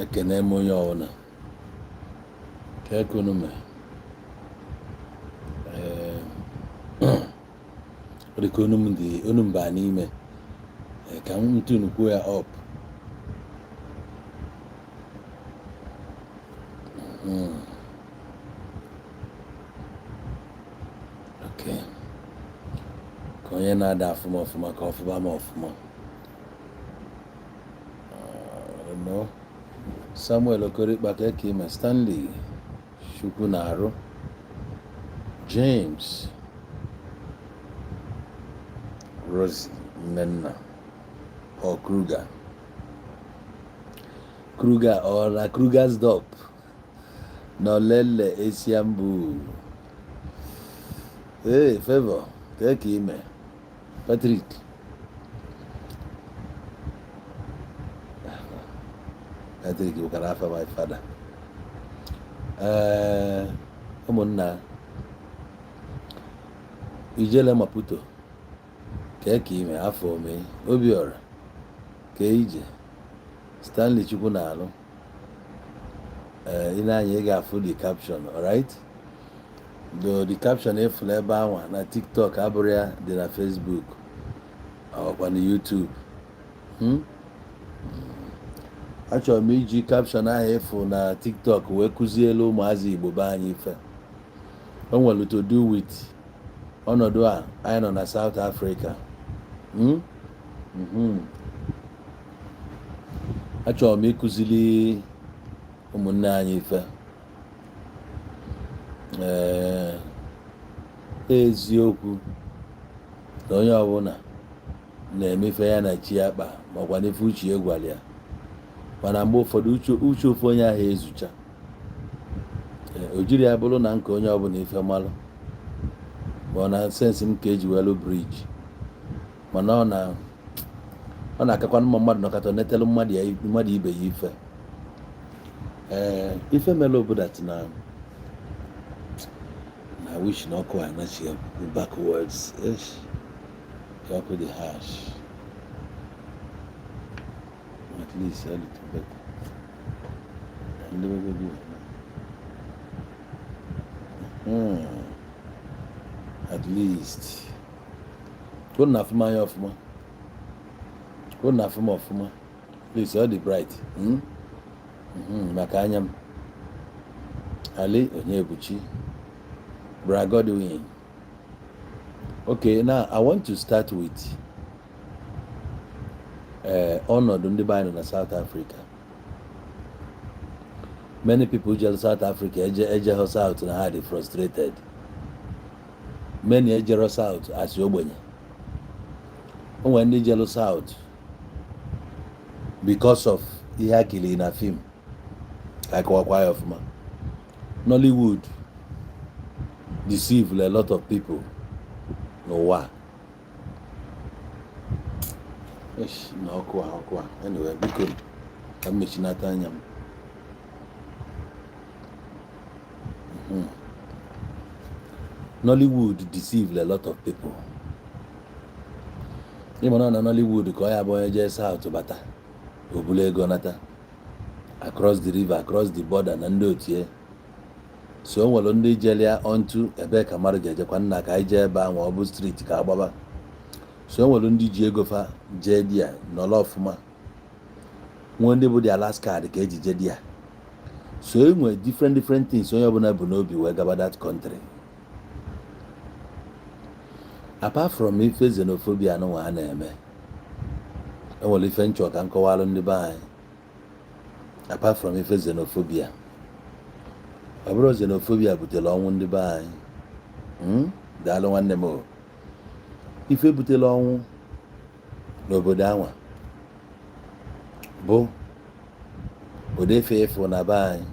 ekene m onye ọbụla ka ekonomi ọ dị ka onu m baa n'ime ka m tune kwuo ya up okay ka onye na-ada ọfụma ka ọfụba m ọfụma no Samuel Okorikpa ka ime Stanley Chukwu na-arụ James Rosie Nnenna or Kruger or na Kruger's Dop no lele Esiambu Favor ka ime Patrick bụkara afa my father ụmụnna Ijele Maputo ka ime afọ ome Obiora ka ije Stanley Chukwu na-alụ ị na-anya ị ga-afụ the caption, alright? The caption efula ebe anwa na TikTok abụrụ ya dị na Facebook ọkwa na YouTube achọrọ m iji caption ahụ efu na TikTok wee kụzielu ụmụazị Igbo be anyị ife o nwere to do with ọnọdụ a anyị nọ na South Africa achọrọ m ịkụzili ụmụnne anyị ife eziokwu na onye ọbụla na-emefe ya na chi akpa makwa n'ife uche ya gwara ya mana mgbe ụfọdụ uche ofu onye ahụ ezucha o jiri ya bụrụ na nke onye ọbụla ife malụ ma ọ na sensị m ka eji welu briji mana ọ na-akakwa mma mmadụ nọkọta netelu mmadụ ibe ya ife ife mere obodo na wish na ọkụ anachi backwards ọkụ dị harsh at least a little bit at least kunu na afụma anya ọfụma kunu na afụma ọfụma please ọ dị bright maka anya m Ali Onyebuchi Bra Godwin. Okay, now I want to start with ọnọdụ ndị be anyị na South Africa. Many people jel South Africa eje South na ha dị frustrated. Many ejero South as ogbenye. O nwere ndị jelu South because of ihe akili na film like ọkwa ya ọfụma. Nollywood deceive a lot of people n'ụwa na ọkụ anyway biko ka m mechinata anya m Nollywood deceive a lot of people ịmana na Nollywood ka ọ ya bụ onye jee South bata obulu ego nata across the river across the border na ndị otie so o nwere ndị jelia onto ebe ka mmadụ ga-ejekwa nna ka anyị jee ebe ahụ ọ bụ street ka agbaba so o nwere ndị ji ego fa jee di ya nọrọ ọfụma nwee ndị bụ dị Alaska dị ka eji jee di ya so e nwere different things onye ọbụla bụ n'obi wee gaba that country apart from ife xenophobia n'ụwa a na-eme o nwere ife nchọ ka nkọwalụ ndị be anyị apart from ife xenophobia ọ bụrụ xenophobia butere ọnwụ ndị be anyị daalụ nwanne m ife butere ọnwụ n'obodo anwa bụ odefe efu na be anyị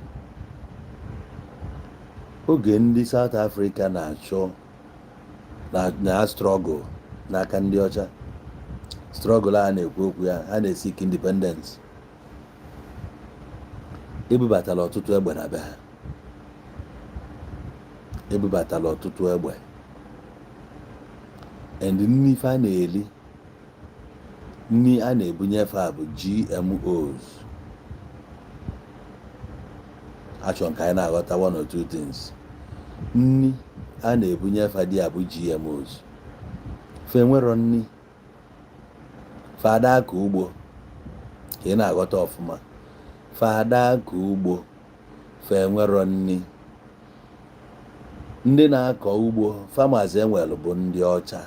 oge ndị South Africa na-achọ na struggle n'aka ndị ọcha struggle a na-ekwu okwu ya ha na-esik independence ebubatala ọtụtụ egbe na be ha ebubatala ọtụtụ egbe and nni ife a na-eli nni a na-ebunyefe a bụ GMOs achọ nke anyị na-aghọta one or two things. Nni a na-ebunye fadi abụ GMOs. Fe nwero nni fada ka ugbo ka ị na-aghọta ọfụma. Fada ka ugbo fe nwero nni. Ndị na-akọ ugbo farmers enwelu bụ ndị ọcha.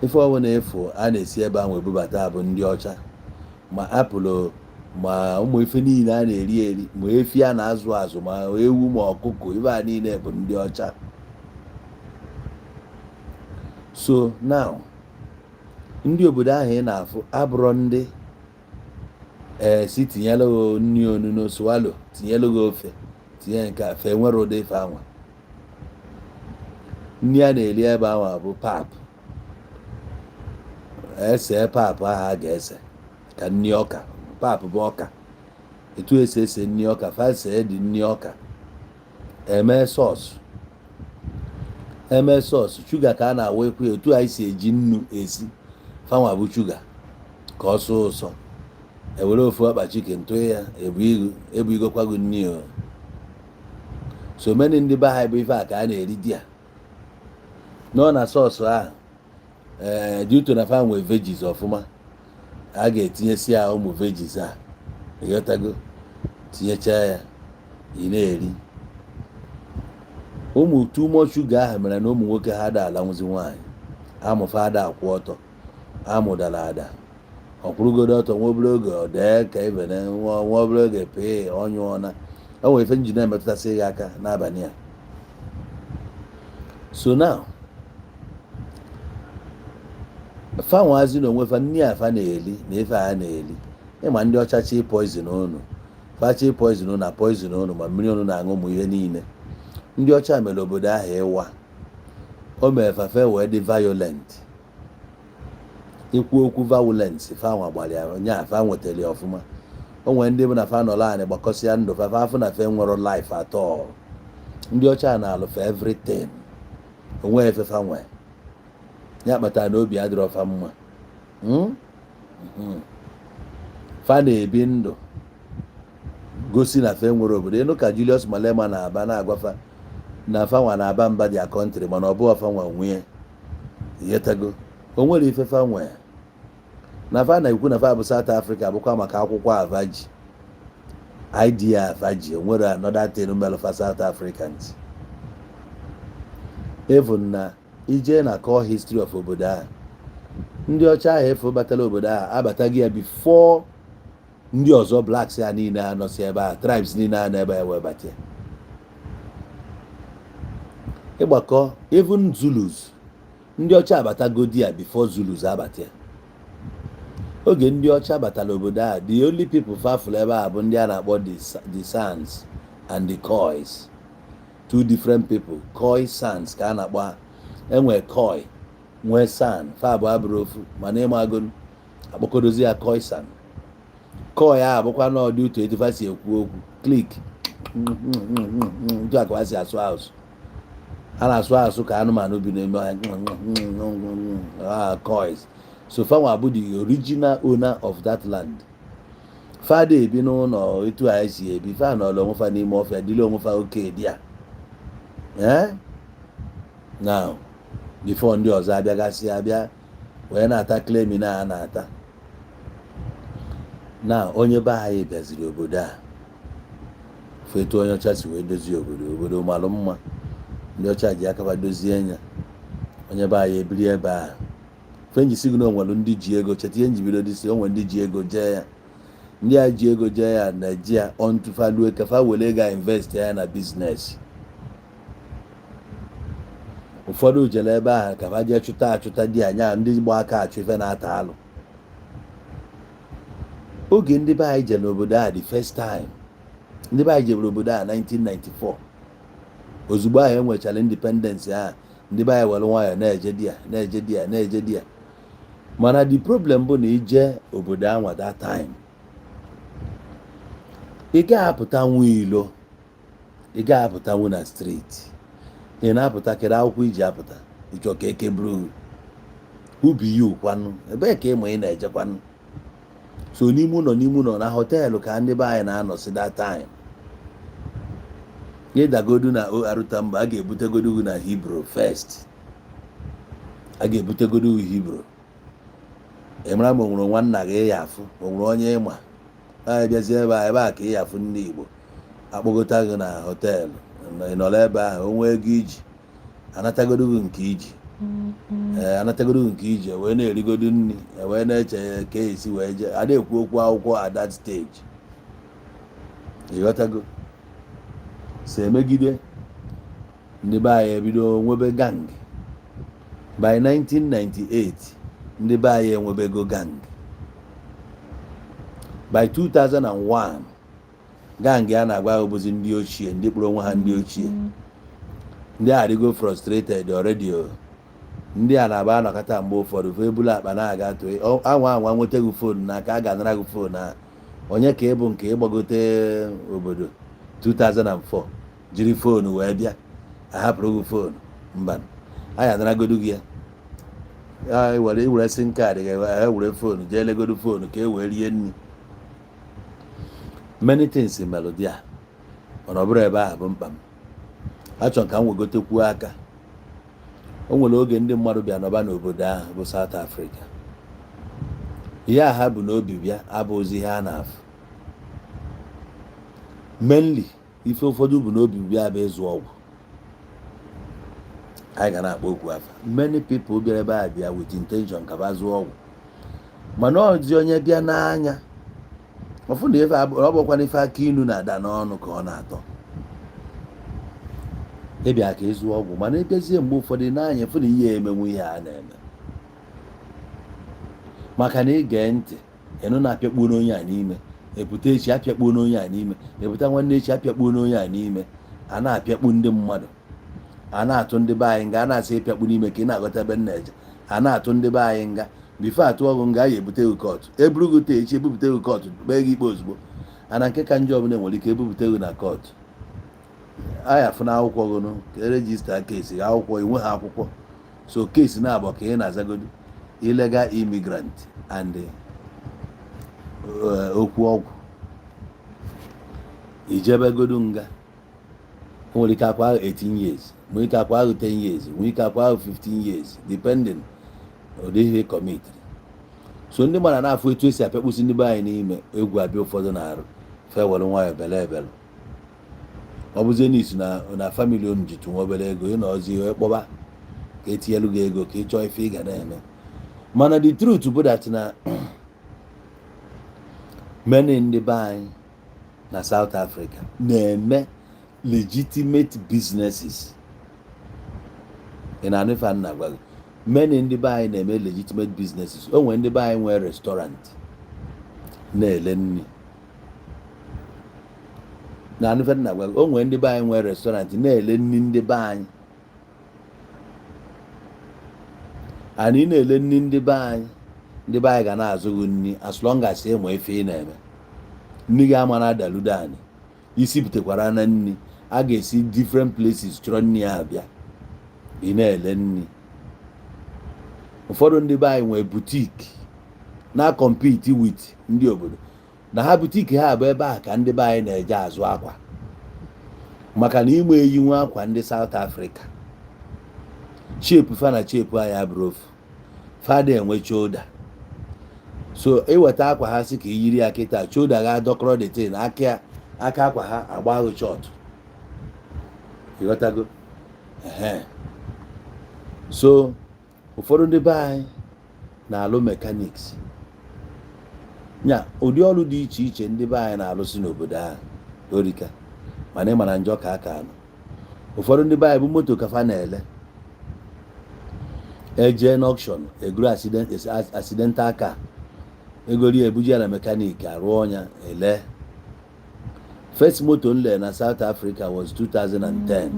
Ife ọbụla efu a na-esi ebe ahụ ebubata bụ ndị ọcha. Ma apụl ma ụmụ ife niile a na-eri eri ma efi a na-azụ azụ ma ewu ma ọkụkọ ife a niile bụ ndị ọcha. So now ndị obodo ahụ ị na-afụ abụrụ ndị si tinyelu nni onuno swallow tinyelu ofe tinye nke a fe nwere ụdị ife anwa. Nni a na-eri ebe ahụ bụ pap. Ese pap ahụ a ga-ese ka nni ọka. Pap bụ ọka. Etu ese nni ọka fase dị nni ọka. Eme sọọsụ. Shuga ka a na-awa ekwu etu anyị si eji nnu esi fanwa bụ shuga ka ọ sọọ ụsọ. Ewere ofu ọkpa chicken tụọ ya ebugokwago nni o. So many ndị be anyị bụ ife a ka a na-eri di ya. Nọ na sọọsụ ahụ dị ụtọ na fa nwe veggies ọfụma. A ga-etinyesi ya ụmụ veggies a ịghọtago tinyechaa ya ị na-eri. Ụmụ too much sugar ahụ mere na ụmụ nwoke ha ada alanwụzi nwaanyị. Amụfa ada akwụ ọtọ amụdala ada ọkwụrụgodo ọtọ nwa obere oge ọ dee ka ibe na nwa obere oge pee ọnyụọna. O nwere ife njin emetụtasị ya aka n'abalị a. So now fanwazi na onwe fa nni afa na-eli na ife a na-eli. Ịma ndị ọcha chi poison unu fachi poison unu na poison unu ma mmiri unu na-aṅụ ụmụ ihe niile. Ndị ọcha mere obodo ahụ ịwa. O mere fafe wee dị violent. Ikwu okwu violence fanwa gbara ya nya fa nwetara ya ọfụma. O nwere ndị bụ na fa nọrọ anyị gbakọsịa ndụ fa afụ na fe nwere life at all. Ndị ọcha na-alụ for everything. O nwee efe fa nwee. Ya kpatara na obi adịrọ fa mma. Fa na-ebi ndụ gosi na fe nwere obodo. Ịnụ ka Julius Malema na-aba na-agwafa na fanwa na-aba mba dia country mana ọ bụ fanwa nwee yetago. O nwere ife fa nwee. Na fa na-ekwu na fa bụ South Africa bụkwa maka akwụkwọ avaji. Idea avaji. O nwere another thing melfa South Africans. Even na ije na core history of obodo a. Ndị ọcha ahụ efu batala obodo a abataghị ya before ndị ọzọ blacks ya niile anọsi ebe a. Tribes niile a n'ebe ya wee bata. Ịgbakọ even Zulus. Ndị ọcha abatagodi ya before Zulus abata. Oge ndị ọcha batala obodo a the only people fafụlụ ebe a bụ ndị a na-akpọ the Sans and the Khois. Two different people. Khoi Sans ka a na-akpọ. Enwe Khoi nwee San fa abụ abụrụ ofu mana ịmagonu akpọkodozi ya Khoi San. Khoi a bụkwa na ọdị ụtọ etu fa si ekwu okwu click ntu akwa si asụ asụ. Ha na-asụ asụ ka anụmanụ bi n'ime ọhịa. Khois. So fanwa bụ the original owner of that land. Fada ebi n'ụlọ etu anyị si ebi fa nọrọ onwe fa n'ime ọfịa dịrị onwe fa oke dị ya. Now before ndị ọzọ abịagasị abịa wee na-ata claim na a na-ata. Na onye be anyị bịaziri obodo a fetu onye ọcha si wee dozie obodo malụ mma. Ndị ọcha ji aka dozie ya. Onye be anyị ebiri ebe a fenji signo nwere ndị ji ego cheta ihe njibido dị si onwe ndị ji ego jee ya. Ndị a ji ego jee ya Naịjirịa ọntụfalue ka fa were ga invest ya na business. Ụfọdụ jere ebe ahụ ka fa jee achụta di anya ndị gba aka achụ ife na-ata alụ. Oge ndị be anyị jere n'obodo a the first time. Ndị be anyị jere obodo a 1994. Ozugbo ahụ enwechara independence a ndị be anyị were nwayọ na-eje di ya. Mana the problem bụ na ije obodo ahụ that time. Ị ga-apụtanwu ilo. Ị ga-apụtanwu na street. Ị na-apụta kedu akwụkwọ iji apụta. Ịchọ ka eke buru ubi ya ụkwanụ. Ebee ka ịmụ ị na-ejekwanụ. So n'ime ụlọ na họteelụ ka ndị be anyị na-anọsi that time. Nye dagodu na Arutamba a ga-ebutegodu na Hebrew first. A ga-ebutegodu Hebrew. Ịmara ma o nwere nwanna gị ya afụ, o nwere onye ịma. A bịazie ebe a ka ị afụ ndị Igbo akpọgota gị na họteelụ ị nọrọ ebe ahụ o nwee ego iji anatagodu gị nke iji anatagodu gị nke iji wee na-erigodu nri wee na-eche ka esi wee jee a na-ekwu okwu akwụkwọ at that stage. Ịghọtago? So emegide ndị be anyị ebido nwebe gang. By 1998 ndị be anyị enwebego gang. By 2001 gang a na-agwa obozi ndị ochie ndị kpụrụ onwe ha ndị ochie ndị adịgo frustrated already. Ndị a na-aba anọkọta mgbe ụfọdụ fe ebulu akpa na-aga tụọ anwa nweta gị fon na ka a ga-anara gị fon a onye ka ịbụ nke ịgbagote obodo 2004 jiri fonu wee bịa ahapụrụ gị fonu mba anyị anaragodu gị ya were sim kaadị ga-ewere fonu jee legodu fonu ka e wee rie nri. Many things melody a mana ọ bụrụ ebe ahụ bụ mkpa m. Achọrọ ka m wegotekwuo aka. O nwere oge ndị mmadụ bịa nọba n'obodo ahụ bụ South Africa. Ihe a ha bụ n'obi bịa abụghịzi ihe a na-afụ. Mainly ife ụfọdụ bụ n'obi bịa bụ ịzụ ọgwụ. Anyị ga na-akpọ okwu afa. Many people bịara ebe a bịa with intention ka ba zụọ ọgwụ. Mana ọzi onye bịa n'anya ọfụ na ife ọ bụkwa n'ife aka inu na-ada n'ọnụ ka ọ na-atọ. Ịbịa ka ịzụ ọgwụ mana ịbịazie mgbe ụfọdụ n'anya fụ na ihe emenwu ihe a na-eme. Maka na ige ntị ịnụ na-apịakpuo n'onye a n'ime epụta echi apịakpuo n'onye a n'ime epụta nwanne echi apịakpuo n'onye a n'ime a na-apịakpu ndị mmadụ a na-atụ ndị be anyị nga a na-asị ịpịakpu n'ime ka ị na-aghọta ebe nna eje a na-atụ ndị be anyị nga bifo atụ ọgwụ nga ya ebute gị kọtụ eburu gị taa echi ebupụta gị kọtụ kpee gị ikpe ozugbo ana nke ka njọ ọbụla nwere ike ebupụta gị na kọtụ anyị afụ na akwụkwọ gụnụ ka erejista keesi akwụkwọ inwe ha akwụkwọ so keesi na-abụ ka ị na-azagodo illegal immigrant and okwu ọgwụ ijebegodo nga nwere ike akwa 18 years nwere ike akwa 10 years nwere ike akwa 15 years depending ụdị ihe kọmitiri. So ndị mara na-afụ etu esi apịakpusi ndị be anyị n'ime egwu abịa ụfọdụ na-arụ fewere nwayọ bele ebele. Ọ bụzie n'isi na famili unu ji tụnwa obere ego ị na ọzi wee kpọba ka etinyelu gị ego ka ị chọọ ife ị ga na-eme. Mana the truth bụ that na many ndị be anyị na South Africa na-eme legitimate businesses. Ị na-anụ ife a na-agwa gị many ndị be anyị na-eme legitimate businesses. O nwere ndị be anyị nwee restaurant na-ele nri na ife na-agwa gị o nwere ndị be anyị nwee restaurant na-ele nri ndị be anyị. Anyị na-ele nri ndị be anyị ga na-azụ gị nri as long as ị ma ife ị na-eme. Nri gị ama na-adaludo anyị isi butekwara na nri a ga-esi different places chọrọ nri ahụ bịa ị na-ele nri. Ụfọdụ ndị be anyị nwee boutique na-compete with ndị obodo na ha boutique ha bụ ebe a ka ndị be anyị na-eje azụ akwa maka na ime eyi nwa akwa ndị South Africa shape fa na shape anyị abụrụ ofu fada enwe shoulder. So iweta akwa ha si ka iyiri ya kịta shoulder ga dọkọrọ detain aka akwa ha agba ahụ short. Ịghọtago? So ụfọdụ ndị be anyị na-alụ mechanics nya ụdị ọrụ dị iche iche ndị be anyị na-alụsi n'obodo ahụ orika mana ị mara njọ ka aka anụ. Ụfọdụ ndị be anyị bụ moto ka fa na-ele eje n'auction egoro accidental car egori ebuji ya na mechanic arụọ ọnya ele. First moto nle na South Africa was 2010.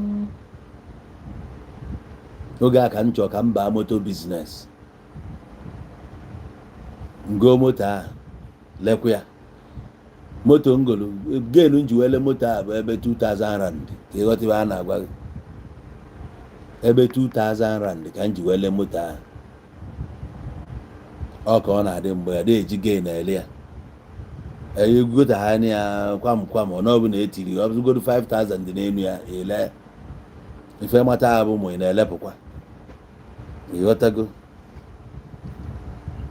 Oge a ka m chọọ ka m baa moto business ngo moto ahụ lekwa ya moto ngolu genu nji wele moto ahụ bụ ebe 2000 rand ka ịghọta ibe a na-agwa gị ebe 2000 rand ka m ji wele moto ahụ. Ọ ka ọ na-adị mgbe ya na-eji gain ele ya egota ha na ya kwam ọ n'ọbụ na etiri ọ bụgodo 5,000 dị n'elu ya ele ife mata abụ ma ị na-elepụkwa ịghọtago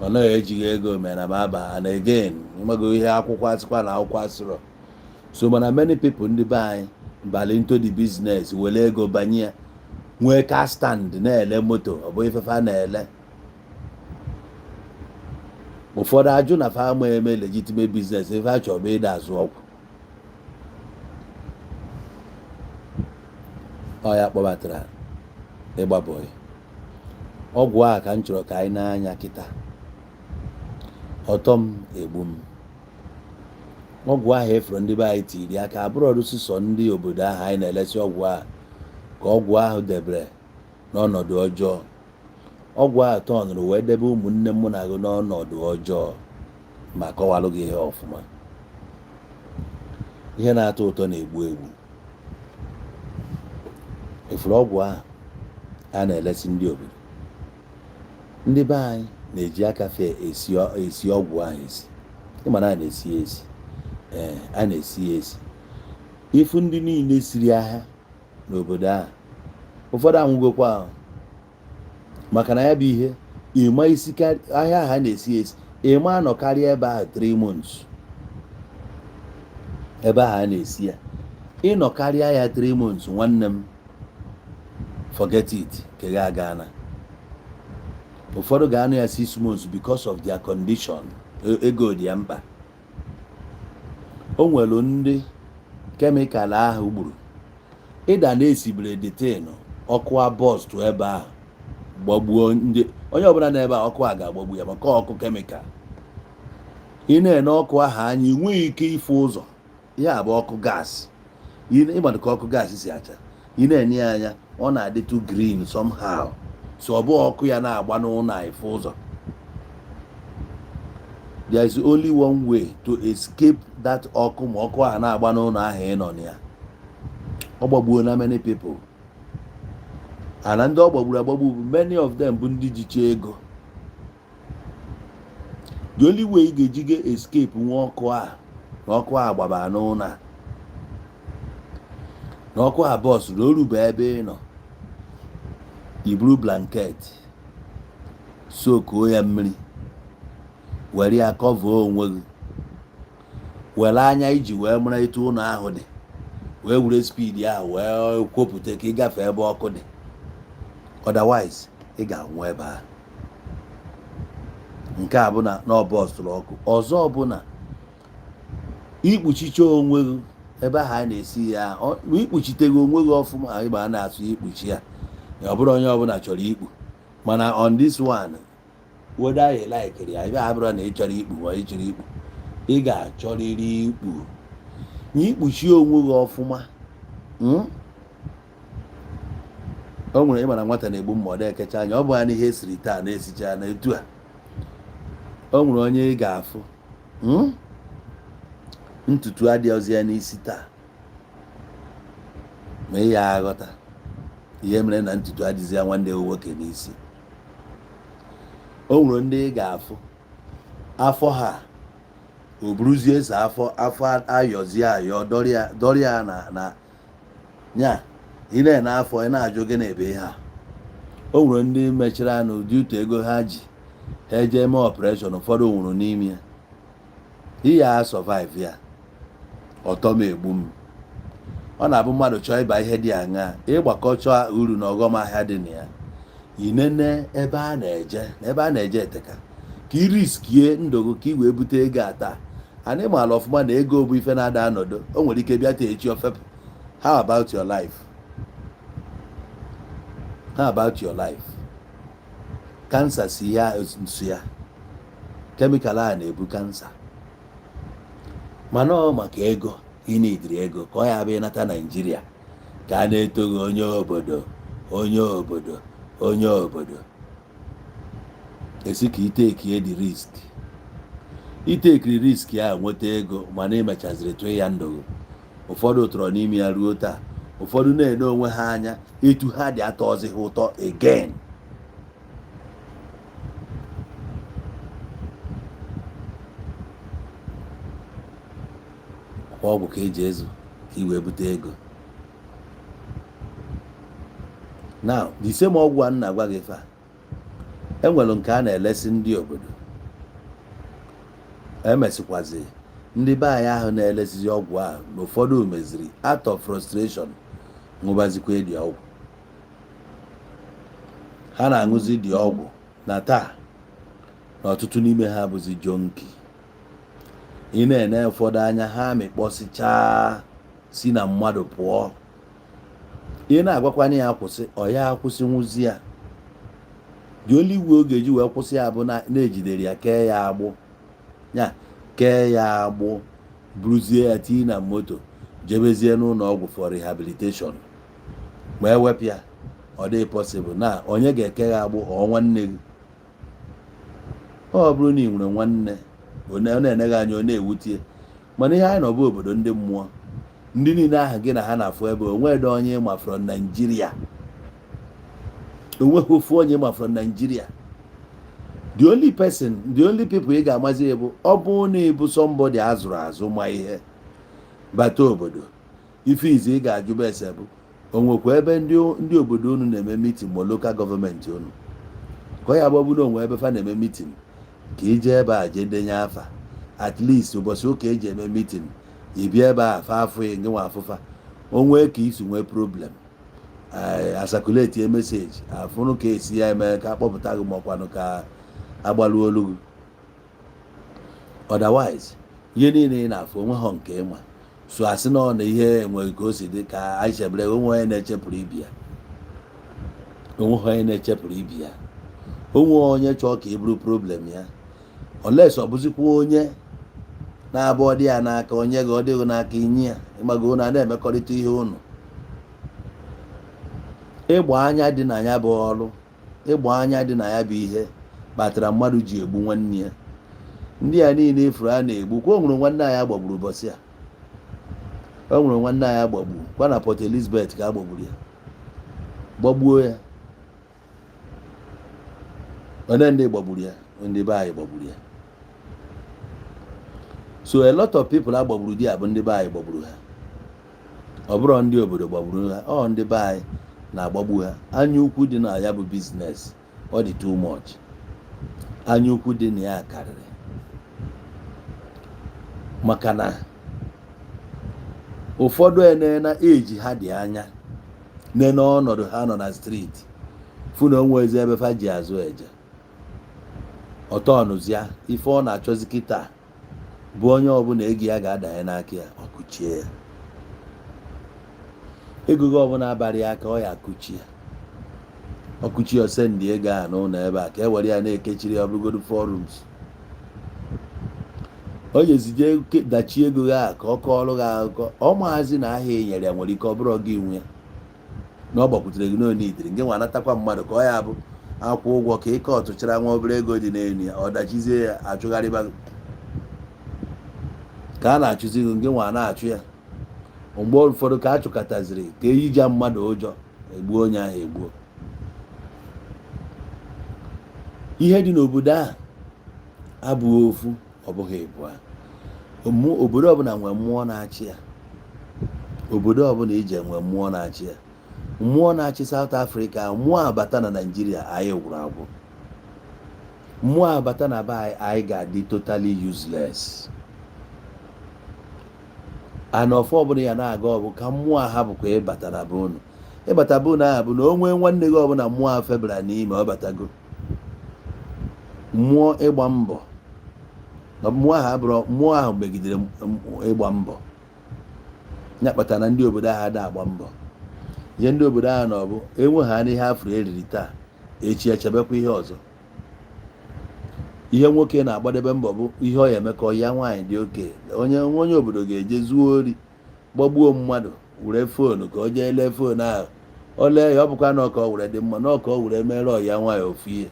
ọ naghị ejighị ego mere na maba and again ịmago ihe akwụkwọ asịkwa na akwụkwọ asịrọ so mana many people ndị be anyị bali into the business were ego banye ya nwee car stand na-ele moto ọ bụ ifefa na-ele ụfọdụ ajụ na fa ama eme legitimate business ife a chọrọ ịda azụ ọgwụ ọ ya kpọbatara ịgbabọghị ọgwụ a ka m chọrọ ka anyị na-anya kịta ọtọ m egbu m ọgwụ ahụ efere ndị be anyị tiri aka abụrụ ọdụsị sọ ndị obodo ahụ anyị na-elesi ọgwụ ahụ ka ọgwụ ahụ debere n'ọnọdụ ọjọọ ọgwụ ahụ tọnụrụ wee debe ụmụnne m na gị n'ọnọdụ ọjọọ ma kọwalụ gị ihe ọfụma ihe na-atọ ụtọ na-egbu egbu efere ọgwụ ahụ a na-elesi ndị obodo ndị be anyị na-eji aka fe esi ọgwụ ahụ esi ịma na a na-esi ya esi a na-esi ya esi ifu ndị niile siri ahịa n'obodo ahụ ụfọdụ anwụgokwa ahụ maka na ya bụ ihe ịma isi ahịa ahụ a na-esi esi ịma anọ karịa ebe ahụ 3 months ebe ahụ a na-esi ya ịnọ karịa ya 3 months nwanne m forget it ka ga aga na ụfọdụ ga-anụ ya 6 months because of their condition ego dị ya mkpa o nwere ndị kemikal ahụ gburu ịda na-esibere detin ọkụ abọst ebe ahụ gbagbuo ndị onye ọbụla n'ebe a ọkụ a ga-agbagbu ya maka ọkụ kemikal ị na-ene ọkụ ahụ anya ị nweghị ike ịfụ ụzọ ihe a bụ ọkụ gaasị ịgbado ka ọkụ gaasị si acha ị na-enye ya anya ọ na-adịtụ green somehow so ọ bụ ọkụ ya na-agba n'ụlọ ịfụ ụzọ there is only one way to escape that ọkụ ma ọkụ ahụ na-agba n'ụlọ ahụ ị nọ na ya ọ gbagbuo na many people ana ndị ọ gbagburu agbagbu many of them bụ ndị jicha ego the only way ị ga-eji ga escape nwa ọkụ a na ọkụ a gbabara n'ụlọ na ọkụ a bọs na orube ebe ị nọ iburu blanket sokuo ya mmiri were ya kọvaa onwe gị were anya iji wee mara etu ụlọ ahụ dị wee were speed ahụ wee kwopụta ka ị gafee ebe ọkụ dị otherwise ị ga-anwụ ebe ahụ nke a bụ na n'ọbọstụrụ ọkụ ọzọ bụ na ikpuchicha onwe gị ebe ahụ a na-esi ya ikpuchiteghị onwe gị ọfụma ịgba a na-asụ ikpuchi ya ọ bụrụ onye ọbụla chọrọ ikpu mana on this one weda you like ya ebe abụrụ na ị chọrọ ikpu ma ị chọrọ ikpu ị ga-achọrịrị ikpu ikpuchi onwe gị ọfụma o nwere ịma na nwata na-egbu mma ọ na-ekecha anya ọ bụ ha n'ihe esiri taa na-esicha na etu a o nwere onye ị ga-afụ ntutu adịghịzi ya n'isi taa ma ị ya aghọta ihe mere na ntutu adịghịzi ya nwanne nwoke n'isi o nwere ndị ị ga-afụ afọ ha o buruzie ese afọ ayọzie ayọ dọrịa na nya ị na-ene afọ ị na-ajụ gị na-ebe ha o nwere ndị mechara n'ụdị ụtọ ego ha ji ha eje eme ọpụreshọn ụfọdụ nwụrụ n'ime ya ya survive ya ọtọ m egbu m ọ na-abụ mmadụ chọọ ịba ihe dị aṅa ịgbakọcha uru na ọghọm ahịa dị na ya inene ebe a na-eje eteka ka ị riskie ndụ gị ka ị wee bute ego ata anyị maara ọfụma na ego bụ ife na-ada anọdụ o nwere ike bịa ta echi ofepụ. How about your life? How about your life? Kansa si ya nso ya kemikal a na-ebu kansa mana ọ maka ego ị na-ediri ego ka ọ ya bụ ịnata Naijiria ka a na-etoghị onye obodo esi ka itekie dị risk itekiri risk ya nweta ego mana imechaziri tụọ ya ndụ ụfọdụ tụrụ n'ime ya ruo taa ụfọdụ na-ene onwe ha anya etu ha dị atọzi ha ụtọ again ọgwụ ka eji ezu ka i wee bute ego. Now the same ọgwụ a na-agwa gị fa enwere nke a na-elesi ndị obodo, emesịkwazi ndị be anyị ahụ na-elesizi ọgwụ ahụ na ụfọdụ meziri out of frustration ṅụbazikwa dị ọgwụ. Ha na-aṅụzi dị ọgwụ na taa na ọtụtụ n'ime ha bụzi jonki. Ị na-ene ụfọdụ anya ha mịkpọsịchaa si na mmadụ pụọ. Ị na-agwakwana ya kwụsị, ọ ya akwụsị nwụzi ya. Dị olu igwe oge ji wee kwụsị ya bụ na-ejidere ya kee ya agbụ, ya kee ya agbụ, buruzie ya tinye na moto jebezie n'ụlọ ọgwụ for rehabilitation ma ewepụ ya. Ọ dịghị possible na onye ga-eke ya agbụ ọ nwanne gị. Ọ bụrụ na ị nwere nwanne ọ na-enegha anya ọ na-ewutie, mana ihe anyị nọ bụ obodo ndị mmụọ. Ndị niile ahụ gị na ha na-afụ ebe onweghị onye ma from Nigeria, onweghị ofu onye ma from Nigeria. The only people ị ga-amazi bụ ọ bụ na ịbụ somebody azụrụ azụ ma ihe bata obodo. Ife izi ị ga-ajụba ese bụ onwekwa ebe ndị obodo unu na-eme meeting ma local gọọmenti unu, ka ọ ya bụ na onwe ebe fa na-eme meeting ka ije ebe a jee denye afa. At least ụbọchị ụka eji eme meeting ibia ebe a fa afọ gị nwa afụfa onwe ka isi nwee problem asakuleti e meseji afụrụ ka esi ya eme ka akpọpụta gị makwanụ ka agbaluo olu gị. Otherwise ihe niile ị na-afụ onwe ha nke ịma so asị na ọ na ihe enweghị ka o si dị ka anyị chebere onwe onye na-echepụrụ ibi ya, onwe onye na-echepụrụ ibi ya, onwe onye chọọ ka ị bụrụ problem ya, unless ọ bụzikwa onye na-abụ ọ dị ya n'aka onye gị ọ dịghị n'aka inye ya. Ịmago na na-emekọrịta ihe unu. Ịgba anya dị na ya bụ ọrụ, ịgba anya dị na ya bụ ihe kpatara mmadụ ji egbu nwanne ya. Ndị a niile ifuru a na-egbu kwa o nwere nwanne anyị agbagburu ụbọchị a, o nwere nwanne anyị agbagbu kwa na Port Elizabeth ka agbagburu ya, gbagbuo ya. Onye ndị gbagburu ya, ndị be anyị gbagburu ya. So a lot of people agbagburu di a bụ ndị be anyị gbagburu ha, ọ bụrụ ndị obodo gbagburu ha, ọ ndị be anyị na-agbagbu ha. Anya ukwu dị na ya bụ business ọ dị too much, anya ukwu dị na ya karịrị. Maka na ụfọdụ na eji ha dị anya nene ọnọdụ ha nọ na street fụ na onwe ezi ebe fa ji azụ eje ọtọnụzia ife ọ na-achọzi kịta bụ onye ọbụla ego ya ga-adanye n'aka ya ọkụchie ya. Ego gị ọbụla abalị aka ọ ya akụchie ọkụchie ose ndị ego a n'ụlọ ebe a ka e were ya na-ekechiri ọbụgodu forums. O yezije dachie ego ya ka ọ kọọrọ gị akụkọ ọ maazi na ahịa e nyere ya nwere ike ọ bụrụ gị nwe na ọ gbakwutere gị n'onidiri nke nwa anatakwa mmadụ ka ọ ya bụ akwụ ụgwọ ka ịke ọtụchara nwa obere ego dị n'elu ya ọ dachizie ya achụgharịba ka a na-achụzi gị nke nwa na-achụ ya. Mgbe ụfọdụ ka a chụkọtaziri ka eyija mmadụ ụjọ egbuo onye ahụ egbuo. Ihe dị n'obodo ahụ abụghị ofu, ọ bụghị ịbụa. Obodo ọbụla nwere mmụọ na-achị ya, obodo ọbụla ije nwere mmụọ na-achị ya. Mmụọ na-achị South Africa, mmụọ abata na Nigeria anyị gwụrụ agwụ. Mmụọ abata na be anyị ga-adị totally useless. Ana ọfọ ọbụla ya na-aga ọbụ ka mmụọ ha bụkwa ịbata na be unu. Ịbata be unu ahụ bụ na o nwee nwanne gị ọbụla mmụọ ahụ febara n'ime ọ batago. Mmụọ ịgba mbọ, mmụọ ahụ megidere ịgba mbọ ya kpatara na ndị obodo ahụ ada agba mbọ. Ihe ndị obodo ahụ na ọ bụ enwe ha n'ihe afro eriri taa echi echebekwa ihe ọzọ. Ihe nwoke na-agbadebe mbọ bụ ihe ọ ya eme ka ya nwaanyị dị oke. Onye obodo ga-eje zuo ori gbagbuo mmadụ were foonu ka o jee lee foonu ahụ o lee ya ọ bụkwa na ọka ọ were dị mma na ọka ọ were mere ọya nwaanyị ofu ihe.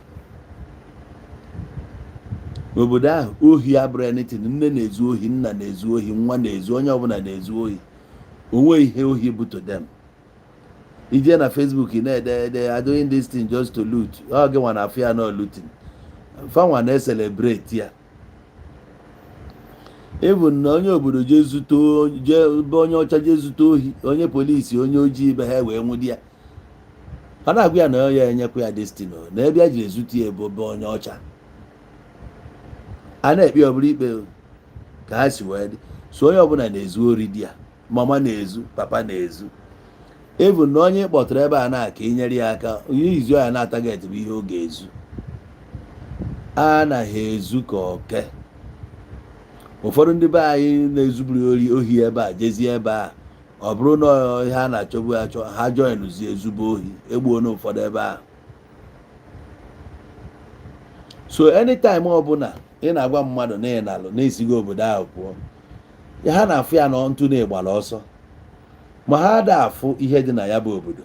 Obodo ahụ ohi abụrụ anything. Nne na-ezu ohi, nna na-ezu ohi, nwa na-ezu, onye ọbụla na-ezu ohi. Onwe ihe ohi bụ to them. Ije na Facebook na-ede they are doing this thing just to loot. Ọ gị nwa na afịa na looting. Fanwa na-celebrate ya. even na onye obodo jee be onye ọcha jee zute ohi, onye polisi onye ojii be ha wee nwụdi ya, ha na-agwa ya na ya enyekwa ya destino na ebe a ji ezute ya ebo be onye ọcha, a na-ekpe ọbụla ikpe ka ha si wee dị. So onye ọbụla na-ezu ori di ya, mama na-ezu, papa na-ezu, even na onye kpọtara ebe a na-aka inyere ya aka, onye izu ya na-ataget bụ ihe ọ ga-ezu, a naghị ezu ka oke. Ụfọdụ ndị be anyị na-ezuburu ohi ebe a jezie ebe a, ọ bụrụ na ihe a na-achọbu achọ, ha joinuzie ezigbo ohi, egbuo na ụfọdụ ebe a. So anytime ọbụla ị na-agwa mmadụ na ị na-alụ na-esigo obodo ahụ pụọ, ha na-afụ ya na ntụ na-ịgbala ọsọ, ma ha ada afụ ihe dị na ya bụ obodo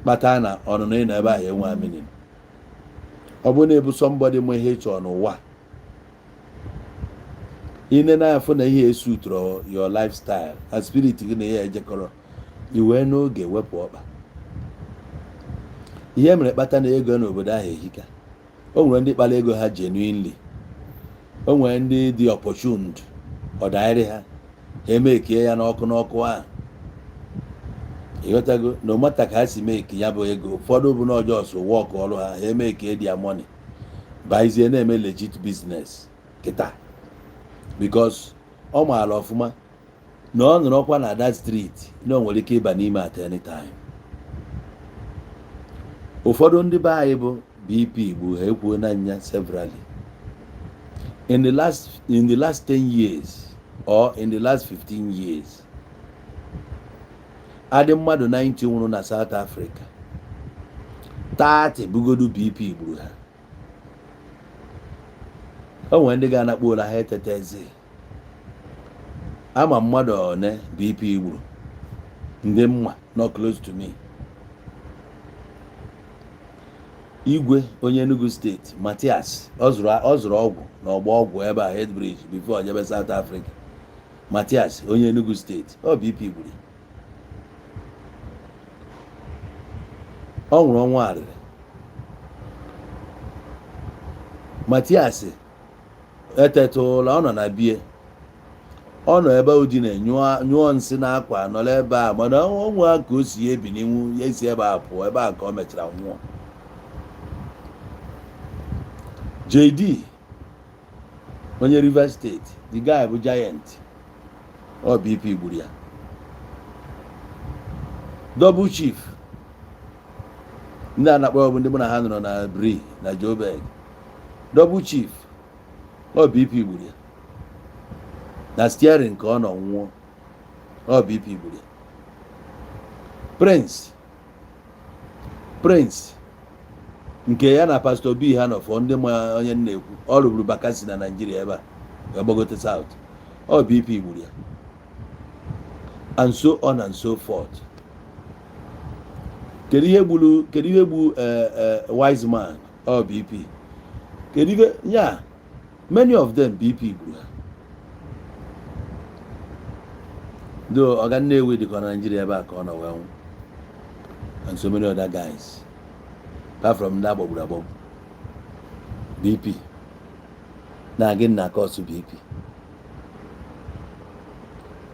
kpata na ọnụnụ ị nọ ebe ahụ enwe aminin. Ọ bụrụ na ebu somebody ma ihe ịchọ n'ụwa, ine na-afụ na ihe esuturu your lifestyle na spirit gị na ihe ejekọrọ, iwee n'oge wepụ ọkpa. Ihe mere kpata na ego n'obodo ahụ ehika. O nwere ndị kpara ego ha genuinely, o nwere ndị dị opportuned, ọ daịrị ha emekie ya n'ọkụ ahụ. Ịghọtago, no matter ka ha si meki ya bụ ego, ụfọdụ bụ na ọjọọ so wọk ọrụ ha emekie dia money baizie na-eme legit business kịta, because ọ maara ọfụma na ọ nọrọkwa na that street na o nwere ike ịba n'ime at any time. Ụfọdụ ndị be anyị bụ BP bụ ha ekwuo na nya severally in the last 10 years or in the last 15 years. Adị mmadụ 90 nwụrụ na South Africa, 30 bugodu BP gburu ha. O nwere ndị ga-anakpo ụra ha etetezi. Ama mmadụ one BP gburu, ndị mma not close to me. Igwe onye Enugu steeti, Matias, ọ zụrụ ọgwụ na ọgba ọgwụ ebe a Headbridge before jebe South Africa. Matias onye Enugu steeti, ọ BP gburu. Ọ nwụrụ ọnwụ arịrị. Matias etetụla, ọ nọ na bie, ọ nọ ebe odi na-nyụọ nsị n'akwa, nọrọ ebe a, mana ọnwa ka o si ebi n'iwu ya, esi ebe a pụọ, ebe a ka ọ mechara nwụọ. JD onye Rivers steeti, the guy bụ giant, ọ BP gburu ya. Double chief, ndị a na-akpọ bụ ndị mụ na ha nọrọ na Bri na Joburg. Double chief, ọ BP gburu ya. Na steering ka ọ nọ nwụọ, ọ BP gburu ya. Prince nke ya na Pastor B ha nọfọ, ndị ma onye na-ekwu, ọ rụburu bakasi na Nigeria ebe a Gbagote South, ọ BP gburu ya. And so on and so forth. Kedu ihe gbu wise man, ọ BP. Kedu ihe ya, many of them BP gburu ha. Though Oga Nnewi dịkwa na Nigeria ebe a ka ọ nọ wee nwụ, and so many other guys, apart from ndị agbagburu agbagbu. BP na gị na kọsụ BP.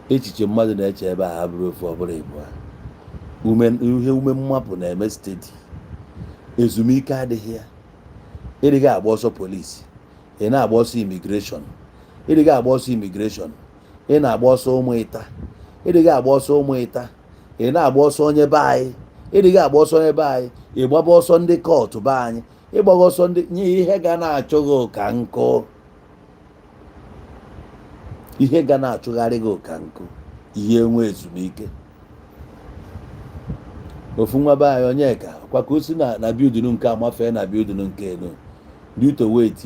Echiche mmadụ na-eche ebe a bụrụ ofu ọbụla ịbụ ha. Ihe ume mmapụ na-eme steeti, ezumike adịghị ya. Ịdịghị agba ọsọ polisi, ị na-agba ọsọ imigreshọn. Ịdịghị agba ọsọ imigreshọn, ị na-agba ọsọ ụmụ ịta. Ịdịghị agba ọsọ ụmụ ịta, ị na-agba ọsọ onye be anyị. Ịdịghị agba ọsọ onye be anyị, ịgbaba ọsọ ndị kọtụ be anyị. Ịgbaga ọsọ ndị nye ihe ga na-achụ gị ụka nkụ. Ihe ga na-achụgharị gị ụka nkụ, ihe nwe ezumike. Ofu nwa be anyị Onyeka, kwa ka o si na building nke amafee na building nke eno, due to weight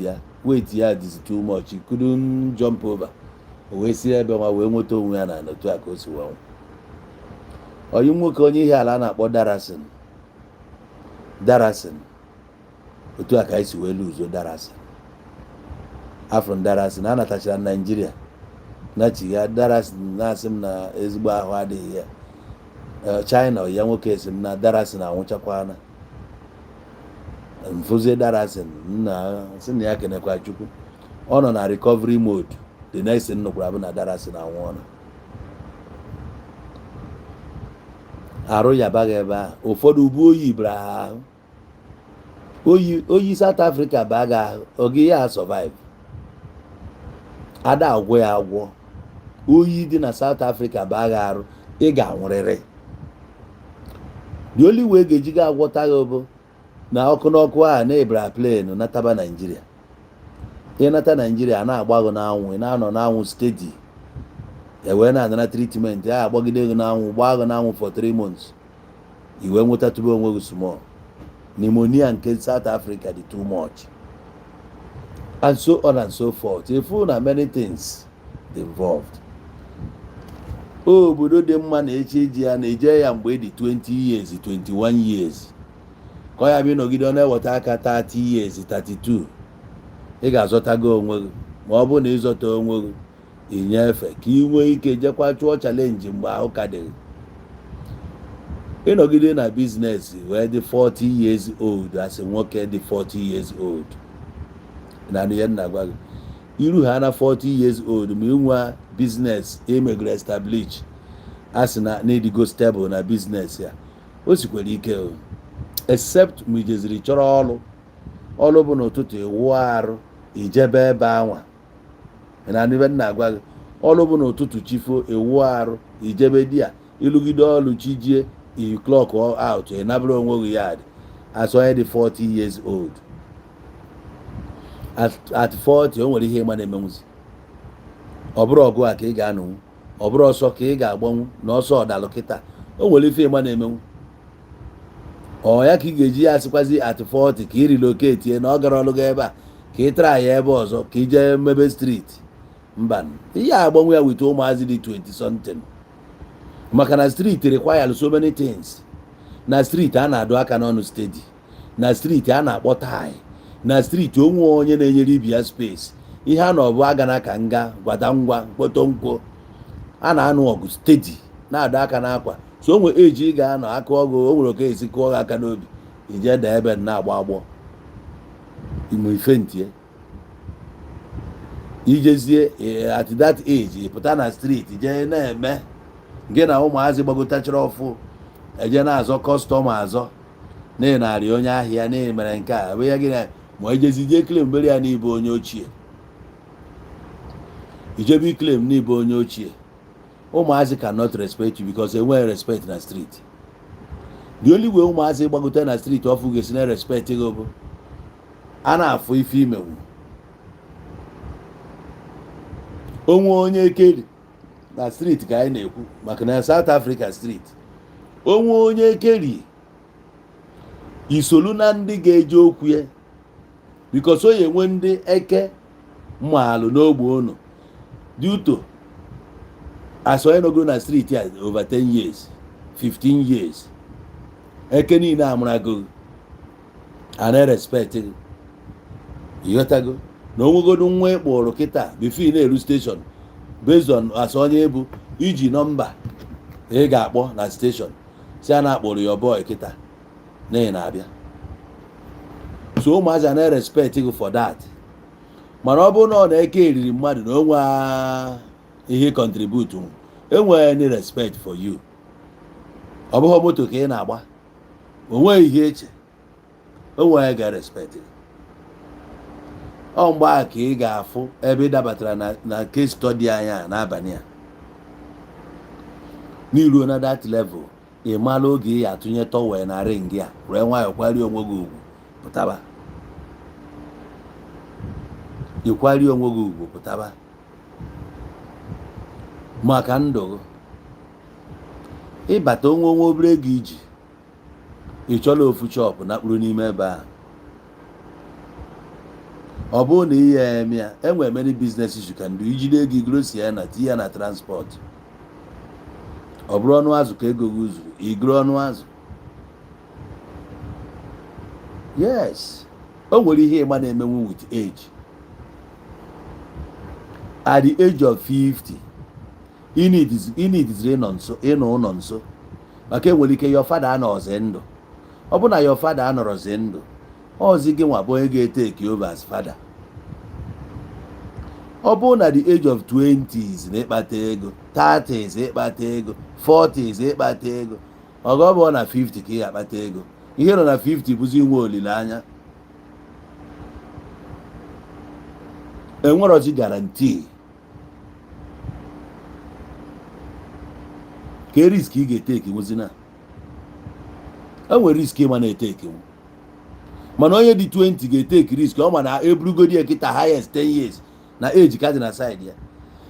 ya is too much, he couldn't jump over. O wee si ebe nwa wee nweta onwe ya na otu a ka o si wee. Oyi nwoke onye ihe ala na-akpọ Darasin, otu a ka anyị si wee luzo Darasin. Afro Darasin a natachara na Nigeria na chi ya. Darasin na-asị m na ezigbo ahụ adịghị ya. China ya nwoke esi m na Darasin anwụchakwana. Mfụzie Darasin na sị na ya kenekwa Chukwu, ọ nọ na recovery mode the next thing nụkwara abụ na dara si na anwụ ọnụ arụ yabaghị ebe ahụ ụfọdụ ubu oyi bara ha ahụ oyi South Africa baa gị ahụ oge ya survive ada agwọ ya agwọ oyi dị na South Africa baa gị arụ ị ga-anwụrịrị the only way ga-eji gị agwọta gị bụ na ọkụ n'ọkụ a na-ebara plane nataba Naijiria ịnata Naijiria na-agba gị n'anwụ ị na-anọ n'anwụ steady ewee na-anara treatment a agbagide gị n'anwụ gbaa gị n'anwụ for 3 months iwee nwetatụbe onwe gị small pneumonia nke South Africa dị too much and so on and so forth. Ifu na many things involved. Obodo dị mma na-eche eji ya na-eje ya mgbe dị 20 years 21 years ka ọ ya bụ nọgide ọ na-eweta aka 30 years 32 ị ga-azọtago onwe gị ma ọ bụ na ịzọta onwe gị inyefe ka ị nwee ike jekwa chụọ chalenji mgbe ahụ ka dị ịnọgide na biznes wee dị 40 years old asị nwoke dị 40 years old na ihe nna gwa gị iru ha na 40 years old ma ịnwa biznes emegre establish asị na n'edigo stable na biznes ya o sikwara ike except ma ijeziri chọrọ ọlụ bụ n'ụtụtụ ịwụ arụ ijebe ebe anwa na ihe nna gwa gị ọlụ bụ n'ụtụtụ chifo ịwụ arụ ijebe di ya ịlụgide ọlụ chijie i clock out ị nabụrụ onwe gị ya dị as onye dị 40 years old at 40 o nwere ihe ịma na-emenwuzi ọ bụrụ ọgụ a ka ị ga-anụnwu ọ bụrụ ọsọ ka ị ga-agbanwu na ọsọ ọdalụ kịta o nwere ife ịma na-emenwu ọ ya ka ị ga-eji ya asịkwazi at 40 ka ị relocate na ọ gara ọlụ gị ebe a ka ị tara ya ebe ọzọ ka ị jee mebe street mba ihe agbanwe ya wite ụmụazị dị 20 something maka na street require so many things na street a na-adụ aka n'ọnụ steady na street a na-akpọ tie na street onwe onye na-enyere ibi ya space ihe a na ọbụ aga na ka nga gwada ngwa mkpoto nkwo a na-anụ ọgụ steady na-adụ aka n'akwa so onwe eji ị ga-anọ aka ọgụ o nwere oke esi kụọ gị aka n'obi ije da ebe na-agba agbọ ime ife ntie ijezie at that age pụta na street jee na-eme gị na ụmụazị gbagotachara ọfụ eje na-azọ kọstọma azọ na-enarị onye ahịa na-emere nke a ya gị na ma ejezije claim mbere ya n'ibe onye ochie ijebe claim n'ibe onye ochie ụmụazị cannot respect you because enweghị respect na street the only way ụmụazị gbagote na street ọfụ ga-esi na respect gị bụ a na-afụ ife imewu onwe onye ekeri na street ka anyị na-ekwu maka na South Africa street onwe onye ekeri isolu na ndị ga-eje okwu ya because onye enwe ndị eke mmalụ n'ogbe unu due to asonye nọgoro na street ya over 10 years 15 years eke niile amụrago a na-respect gị ịghọtago na onwegodo nwa ịkpụrụ kịta before na-eru station based on asonye ebu iji nọmba ị ga-akpọ na station si a na-akpọrọ your boy kịta na ị na-abịa so ụmụazị a na-respect gị for that mana ọ bụrụ na ọ na-eke eriri mmadụ na onwe ihe contribute enweghị any respect for you ọ bụghị moto ka ị na-agba onweghị ihe eche onweghị ga respect ọ mgbe a ka ị ga-afụ ebe ị dabatara na case study anya n'abalị a n'iruo na that level ị mara oge ị atụnye tọwel na ring a wee nwayọọ kwari onwe gị ugwu pụtaba ịkwari onwe gị ugwu pụtaba maka ndụ ịbata onwe obere ego iji ị chọrọ ofu shop na kpụrụ n'ime ebe a ọ bụrụ na ihe eme ya enwere many businesses you can do ijide ego igrosi ya na tinye ya na transport ọ bụrụ ọnụ azụ ka ego gị zuru igoro ọnụ azụ yes o nwere ihe ịma na-emenwu with age at the age of 50 ị need ịnọ ụlọ nso maka enwere ike your father anọzi ndụ ọ bụ na your father anọrọzi ndụ ọzi gị nwa bụ onye ga-eteki over as father ọ bụrụ na the age of 20s na ịkpata ego, 30s ịkpata ego, 40s ịkpata ego, ọ bụ na 50 ka ị ga-akpata ego. Ihe nọ na 50 bụzi inwe olileanya. Enwerozi garantii ka risk ị ga-eteki nwezina. Enwere risk ịma na-eteki nwu, mana onye dị 20 ga-eteki risk ọ ma na eburugodi ya kịta highest 10 years na age ka dị na side ya.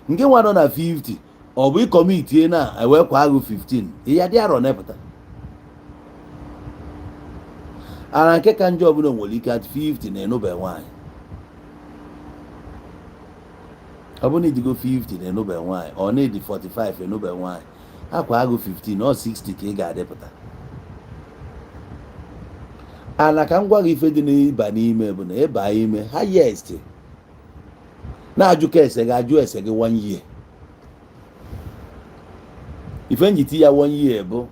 Nke nwa nọ na 50 ọ bụ ịkọmitie na ewekwa agụ 15 ya dị arọ nepụta. Ara nke ka njọ ọbụla nwere ike at 50 na-enube nwaanyị. Ọ bụ na idigo 50 na-enube nwaanyị, ọ na-edi 45 enube nwaanyị, akwa agụ 15 ọ 60 ka ị ga-adịpụta. Ana ka m gwa gị ife dị n'ịba n'ime bụ na ịba ime highest na-ajụ ka ese gị ajụ ese gị 1 year. Ife njiti ya 1 year bụ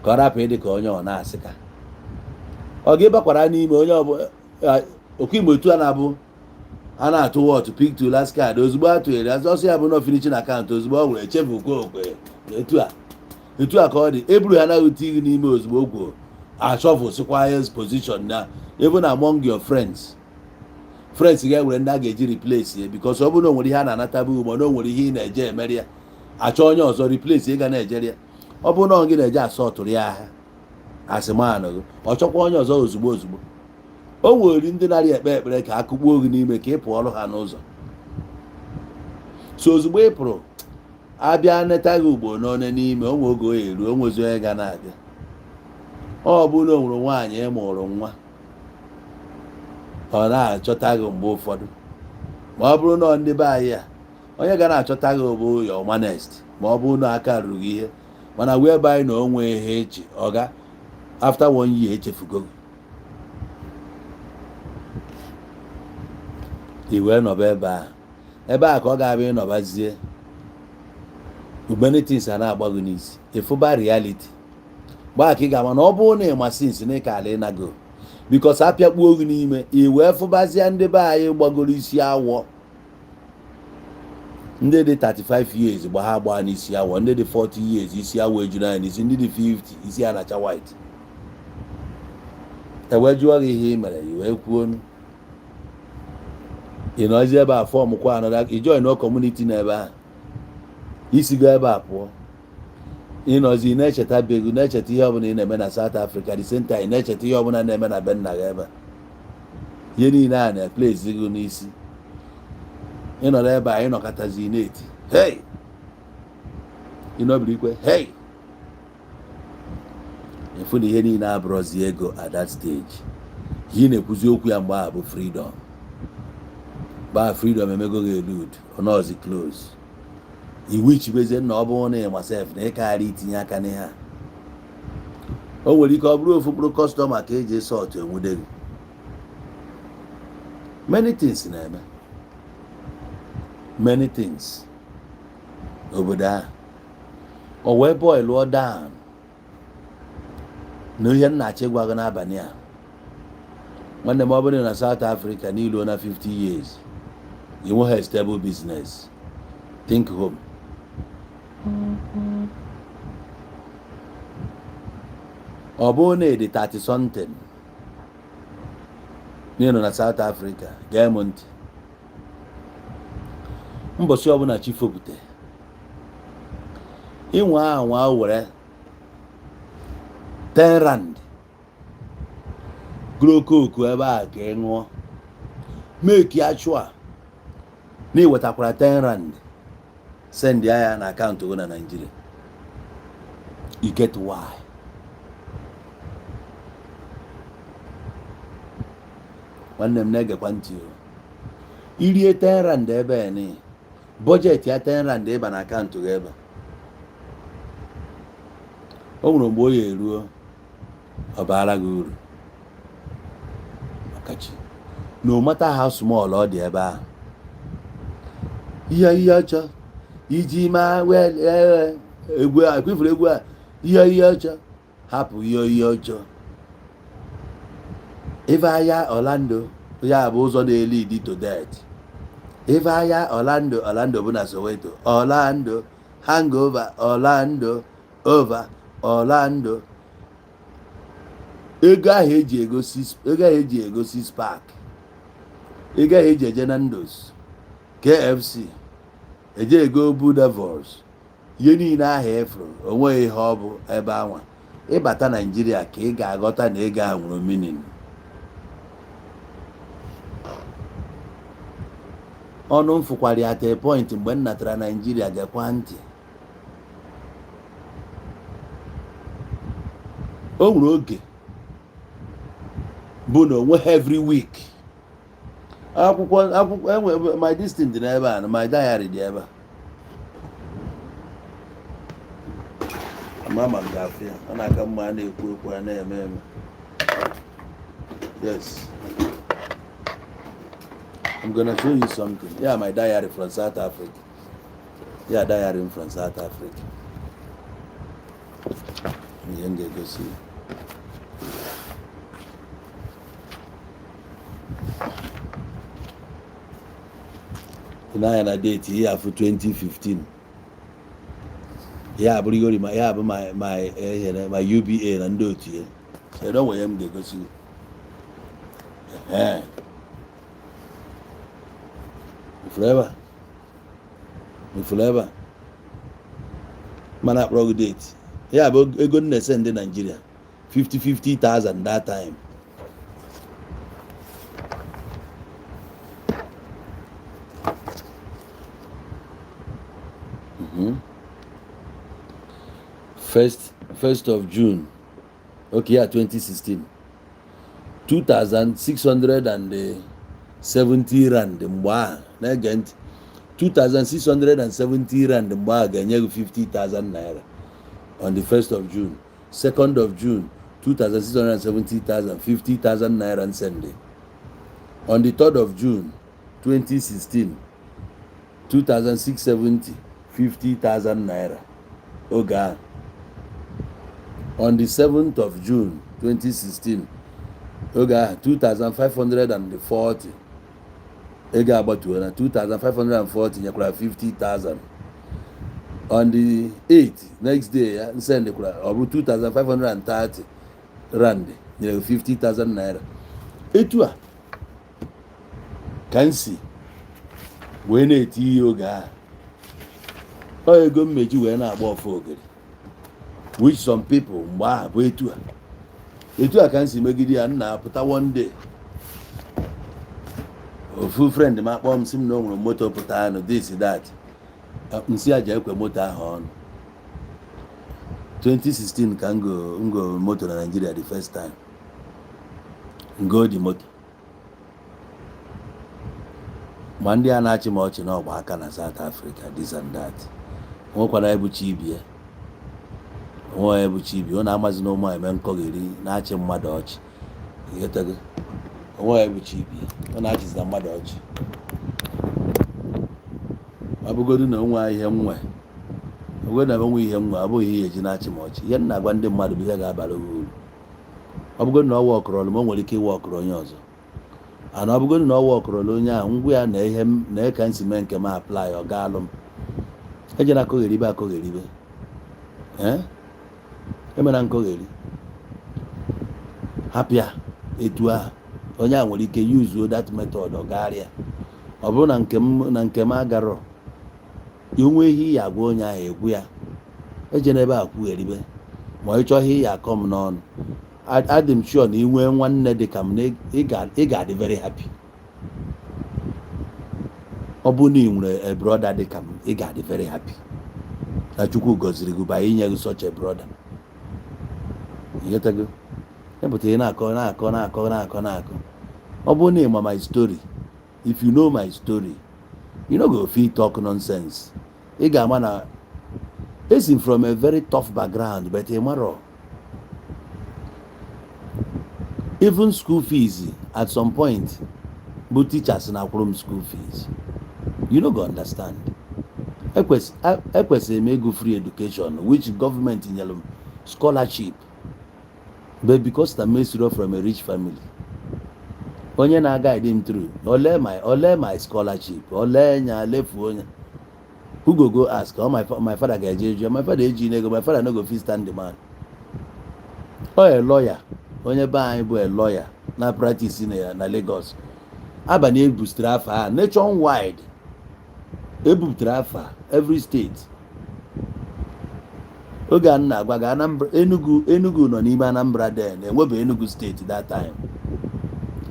ka ọ rapụ ịdị ka onye ọ na-asị ka ọ ga-ịbakwara n'ime onye ọbụla okwu Igbo etu a na-abụ a na-atụ wọtụ pik to last card ozugbo atụnyere ọsọ ya bụ na finishing account ozugbo ọ nwere echefu okwe etu a ka ọ dị. Eburu ha naghị ute gị n'ime ozugbo okwu achọfụ sikwa highest position na even among your friends ga-ewere ndị a ga-eji replace ya because ọ bụrụ na o nwere ihe a na-anatabu ugbo na o nwere ihe ị na-eje emeri ya achọ onye ọzọ replace ị ga na-ejere ya. Ọ bụrụ na gị na-eje asọtụrụ ya aha asịmanụ gị ọ chọkwa onye ọzọ ozugbo. O nwere ndị narị ekpe ekpere ka akụkpuo gị n'ime ka ị pụọ ọrụ ha n'ụzọ. So ozugbo ị pụrụ abịa neta gị ugbo n'one n'ime onwe oge oyi eruo onwezi onye ga na-abịa. Ọ bụrụ na o nwere nwaanyị ị mụrụ nwa ọ na-achọta gị mgbe ụfọdụ, ma ọ bụrụ na ndị be anyị a onye ga na-achọta gị bụ your honest ma ọ bụrụ na aka ruru gị ihe, mana wee be anyị na onwe ihe echi ọga after 1 year echefugo gị. I wee nọba ebe a ka ọ ga-abịa ịnọbazie many things a na-agba gị n'isi ịfụba reality gbaa ka ị ga-ama na ọ bụrụ na ịmasị nsi na ịka ala ịnago because apịakpuo gị n'ime i wee fụbazie ndị be anyị gbagoro isi awọ. Ndị dị 35 years gba ha gbaa n'isi awọ, ndị dị 40 years isi awọ ejuru anya n'isi, ndị dị 50 isi anacha white. Ewee jụọ gị ihe ị mere i wee kwuo ị nọzi ebe a fọm kwa anọda ijoin no community n'ebe ahụ isigo ebe a pụọ ịnọzi ị na-echeta begu na-echeta ihe ọbụla ị na-eme na South Africa the same time ị na-echeta ihe ọbụla na-eme na be nna gị ebe ihe niile a na-eplezi gị n'isi. Ịnọrọ ebe a ịnọkọtazi na-eti hey ịnọbiri ikwe hey efu na ihe niile abụrụzi ego at that stage. Ihe na-ekwuzi okwu ya mgbe a bụ freedom. Ba freedom emego gị elud ọnọzi close iwu ichibezie na ọ bụrụ na ịmasef na ịkagharị itinye aka n'ihe a. O nwere ike ọ bụrụ ofu kpụrụ kọstọma ka eji sọtụ enwude gị. Many things na-eme many things obodo a o wee boil lụọ down na ihe nna achị gwa gị n'abalị a. Nwanne m ọ bụrụ na South Africa n'ilu na 50 years you won't have stable business. Think home. Ọ bụrụ na ịdị 30 something n'ịnọ na South Africa gee m ntị. Mbọsị ọbụla chi fopụta inwe anwa were 10 rand gro koku ebe a ka ị ṅụọ make ya chụa na iwetakwara 10 rand send ya na akaụntụ gị na Nigeria. You get why? Nwanne m na-egekwa ntị irie 10 rand ebe ni budget ya 10 rand ịba na akaụntụ gị ebe o nwere mgbe oyi eruo ọ baara gị uru ọkachi no matter how small ọ dị ebe ahụ. Ihe ọcha iji ma egwu a ekwefuru egwu a ihe ọcha hapụ ihe ọcha. Ife ahịa Orlando ya bụ ụzọ na-eli to death Ife ahịa Orlando bụ na Soweto, Orlando, hangover, Orlando, over, Orlando. Ego ahụ eji egosi Spark, ego ahụ eji eje Nando's, KFC, eje ego Brodas, ihe niile ahụ efuru onweghị ihe ọ bụ ebe anwa. Ịbata Naijiria ka ị ga-aghọta na ego ahụ nwere meaning. Ọnụ m fụkwara ya at a point mgbe m natara Naijiria gekwa ntị. O nwere oge bụ na onwe every week akwụkwọ enwe my destiny dị n'ebe a, my diary dị ebe a. Mama m ga-afụ ya, ọ na-aka mma a na-ekwu okwu a na-eme eme. Yes, I'm gonna show you something. Yeah, my diary from South Africa. Yeah, diary from South Africa. Ihe m ga-egosi. Ị na date ihe afọ 2015. Ya abụrụgori ma ya bụ my UBA na ndị otu ya. Kedu onwe ya m ga-egosi. Forever. Mana akpọrọ date. Ya bụ ego nne send Nigeria 50,000 that time. First of June, okay, yeah, 2016, 2,670 rand mgbe ahụ na-ege ntị, 2,670 rand mgbe ahụ ga-enye gị 50,000 naira on the 1st of June. 2nd of June, 2,670,000, 50,000 naira and Sunday. On the 3rd of June, 2016, 2,670, 50,000 naira. Oge ahụ. On the 7th of June 2016, oge ahụ 2,540, ego agbatuo na 2,540 nyekwara 50,000. On the 8th, next day ya nsendekwara ọ bụ 2,530 rand nyere 50,000 naira. Etu a ka nsi wee na-eti ihe oge ahụ. Ọ ego mmeji wee na-agba ọfọ ogere, which some people mgbe ahụ bụ etu a ka m si megide ya. Nna apụta one day, ofu friend m akpọ m sị m na o nwere moto pụta anụ this that, nsi aja ekwe moto ahụ ọnụ. 2016 ka ngo moto na Nigeria the first time, ngo di moto. Ma ndị a na-achị m ọchị na ọgba aka na South Africa, this and that. Nwekwana ebuchi ibie, ọ na-amazi na ụmụ eme nkọgheri na-achị mmadụ ọchị. Onwe ebuchi ibie, ọ na-achịzi na mmadụ ọchị. Ọ bụgodu na onwe ihe nwe, abụghị ihe eji na-achị m ọchị. Ihe na-agwa ndị mmadụ bụ ihe ga-abara uru. Ọ bụgodu na ọ wọkụrọlụ m, o nwere ike ịwọkụrụ onye ọzọ. Ana ọ bụgodu na ọ wọkụrọlụ onye ahụ, ngwa ya na ihe na-eka nsi mee nke m apply, ọ gaalụ m. Ejena akọgheribe. Emena nkọgheri. Hapịa etu ahụ. Onye a nwere ike use that method ọ gagharịa. Ọ bụrụ na nke m agarọ, onwe ihe ya agwa onye ahụ egwu ya. Ejena ebe a kwugheribe. Ma ị chọọ ihe ya akọ m n'ọnụ. Adị m sure na inwe nwanne dị ka m, ị ga-adị very happy. Ọ bụ na ị nwere a brother dị ka m, ị ga-adị very happy. Na Chukwu gọziri gị ba inye gị such a brother. Ịghọtago? Epụta ị na-akọ. Ọ bụ na ị ma my story, if you know my story, you no go fit talk nonsense. Ị ga-ama na esi from a very tough background, but ị marọ. Even school fees at some point, but teachers na-akwụrụ m school fees. You no go understand. Ekwesịrị m ego free education, which government nyere m scholarship, but because I'm from a rich family, onye na-guide him through ole my scholarship ole nya lefu onye who go ask my father ga-eje eju my father eji nego my father no go fit stand the man a lawyer onye be anyị bụ a lawyer na practice na Lagos abalị ebustere afa ha nationwide ebupụtara afa every state oge a na-agwa gị Anambra Enugu nọ n'ime Anambra den enwebe Enugu steeti that time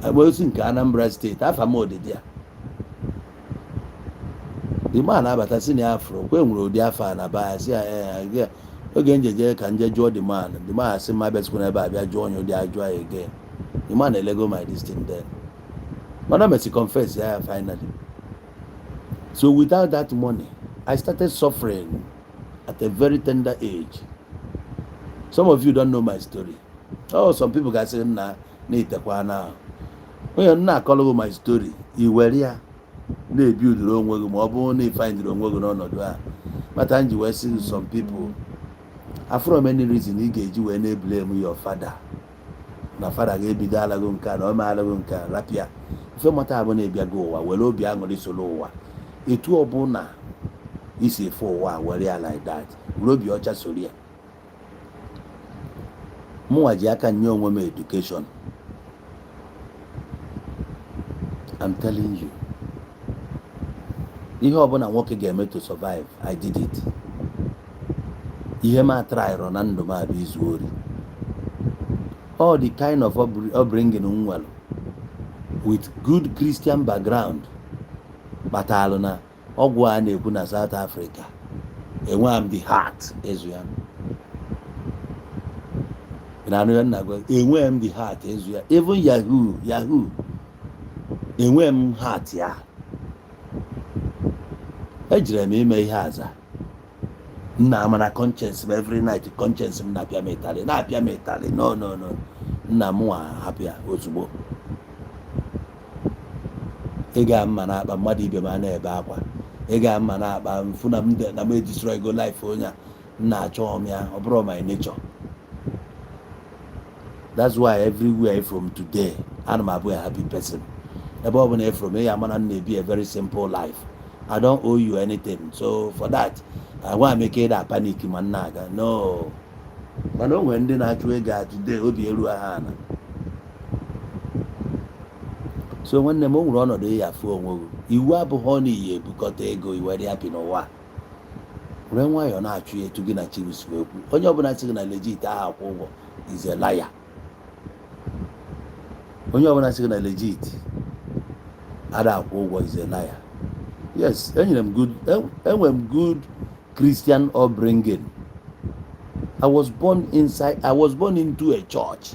agbaosi nke Anambra steeti afa m odidi ya the man abata si na afro kwe nwere ụdị afa na baya si ya oge njeje ka nje jụọ the man asị m abịasikwa ebe a bịa jụọ onye ụdị ajụọ ya again the man elego my destiny then mana mesi confess ya finally. So without that money, I started suffering at a very tender age. Some of you don't know my story. Oh, some people can say, nah, now. When you're not calling my story, you were here. They build the wrong way, they find the wrong way, no. But you were seeing some people. For many reasons, he gave you any blame your father. My father gave me that lagunka, no malagunka, rapia. If you matter about a go, well, be angry solo. Etu ọbụna isi for ụwa were ya like that robi ọcha soria mụnwa ji aka nye onwe m education. I'm telling you, ihe ọbụla nwoke ga-eme to survive, I did it. Ihe m atraịrọ na ndụ m abụ izu ori. All the kind of upbringing nwere with good Christian background batalụ na ọgwụ a na-ekwu na South Africa enwe am the heart ezu ya enwe m the heart ezu ya even yahoo enwe m heart ya ejire m ime ihe aza nna amana conscience m every night conscience m na-apịa m ịtalị no nna m nwa hapịa ozugbo ị ga-ama na-akpa mmadụ ibe m na-ebe akwa ị ga-ama na-akpa mfu na m destroy go life onye na-achọ m ya ọ bụrụ my nature. That's why everywhere from today ana m abụ a happy person. Ebe ọ bụla from ya mana na-ebi a very simple life. I don't owe you anything, so for that I want to make it a panic ma na-aga no mana o nwere ndị na-achụ ego today obi eru ha na so nwanne m o nwere ọnọdụ ya afụ onwe iwu abụghị na iyi ebukọta ego iwere happy n'ụwa were nwayọọ na-achụ ya etu gị na chibusi okwu onye ọbụla sị gị na legit aha akwụ ụgwọ is a liar. Onye ọbụla sị gị na legit ada akwụ ụgwọ is a liar. Yes, enwere m good Christian upbringing. I was born into a church.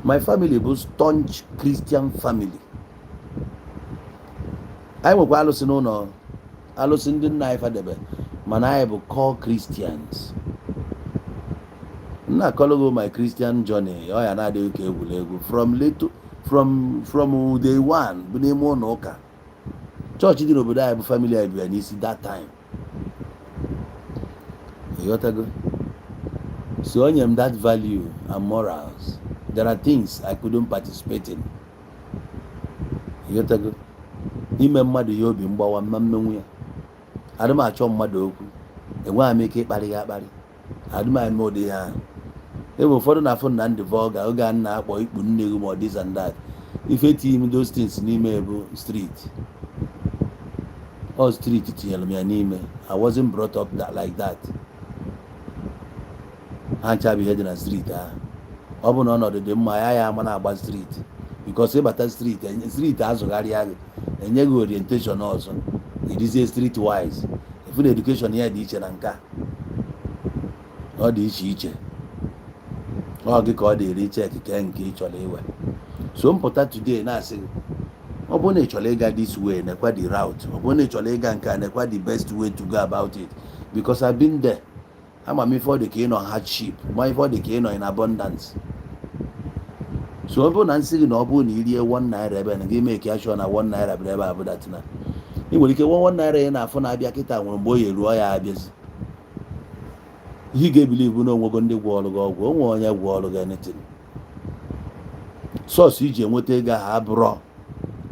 My family was staunch Christian family. I nwekwa alụsị n'ụlọ alụsị ndị nna anyị fadebe mana anyị bụ core Christians. Nna akọlụgo my Christian journey ọ ya na-adịghị ka egwuregwu from day one bụ n'ime ụlọ ụka chọọchị dị n'obodo anyị bụ family anyị bịara n'isi that time. Ịghọtago? So onye m that value and morals. There are things I couldn't participate in. Ịghọtago? Ime mmadụ ihe obi mgbawa mmenwu ya. Adị m achọ mmadụ okwu. Enweghị m ike ịkparị ya akparị. Adị m eme ụdị ha. Ebe ụfọdụ na-afụ na ndị vulgar oge a na-akpọ ikpu nne gị ma ọ this and that. Ife tinye those things n'ime bụ street. All street tinyere m ya n'ime. I wasn't brought up like that. Ha ncha bụ ihe dị na street ahụ. Ọ bụ na ọnọdụ dị mma ya ama na-agba street because ịbata street azụgharịa gị enye gị orientation ọzọ ịdịzie street wise ifu na education ya dị iche na nke ọ dị iche ọ gị ka ọ dị eri cheki nke ị chọrọ iwe. So mpụta today na-asị gị ọ bụrụ na ị chọrọ ịga this way nekwa the route ọ bụrụ na ị chọrọ ịga nke a nekwa the best way to go about it because I've been there. Ama m ife ọ dị ka ị nọ hardship ma ife ọ dị ka ị nọ in abundance. So ọ bụrụ na nsị gị na ọ bụrụ na irie 1 naira ebe na gị make ya sure na 1 naira bụ ebe abụ datina ị nwere ike 1 naira ya na-afụ na-abịa kịta nwere mgbe o ya eruo ya abịazi ihe ga-ebili ibu na onwego ndị gwọ ọrụ gị ọgwụ onwe onye gwọ ọrụ gị anything source iji enweta ego ahụ abụrọ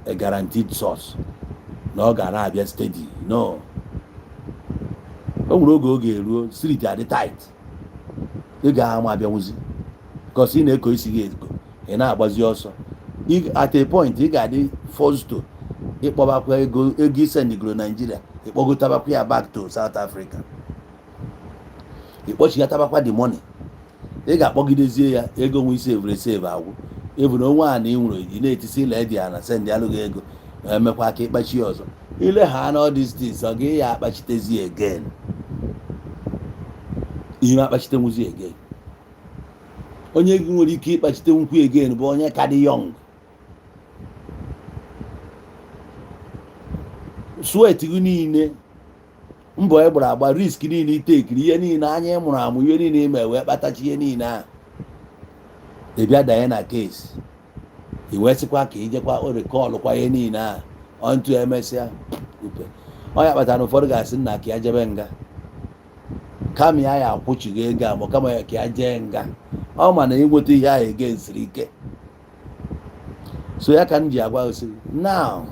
a guaranteed source na ọ ga na-abịa steady. No, o nwere oge oge eruo street adị tight, ego ahụ ma abịanwuzi because ị na-eko isi gị ego, ị na-agbazi ọsọ. At a point ị ga-adị forced to ịkpọbakwa ego isendigoro Nigeria, ịkpọgotabakwa ya back to South Africa, ịkpọchigatabakwa the money. Ị ga-akpọgidezie ya ego nwe save agwụ even onwe a na ị nwere ị na-etisi ledi a na send alụghị ego emekwa aka ịkpachi ọzọ. Ile ha na all these things ọ ga ya akpachitezi again, ihe akpachite nwuzi again. Onye gị nwere ike ịkpachite nkwu again bụ onye ka dị young. Sweat gị niile, mbọ gbara agba, risk niile itekiri, ihe niile anya mụrụ amụ, ihe niile ime wee kpatachi ihe niile a, ị bịa danye na case, i wee sịkwa ka ijekwa recall kwa ihe niile a onto emesịa upe. Onye kpatara na ụfọdụ ga-asị nna ka ya jebe nga, kama ya akwụchighị ego a, ma kama ya ka ya jee nga. Ọ ma na ịnweta ihe ahụ ego siri ike. So ya ka m ji agwa osiri now,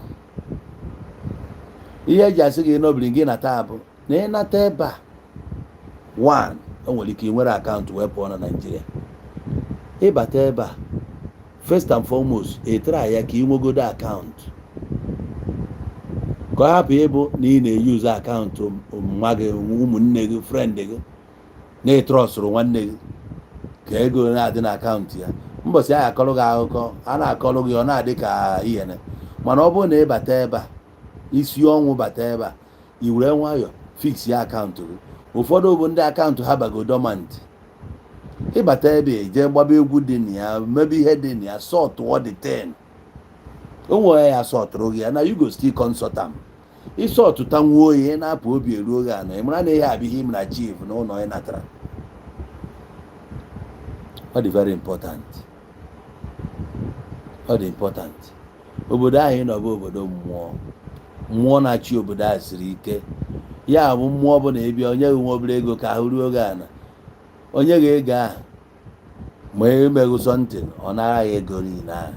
ihe eji asị gị nọbiri gị nata bụ na ịnata ebe a, one, o nwere ike ị nwere akaụntụ wee pụọ na Nigeria. Ịbata ebe a, first and foremost, try ya ka ị nwegodo akaụntụ, ka ọ hapụ ịbụ na ị na-eyuzu akaụntụ nwa gị, ụmụnne gị, friend gị, na ịtrọsụrụ nwanne gị ka ego na-adị na akaụntụ ya. Mbọsị a akọrọ gị akụkọ, a na-akọrọ gị ọ na-adị ka ihene. Mana ọ bụrụ na ịbata ebe a, isi ọnwụ bata ebe a, i were nwayọ fix ya akaụntụ gị. Ụfọdụ bụ ndị akaụntụ ha bago dormant. Ịbata ebe jee gbaba egwu dị na ya, mebe ihe dị na ya, sọtụọ dị 10. O nwere ya sọtụrụ gị ya na you go still consult am. Ịsọtụta nwa oyi na-apụ obi eruo gị anọ, ị mara na ihe abịa ihe m na chief na ụlọ ị natara. Ọ dị very important. Ọ dị important. Obodo anyị nọ bụ obodo mmụọ. Mmụọ na-achị obodo a siri ike. Ya bụ mmụọ bụ na ịbịa onye gị nwa obere ego ka ahụ ruo gị ana, onye ga-ego ahụ ma emeghị something ọ nara ya ego niile ahụ.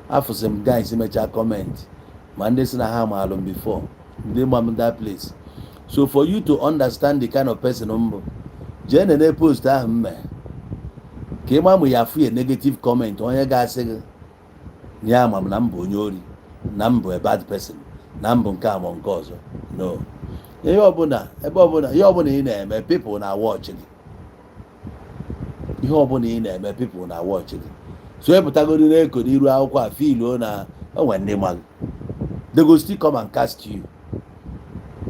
Afụsị m guys mechaa comment, ma ndị si na ha ma alụm before, ndị ma m that place. So for you to understand the kind of person mbụ, jee nene post ahụ mme ka ị ma mụ ya afụ ya negative comment onye ga-asị gị ya ama m na m bụ onye ori, na m bụ a bad person, na m bụ nke a ma nke ọzọ. No, ihe ọbụla ebe ọbụla ihe ọbụla ị na-eme, people na watch gị. Ihe ọbụla ị na-eme, people na watch gị. So epụtagoro na-eko n'iru akwụkwọ a filuo na onwe ndị mmadụ, they go still come and cast you.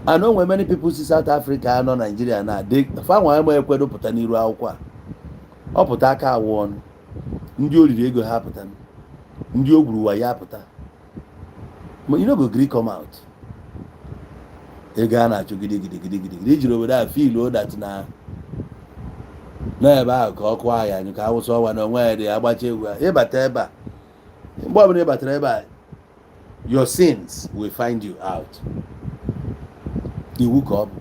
And onwe many people si South Africa nọ Nigeria na fanwa eme ekwedo pụta n'iru akwụkwọ a, ọ pụta aka awụ ọnụ, ndị oriri ego ha pụta, ndị o gburu wa ya pụta, you no go gree come out. Ego a na-achụ gidigidi ijiri obodo a filuo that na ebe ahụ ka ọkụ ahịa anyị ka awụsa ọwa na onwe ya dị agbacha egwu a. Ịbata ebe a, mgbe ọbụla ịbatara ebe a, your sins will find you out. Iwu ka ọ bụ,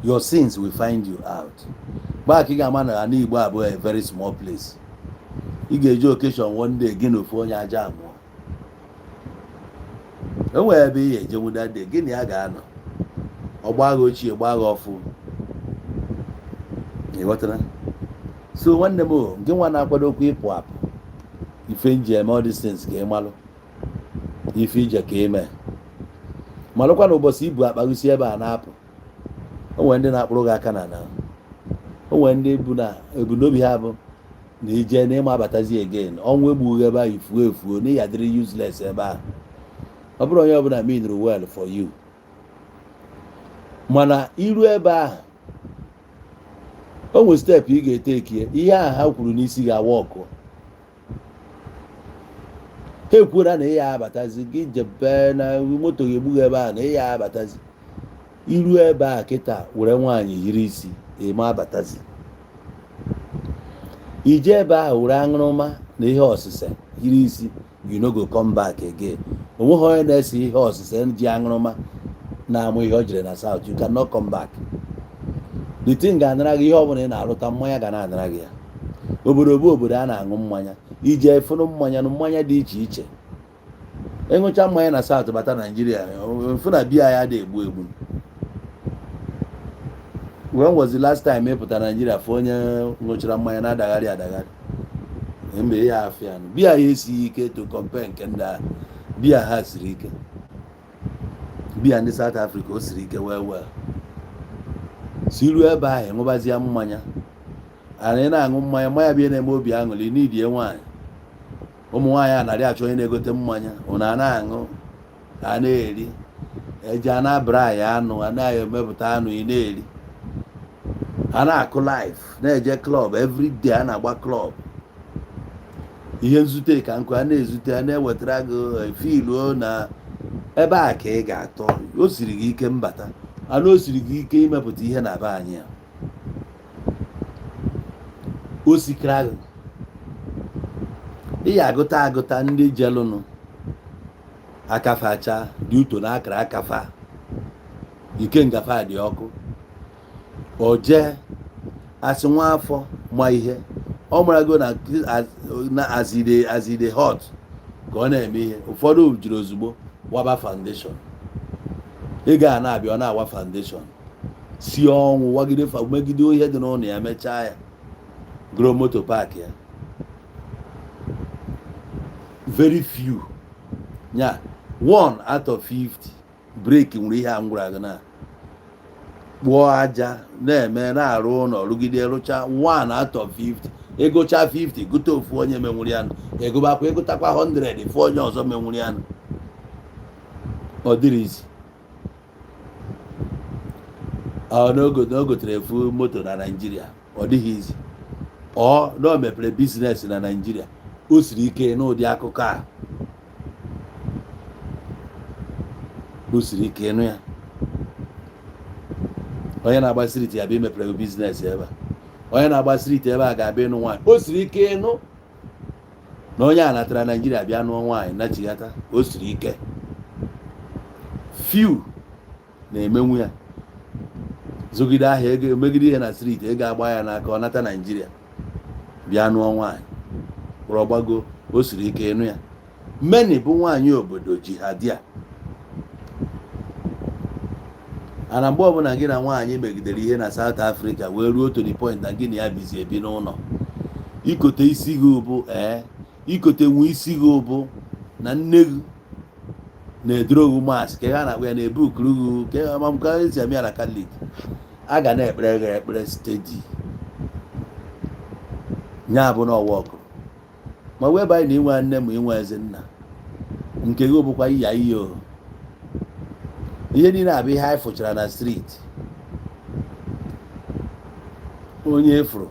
your sins will find you out. Gbaa ka ị ga-ama na ala Igbo abụọ a very small place. Ị ga-eji occasion one day gị na ofu onye aja amụọ. Enwere ebe ị ga-eje nwụda dị gị na ya ga-anọ, ọgba gị ochie gbaa gị ọfụ. Ịghọtara? So nwanne m, gị nwa na-akwado okwu ịpụ apụ, ife nji eme all these things ka ị malụ, ife ije ka ị mee. Malụkwa na ụbọchị ibu akpagụsi ebe a na-apụ, o nwere ndị na-akpụrụ gị aka na o nwere ndị bụ na ebumnobi ha bụ na ije na ịma abatazi again, ọnwụ egbughị ebe ahụ ifuo na ya dịrị useless ebe ahụ. Ọ bụrụ onye ọbụla mean well for you. Mana iru ebe ahụ, o nwere step ị ga-eteki, ihe ahụ ha kwuru n'isi ga-awa ọkụ. Ha ekwuola na ya abatazi gị jebe na moto ga-egbughị ebe ahụ, na ya abatazi iru ebe a kịta were nwaanyị yiri isi eme abatazi. Ije ebe ahụ were aṅụrụma na ihe ọsịse yiri isi, you no go come back again. Onweghị onye na-ese ihe ọsịse ji aṅụrụma na-amụ ihe o jere na South, you cannot come back. The thing ga-anara gị ihe ọbụla ị na-arụta, mmanya ga na-anara gị ya. Obodo bụ obodo a na-aṅụ mmanya, ije fụrụ mmanya dị iche iche. Ịṅụcha mmanya na South bata Nigeria, mfụ na biya ya dị egbu. When was the last time ị pụtara Nigeria fụ onye ṅụchara mmanya na-adagharị mgbe ya afịa biya ya esighị ike to compare nke ndị a. Biya ha siri ike. Biya ndị South Africa o siri ike well. Si ruo ebe ahụ ṅụbazie mmanya. Anyị na-aṅụ mmanya bịa na-eme obi aṅụrị n'idie nwaanyị. Ụmụ nwaanyị anarị achọ onye na-egote mmanya. Ụna a na-aṅụ a na-eri. Eji a na-abra ya anụ a na-emepụta anụ ị na-eri. A na-akụ live na-eje club every day a na-agba club. Ihe nzute ka nkụ a na-ezute a na-ewetara gị filuo na ebe a ka ị ga-atọ. O siri gị ike mbata. Anụ o siri gị ike imepụta ihe na be anyị a. O sikara gị. Ị ya agụta ndị jelụnụ akafacha dị uto na akara akafa. Ike ngafa dị ọkụ. O jee asị nwa afọ ma ihe. Ọ marago na azide hot ka ọ na-eme ihe. Ụfọdụ jiri ozugbo waba foundation. Ị ga na-abịa ọ na-awa foundation. Si ọnwụ wagide megide ihe dị n'ụlọ ya mechaa ya. Gro moto park ya. Very few. Nya 1 out of 50 break nwere ihe a ngwara gị na kpụọ aja na-eme na-arụ ụlọ rụgide rụcha 1 out of 50. Ịgụcha 50 gụta ofu onye menwuri ya. Egụbakwa ịgụtakwa 100 fụ onye ọzọ menwuri ya. Ọ dịrịzi. N'ogotere efu moto na Nigeria ọ dịghị izi. Na o mepere biznes na Nigeria. O siri ike n'ụdị akụkọ a. O siri ike ịnụ ya. Onye na-agba street ya bịa mepere biznes ebe a. Onye na-agba street ebe a ga-abịa ịnụ nwaanyị. O siri ike ịnụ na onye a natara Nigeria bịa nụọ nwaanyị nachigata. O siri ike. Few na-emenwu ya. Zogide ahịa ego megide ihe na street ego agba ya n'aka ọ nata Nigeria bịa nụọ nwaanyị. Kpọrọ gbago. O siri ike ịnụ ya. Many bụ nwaanyị obodo jihadia. Ana mgbe ọbụla gị na nwaanyị megidere ihe na South Africa wee ruo to the point na gị na ya bizi ebi n'ụlọ. Ikote isi gị ụbụ ikote nwe isi gị ụbụ na nne gị na-edoro gị maasị ka ha na-akpụ ya na-ebu ukuru gị ka amamka esi eme ya na Catholic. A ga na-ekpere gị ekpere steady. Nya bụ na ọwa ọkụ. Ma wee banye na inwe nne ma inwe eze nna. Nke gị bụkwa iya iyo. Ihe niile abụ ihe anyị fụchara na street. Onye efuru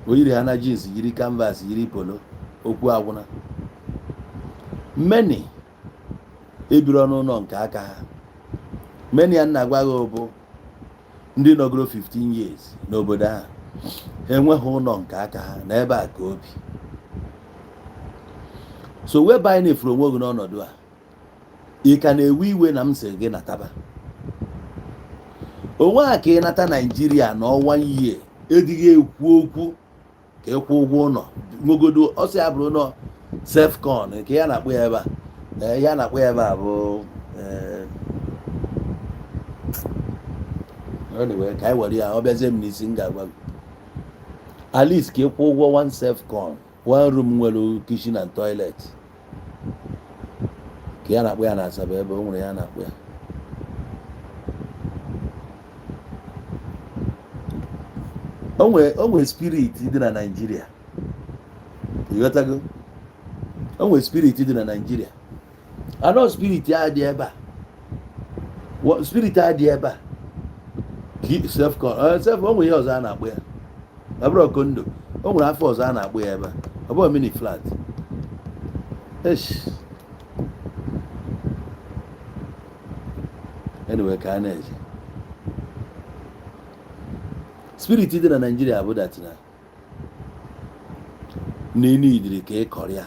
o yiri ha na jeans yiri canvas yiri polo okwu agwụna. Many ebiro n'ụlọ nke aka ha. Many a na-agwa gị bụ ndị nọgoro 15 years n'obodo ha. Enweghị ụlọ nke aka ha na ebe a ka obi. So wee banye na-efuru onwe gị n'ọnọdụ a. Ị ka na-ewe iwe na m sị gị nataba. Onwe a ka ị nata Nigeria n'ọnwa ihe edighị ekwu okwu ka ịkwụ ụgwọ ụlọ. Nwogodo ọsị ya bụrụ nọ self-con nke ya na-akpụ ya ebe a. Ya na-akpụ ya ebe a bụ anyway ka anyị were ya ọ bịazie m n'isi m ga-agwa gị. At least ka ịkwụ ụgwọ one self-con, one room nwere kitchen and toilet. Ka ya na-akpụ ya na Asaba ebe o nwere ya na-akpụ ya. O nwere spirit dị na Nigeria. Ịghọtago? O nwere spirit dị na Nigeria. Anọ spirit ya dị ebe a. Spirit ya dị ebe a. Self-con. O nwere ihe ọzọ a na-akpụ ya. Ọ bụrụ kondo. O nwere afọ ọzọ a na-akpụ ya ebe a. Ọ bụrụ mini flat. Anyway ka a na-eje. Spirit dị na Nigeria bụ that na n'inu idiri ka ị kọrọ ya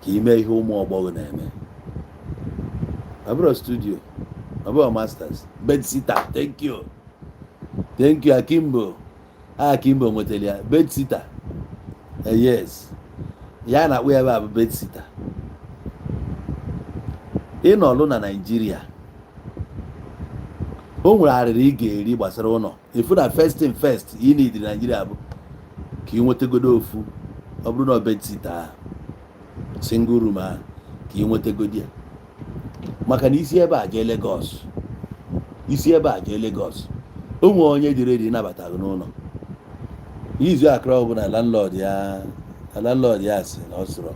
ka ime ihe ụmụ ọgbọghọ na-eme. Ọ bụrụ studio, ọ bụrụ masters, bed sitter. Thank you Akimbo. Akimbo nwetara ya bed sitter. yes ya na-akpụ ebe a bụ bedsitter. Ịnọlụ na Naịjirịa o nwere arịrị ị ga-eri gbasara ụlọ ifu na first thing first ị na-ediri Naịjirịa bụ ka ị nwetagodo ofu ọ bụrụ na bedsitter ahụ single room ahụ ka ị nwetagodo ya maka na isi ebe a jee Lagos o nwere onye dị redi ịnabata gị n'ụlọ izu akra ọ bụ na landlord ya sị na ọ sụrụ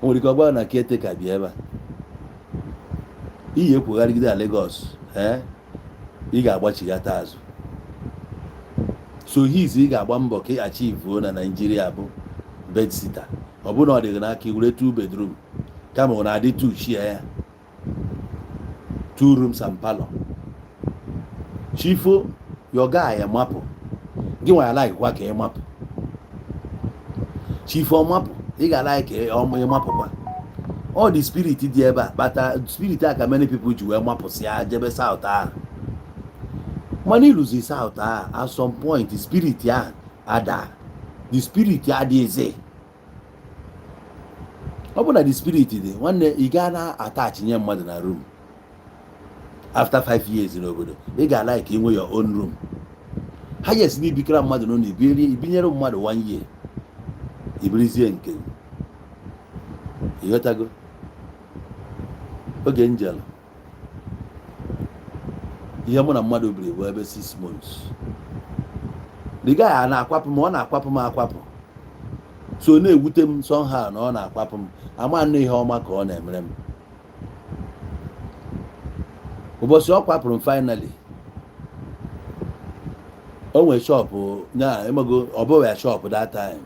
o nwere ike ọ gbara na caretaker bịa ebe a iyi ekwugharịgide na Lagos ị ga-agbachighata azụ so hizi ị ga-agba mbọ ka ị achieve na Naịjirịa bụ bedsitter. Ọ bụrụ na ọ dịghị n'aka were 2 bedroom kama ọ na-adị 2 share ya 2 rooms and parlor chifo your guy mapụ gị nwa ya like kwa ka ị mapụ chifo mapụ ị ga-like ị mapụkwa all the spirit dị ebe a kpata spirit a ka many people ji wee mapụsịa jebe south ahụ mana ịlụzi south ahụ at some point the spirit ya ada the spirit ya dị eze ọ bụ na the spirit dị nwanne ị gaa na attach nye mmadụ na room after 5 years n'obodo ị ga-like inwe your own room ha yes na ibikara mmadụ n'ụlọ ibinyere mmadụ 1 year ibirizie nke ịghọtago oge njel ihe mụ na mmadụ biri bụ ebe 6 months the guy a na-akwapụ m ọ na-akwapụ m akwapụ so na-ewute m somehow na ọ na-akwapụ m ama nne ihe ọma ka ọ na-emere m ụbọchị ọ kwapụrụ m finally o nwere shop nya emego ọ bụghị ya shop that time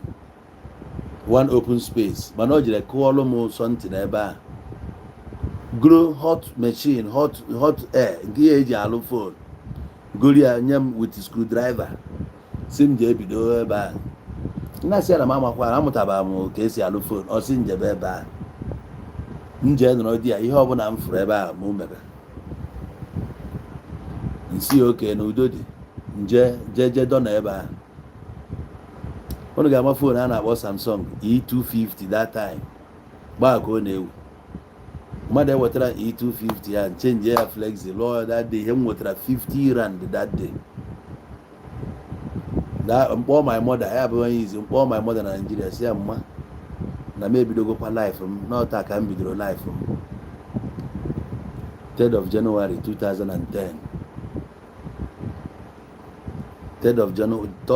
one open space mana o jere kụọlụ m something ebe a grow hot machine hot air nke ya eji alụ phone gori ya nye m with screwdriver si m jee bido ebe a na-asị ya na m amakwara amụtaba m ka esi alụ phone ọ sị njebe ebe a nje nọrọ di ya ihe ọbụla m fụrụ ebe a mụ mere nsi oke na udo dị nje dọ na ebe a unu ga-ama phone a na-akpọ Samsung E250 that time gbaa ka ọ na-ewu mmadụ ewetara E250 ya change ya flexi lụọ that day ihe m nwetara 50 rand that day mkpọọ my mother ya bụ onye izi mkpọọ my mother na Nigeria si ya mma na m ebidogokwa life m n'ọta ka m bidoro life m 3rd of January 2010 3rd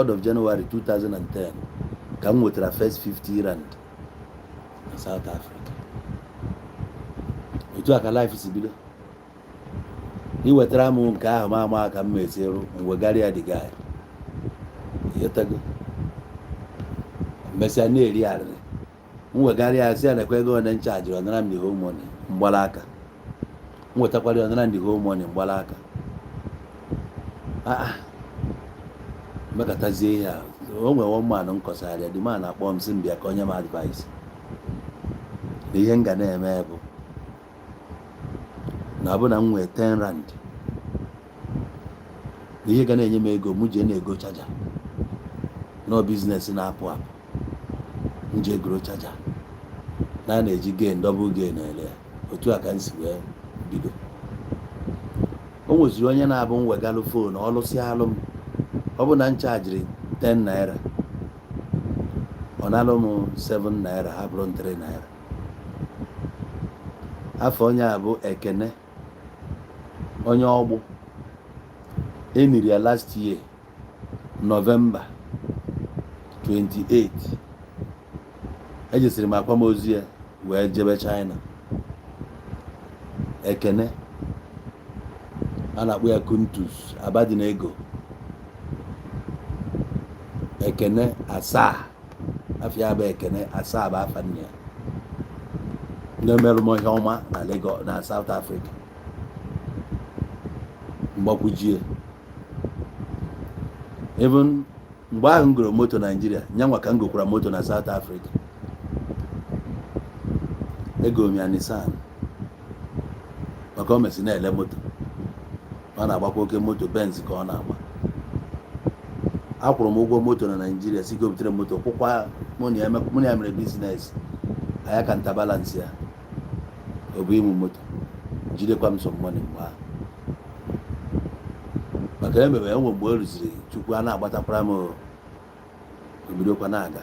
of January 2010 ka m nwetara first 50 rand na South Africa. Otu a ka life si bido iwetara m nke ahụ ma ama ka m mesirụ mwegharịa the guy yetago mesịa na-eri arịrị mwegharịa si ya nekwa ego one nchaji ọnara m the whole money mgbalaka nwetakwara ọnara m the whole money mgbalaka mekatazie ihe a o nwere one man nkọsarịa the man akpọ m si m bịa ka onye m advice na ihe m ga na-eme bụ na abụ na m nwee 10 rand na ihe ga na-enye m ego mụ jee na-ego chaja no business na-apụ apụ m jee goro chaja na na-eji gain double gain ele ya otu a ka m si wee bido. O nweziri onye na-abụ m wegalụ fon ọ lụsịalụ m ọ bụ na m chajiri 10 naira ọ na-alụ m 7 naira ha bụrụ 3 naira. Afọ onye a bụ Ekene onye ọgbụ eniri ya last year November 28 ejesiri m akwamozu ya wee jebe China. Ekene a na-akpọ ya Kuntus Abadinego. Ekene asaa afia bụ Ekene asaa bụ afa nne ya ndị merụ m ihe ọma na Lagos na South Africa mgbakwujie even mgbe ahụ m goro moto Nigeria nyanwa ka m gokwara moto na South Africa ego m ya Nissan maka o mesi na-ele moto ọ na-agbakwa oke moto Benz ka ọ na-agba. akwụrụ m ụgwọ moto na Naịjirịa si ka o butere moto kwụkwa mụ na ya mere biznes anya ka nta balansị ya ọ bụ ịmụ moto jidekwa m some money mgbe ahụ maka emebe enwe mgbe o rụziri chukwu a na-agbatakwara m obidokwa na-aga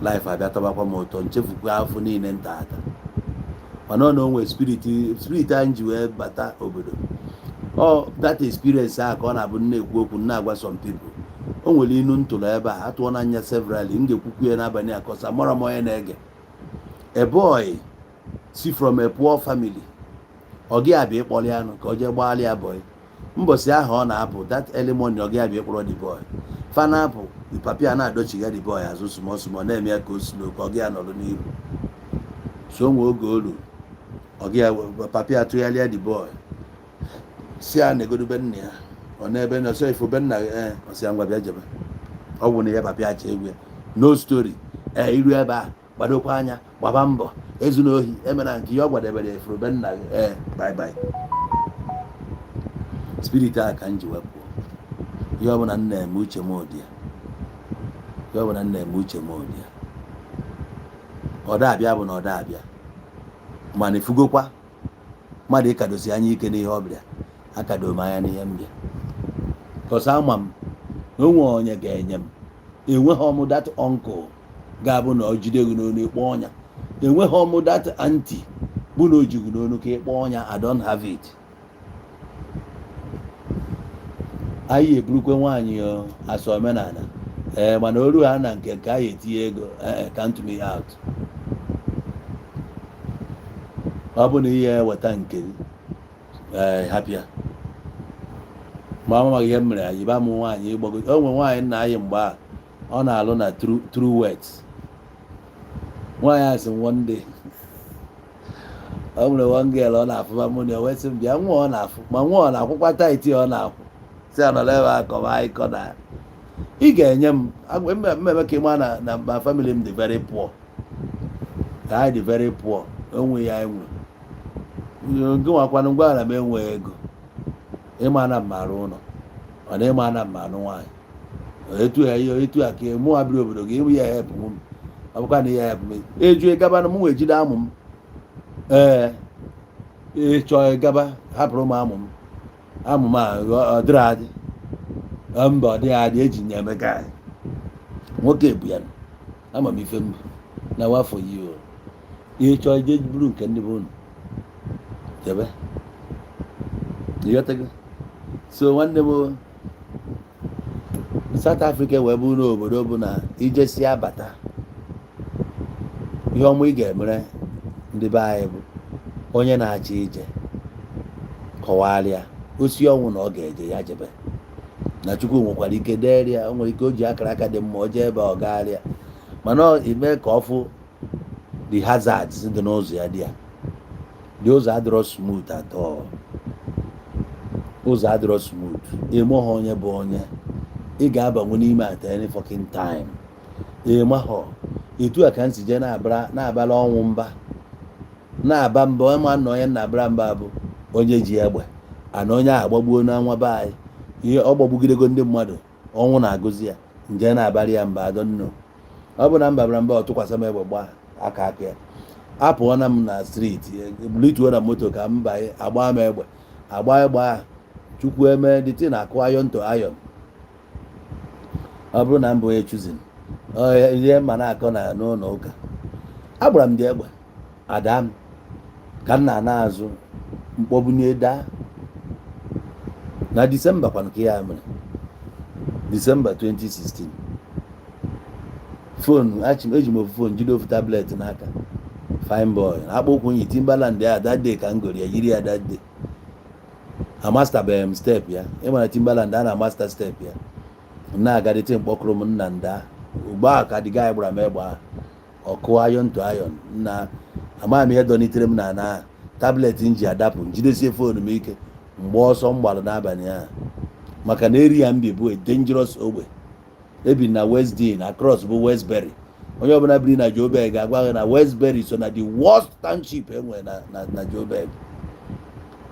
life abịa tọbakwa m ụtọ nchefukwa afọ niile nta ata mana ọ na onwe spirit anyị ji wee bata obodo that experience a ka ọ na-abụ na-ekwu okwu na-agwa some people o nwere inu ntụrụ ebe a atụọ n'anya severally m ga-ekwukwu ya n'abalị akọsa mara m onye na-ege a boy si from a poor family ọ gị abịa ịkpọrọ ya ka ọ jee gbaalị ya boy mbọsị ahụ ọ na-apụ that early morning ọ gị abịa ịkpọrọ the boy fa na-apụ papia na-adọchiga the boy azụ sumọsumọ na-eme ya ka o slow ka ọ gị ya nọrọ n'ihu so nwe oge olu ọ gị papia tụgharịa the boy si a na-egodube nna ya ọ na-ebe na ọsọ ifo be nna ọsị ya ngwa bịa jebe ọ bụ na ya papia acha egwu ya no story iru ebe a gbadokwa anya gbaba mbọ ezuna ohi emena nke ihe ọ gwadebere ifuru be nna bye bye spirit a ka m ji wepụ ihe ọ bụla nna eme uche m ụdị ya ihe ọ bụla nna eme uche m ụdị ya ọ da-abịa bụ na ọ da-abịa mana ifugokwa mmadụ ịkadosi anya ike n'ihe ọ bịa akado m anya n'ihe m bịa kọsa ama m na o nwere onye ga-enye m enweghị ọmụ dat uncle ga-abụ na o jide gị n'onu ịkpọ ọnya enweghị ọmụ dat aunty bụ na o ji gị n'onu ka ịkpọ ọnya I don't have it. Anyị eburukwe nwaanyị asa omenala mana oru ha na nke anyị etinye ego count me out. Ọ bụ na ihe weta nke hapịa ma amaghị ihe mere anyị ba m nwaanyị ịgbago o nwe nwaanyị nna anyị mgbe a ọ na-alụ na true words nwaanyị asị one day ọ nwere one girl ọ na-afụba mụ na wesị m bịa nwa ọ na-afụ ma nwa ọ na-akwụkwa taiti ọ na-akwụ si anọla ebe akọba anyị kọ na ị ga-enye m mmemme ka ịma na ma family m dị very poor ka anyị dị very poor onwe ya enwe gị nwakwanụ ngwaala m enweghị ego ịma na mmarụ ụlọ ọ na ịma na mmanụ nwaanyị etu a ka mụ abịrị obodo gị ịmụ ya hepụ m ọ bụkwa na ya hepụ m eju gaba m wee jide amụ m ịchọ gaba hapụrụ m amụ m ọ dịrị adị mba ọ dịghị adị eji nye emeka nwoke bụ ya ama m ife mbụ na wafọ yi ihe chọọ ije buru nke ndị bụ unu debe ịghọtago so nwanne m South Africa wee bụ n'obodo bụ na ijesi abata ihe ọmụ ị ga-emere ndị be anyị bụ onye na-achọ ije kọwalịa osi ọnwụ na ọ ga-eje ya jebe na Chukwu nwekwara ike deria o nwere ike o ji akara aka dị mma o jee ebe ọ gaalịa mana ime ka ọ fụ the hazards dị n'ụzọ ya dị ya dị ụzọ adịrọ smooth atọ ụzọ adịrọ smooth ịmụghọ onye bụ onye ị ga-abanwe n'ime at any fucking time ịmahọ etu a ka m si jee na-abala ọnwụ mba na-aba mba ọma na onye na-abara mba bụ onye ji egbe ana onye a agbagbuo na nwa be anyị ihe ọ gbagbugidego ndị mmadụ ọnwụ na-agụzi ya nje na-abalị ya mba adọnno ọ bụ na mba bara mba ọ tụkwasị m egbe gba aka ya apụọ na m na streeti bulituo na moto ka mba agba m egbe agba Chukwu eme dịtị na akụ ayọn to ayọn ọ bụrụ na mbụ onye chuzin ihe mma na-akọ na n'ụlọ ụka agbara m dị egbe ada m ka m na-ana azụ mkpọbunye daa na Disemba kwanụ ka ya mere Disemba 2016 fonu eji m ofu fonu jide ofu tablet n'aka fine boy akpọ ụkwụ nyi Timbaland ya that day ka m gori ya yiri ya that day amastabeghị m step ya ịmara Timbaland a na master step ya na-agadịte mkpọkụrụ m nna nda ugbu a ka dịga anyị gbara m egbe ọkụ ayọn to ayọn na amaghị m ihe dọnitere m na tablet m ji adapụ jidesie fonu m ike mgbe ọsọ m gbalụ n'abalị ahụ maka na eri ya mbi bụ a dangerous ogbe ebi na West Dean across bụ Westbury onye ọbụla biri na Joburg ga-agwa gị na Westbury so na the worst township enwere na Joburg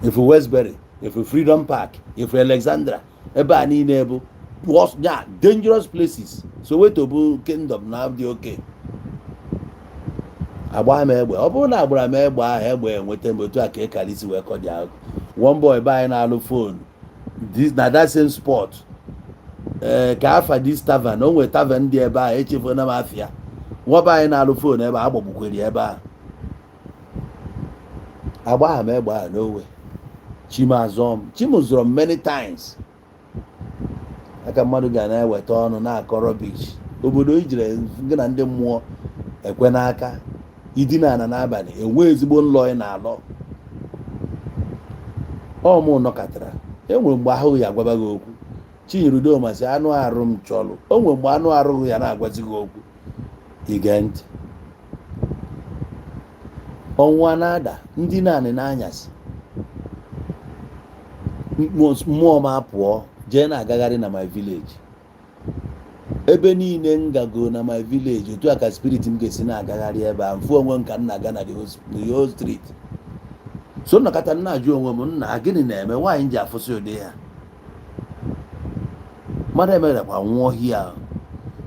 efu Westbury efu Freedom Park efu Alexandra ebe a niile bụ was yeah, dangerous places. So wait to bụ kingdom na dị okay. Agba m egbe ọ bụrụ na agbara m egbe ahụ egbe enweta m otu a ka ekarisi wee kọ dị ahụ. One boy ebe anyị na-alụ phone na that same spot ka afa dis tavern o nwere tavern dị ebe ahụ echefuo na m afịa nwaba anyị na-alụ phone ebe a gbagbukwere ebe ahụ. Agba m egbe ahụ n'owe chimazọm chimụzọrọ m many times. Aka mmadụ ga na-eweta ọnụ na-akọ rubbish. Obodo ijire gị na ndị mmụọ ekwe n'aka idina ana n'abalị enwe ezigbo nlọ ị na-alọ. Ọ mụ nọkọtara enwere mgbe ahụ ya agwaba gị okwu Chinyere masị anụ arụ m chọrọ o nwere mgbe anụ arụ ya na-agwazi gị okwu ige ntị. Ọnwa na-ada ndị naanị n'anyasị mmụọ m apụọ jee na-agagharị na my village. Ebe niile m gago na my village otu a ka spirit m ga-esi na-agagharị ebe a mfu onwe m ka m na-aga na the whole street. So nnọkọta m na-ajụ onwe m nna gịnị na-eme nwaanyị ji afụsị ụdị ha mmadụ emerekwa nwụọ hia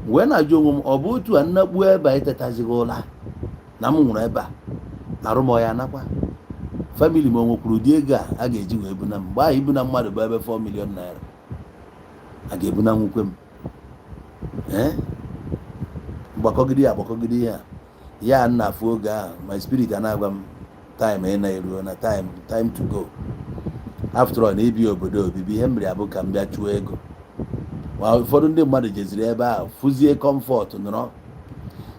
wee na-ajụ onwe m ọ bụ otu a nnakpu ebe a etetazighị ụla na m nwụrụ ebe a arụmọya nakwa famili m onwekwuru ụdị ego a ga-eji wee buna m mgbe ahụ ibuna mmadụ bụ ebe 4 million naira a ga-ebuna nwukwe m mgbakọgide ya ya nna afụ oge ahụ my spirit a na-agwa m time ị na-eruo na time to go. After all na ibi obodo obibi ihe mmiri abụ ka m bịa chụọ ego ụfọdụ ndị mmadụ jeziri ebe ahụ fụzie comfort nọrọ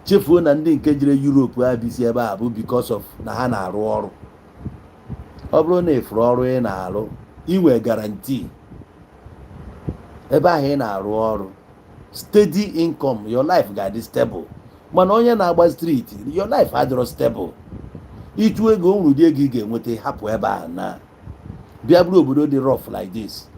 chefuo na ndị nke jere Europe ha bisi ebe ahụ bụ because of na ha na-arụ ọrụ. Ọ bụrụ na ịfụrụ ọrụ ị na-arụ inwe guarantee ebe ahụ ị na-arụ ọrụ steady income your life ga-adị stable. Mana onye na-agba street your life adịrọ stable. Ịchụ ego nwụrụ dị ego ị ga-enweta hapụ ebe ahụ na bịa bụrụ obodo dị rough like this.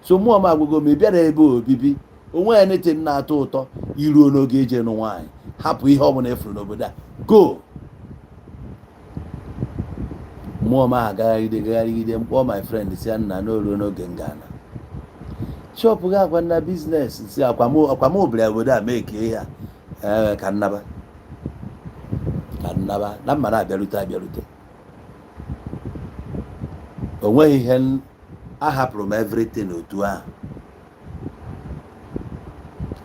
So mmụọ m agwụgo ma ị bịara ebe obibi onwe ya nete na-atọ ụtọ iruo n'oge eje nụ nwaanyị hapụ ihe ọbụla efuru n'obodo a go. Mmụọ m agagharịgide mkpọọ my friend si ya nna n'oruo n'oge ngana shop gị akwa na biznes si akwa m obere obodo a mee ka ihe a ka nnaba na mma na-abịarute o nweghị ihe ahapụrụ m everything otu ahụ.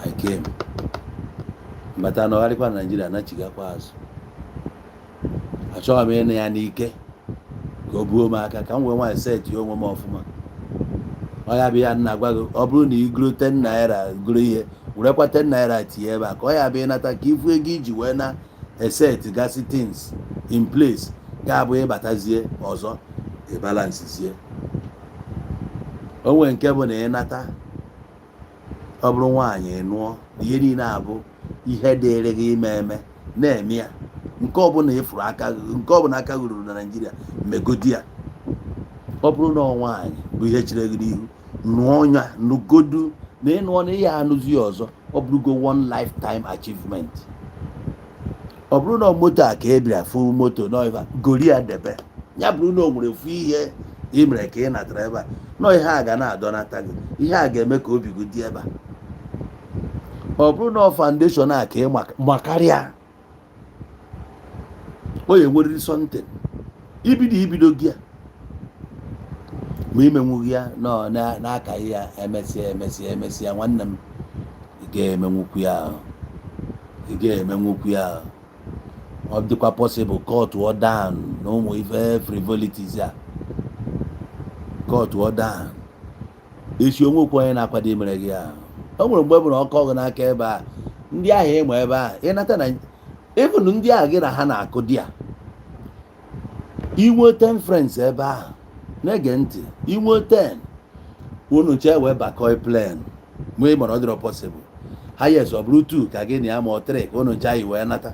I came mbata nọgharịkwa na Naịjirịa nachigakwa azụ achọghị m ịnụ ya n'ike ka o buo m aka ka m wee nwaanyị seti onwe m ọfụma. Ọ ya bụ ya nna gwa gị ọ bụrụ na ị gụrụ 10 naira gụrụ ihe werekwa 10 naira tinye ebe a ka ọ ya bụ ịnata ka ifu ego iji wee na eset gasị things in place ga-abụ ịbatazie ọzọ ịbalansizie. O nwere nke bụ na ịnata ọ bụrụ nwaanyị nụọ ihe niile abụ ihe dịrị gị ime na-eme ya nke ọbụla ịfụrụ aka nke ọbụla aka ruru na Naịjirịa megodi ya. Ọ bụrụ na nwaanyị bụ ihe chere gị n'ihu nụọ ya nụgodu na ịnụọ na ihe anụzi ọzọ ọ bụrụgo one lifetime achievement. Ọ bụrụ na moto a ka ebiri afụ moto n'iva gori ya debe ya bụrụ na o nwere fụ ihe ị mere ka ị natara ebe a nọ ihe a ga na-adọnata gị ihe a ga-eme ka obi gị dị ebe a. Ọ bụrụ na foundation a ka ị makarịa o ya enweriri something ibido gị ma imenwughị ya nọ n'aka ya emesịa nwanne m ị ga-emenwukwu ya ọ dịkwa possible court or down na ụmụ ife frivolities a court or down esi onwekwu onye na-akwado imere gị ahụ. O nwere mgbe bụ na ọkọ gị n'aka ebe a ndị ahụ ịma ebe a ịnata na even ndị ahụ gị na ha na-akụ di ya inwe 10 friends ebe ahụ na-ege ntị inwe 10 unu chee wee bakọị plan mgbe ị mara ọ dịrọ possible ha yes ọ bụrụ 2 ka gị na ya ma ọ 3 ka unu chaa yi wee nata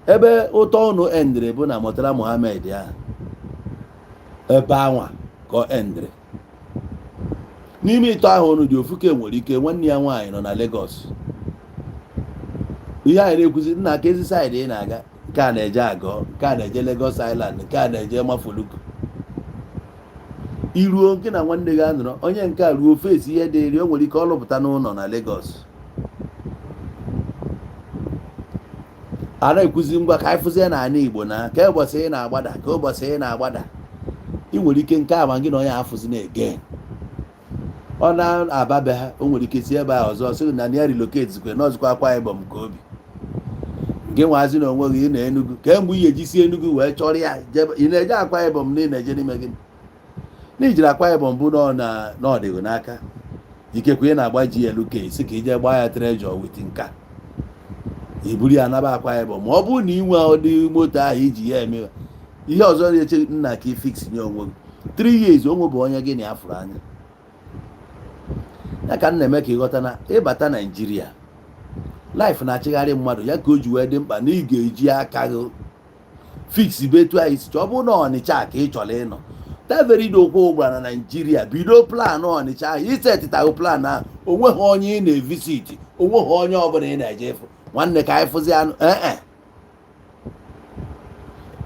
ebe ụtọ unu endịrị bụ na Murtala Muhammed ya ebe anwa ka ọ endịrị n'ime ịtọ ahụ unu dị ofu ka nwere ike nwanne ya nwaanyị nọ na Lagos. Ihe anyị na-ekwuzi nna ka ezi saịdị ị na-aga nke a na-eje Agọ nke a na-eje Lagos Island nke a na-eje Mafoluku iruo nke na nwanne gị anọrọ onye nke a ruo fesi ihe dịrị o nwere ike ọ lụpụta n'ụlọ na Lagos a na-ekwuzi ngwa ka anyị fụzie n'ala Igbo na ka ụbọchị ị na-agbada ka ụbọchị ị na-agbada ị nwere ike nke a ma gị na onye afụzi na-ege ọ na-ababe ha o nwere ike si ebe a ọzọ sị na ya relocate zikwe n'ọzụkwa Akwa Ibom ka obi gị nwazi na onwe gị ị na Enugu kemgbe ị ga-eji si Enugu wee chọrọ ya ị na-eje Akwa Ibom na ị na-eje n'ime gị n'ijiri Akwa Ibom bụ n'ọdịgo n'aka ikekwe ị na-agba GLK si ka ije gbaa ya treasure wit nka iburu ya naba Akwa Ibom ma ọ bụrụ na ị nwe ụdị moto ahụ iji ya eme ihe ọzọ na-eche nna ka ị fix nye onwe gị 3 years onwe bụ onye gị na ya fụrụ anya ya ka m na-eme ka ịghọta na ịbata Naijiria life na-achịgharị mmadụ ya ka o ji wee dị mkpa na ị ga-eji aka gị fix betu anyị si ọ bụrụ na Ọnịcha ka ị chọrọ ịnọ taverido okwu ụgbara na Naijiria bido plan Ọnịcha ahụ isetịtaghị plan ahụ onweghị onye ị na-evisit onweghị onye ọbụla ị na-eje ịfụ nwanne ka anyị fụzi anụ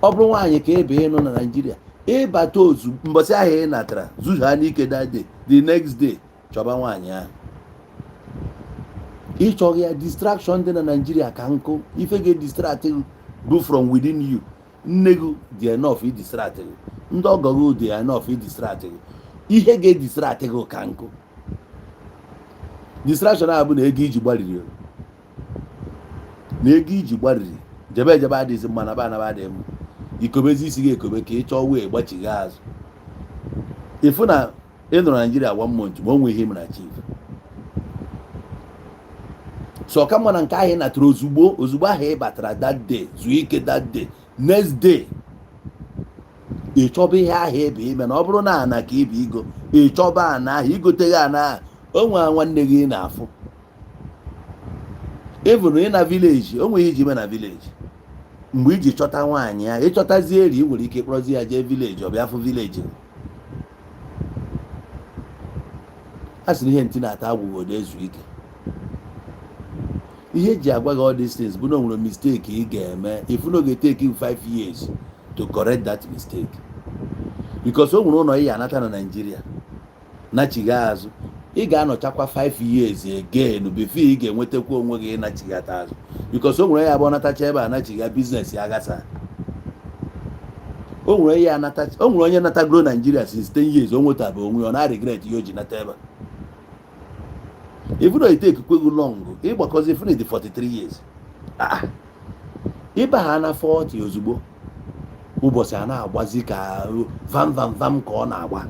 ọ bụrụ nwaanyị ka ebe ịnụ na Naijiria ịbata ozu mbọsị ahụ ị natara zuzu ha n'ike that day the next day chọba nwaanyị ahụ ịchọghị ya distraction dị na Naijiria ka nkụ ife ga-edistract bụ from within you nne gị dị enough idistract gị ndị ọgọ gị dị enough idistract gị ihe ga-edistract gị ka nkụ distraction ahụ bụ na ego iji gbariri jebe adịghịzi mma na ba adịghị mma ikobezi isi gị ekobe ka ị chọọ wee gbachighị azụ ịfụ na ị nọrọ Naijiria 1 month ma o nwe ihe mere chief so ka mma na nke ahụ ị natara ozugbo ahụ ị batara that day zuo ike that day next day ị chọba ihe ahụ ebe ime na ọ bụrụ na ana ka ibe igo ị chọba ana ahụ igoteghị ana ahụ o nwere nwanne gị na-afụ even ị na village o nwere iji ime na village mgbe iji chọta nwaanyị ya ịchọtazie eri nwere ike kpọrọzi ya jee village ọ bịa fụ village a sị na ihe ntị na-ata agwụgwọ ezu ike ihe eji agwa gị all these things bụ na o nwere mistake ị ga-eme ifu na ọ ga-etake you 5 years to correct that mistake because o nwere ụlọ ị ya anata na Nigeria nachigha azụ ị ga-anọchakwa 5 years again before ị ga-enwetakwa onwe gị ịnachighata azụ because o nwere ya bụ natacha ebe anachigha business ya gasa o nwere onye natagoro Nigeria since 10 years o nwetabe onwe ọ na-regret ihe o ji nata ebe even though it take kwego long ịgbakọzi ifun dị 43 years ịba ha na 40 ozugbo ụbọchị a na-agbazi ka vam ka ọ na-agba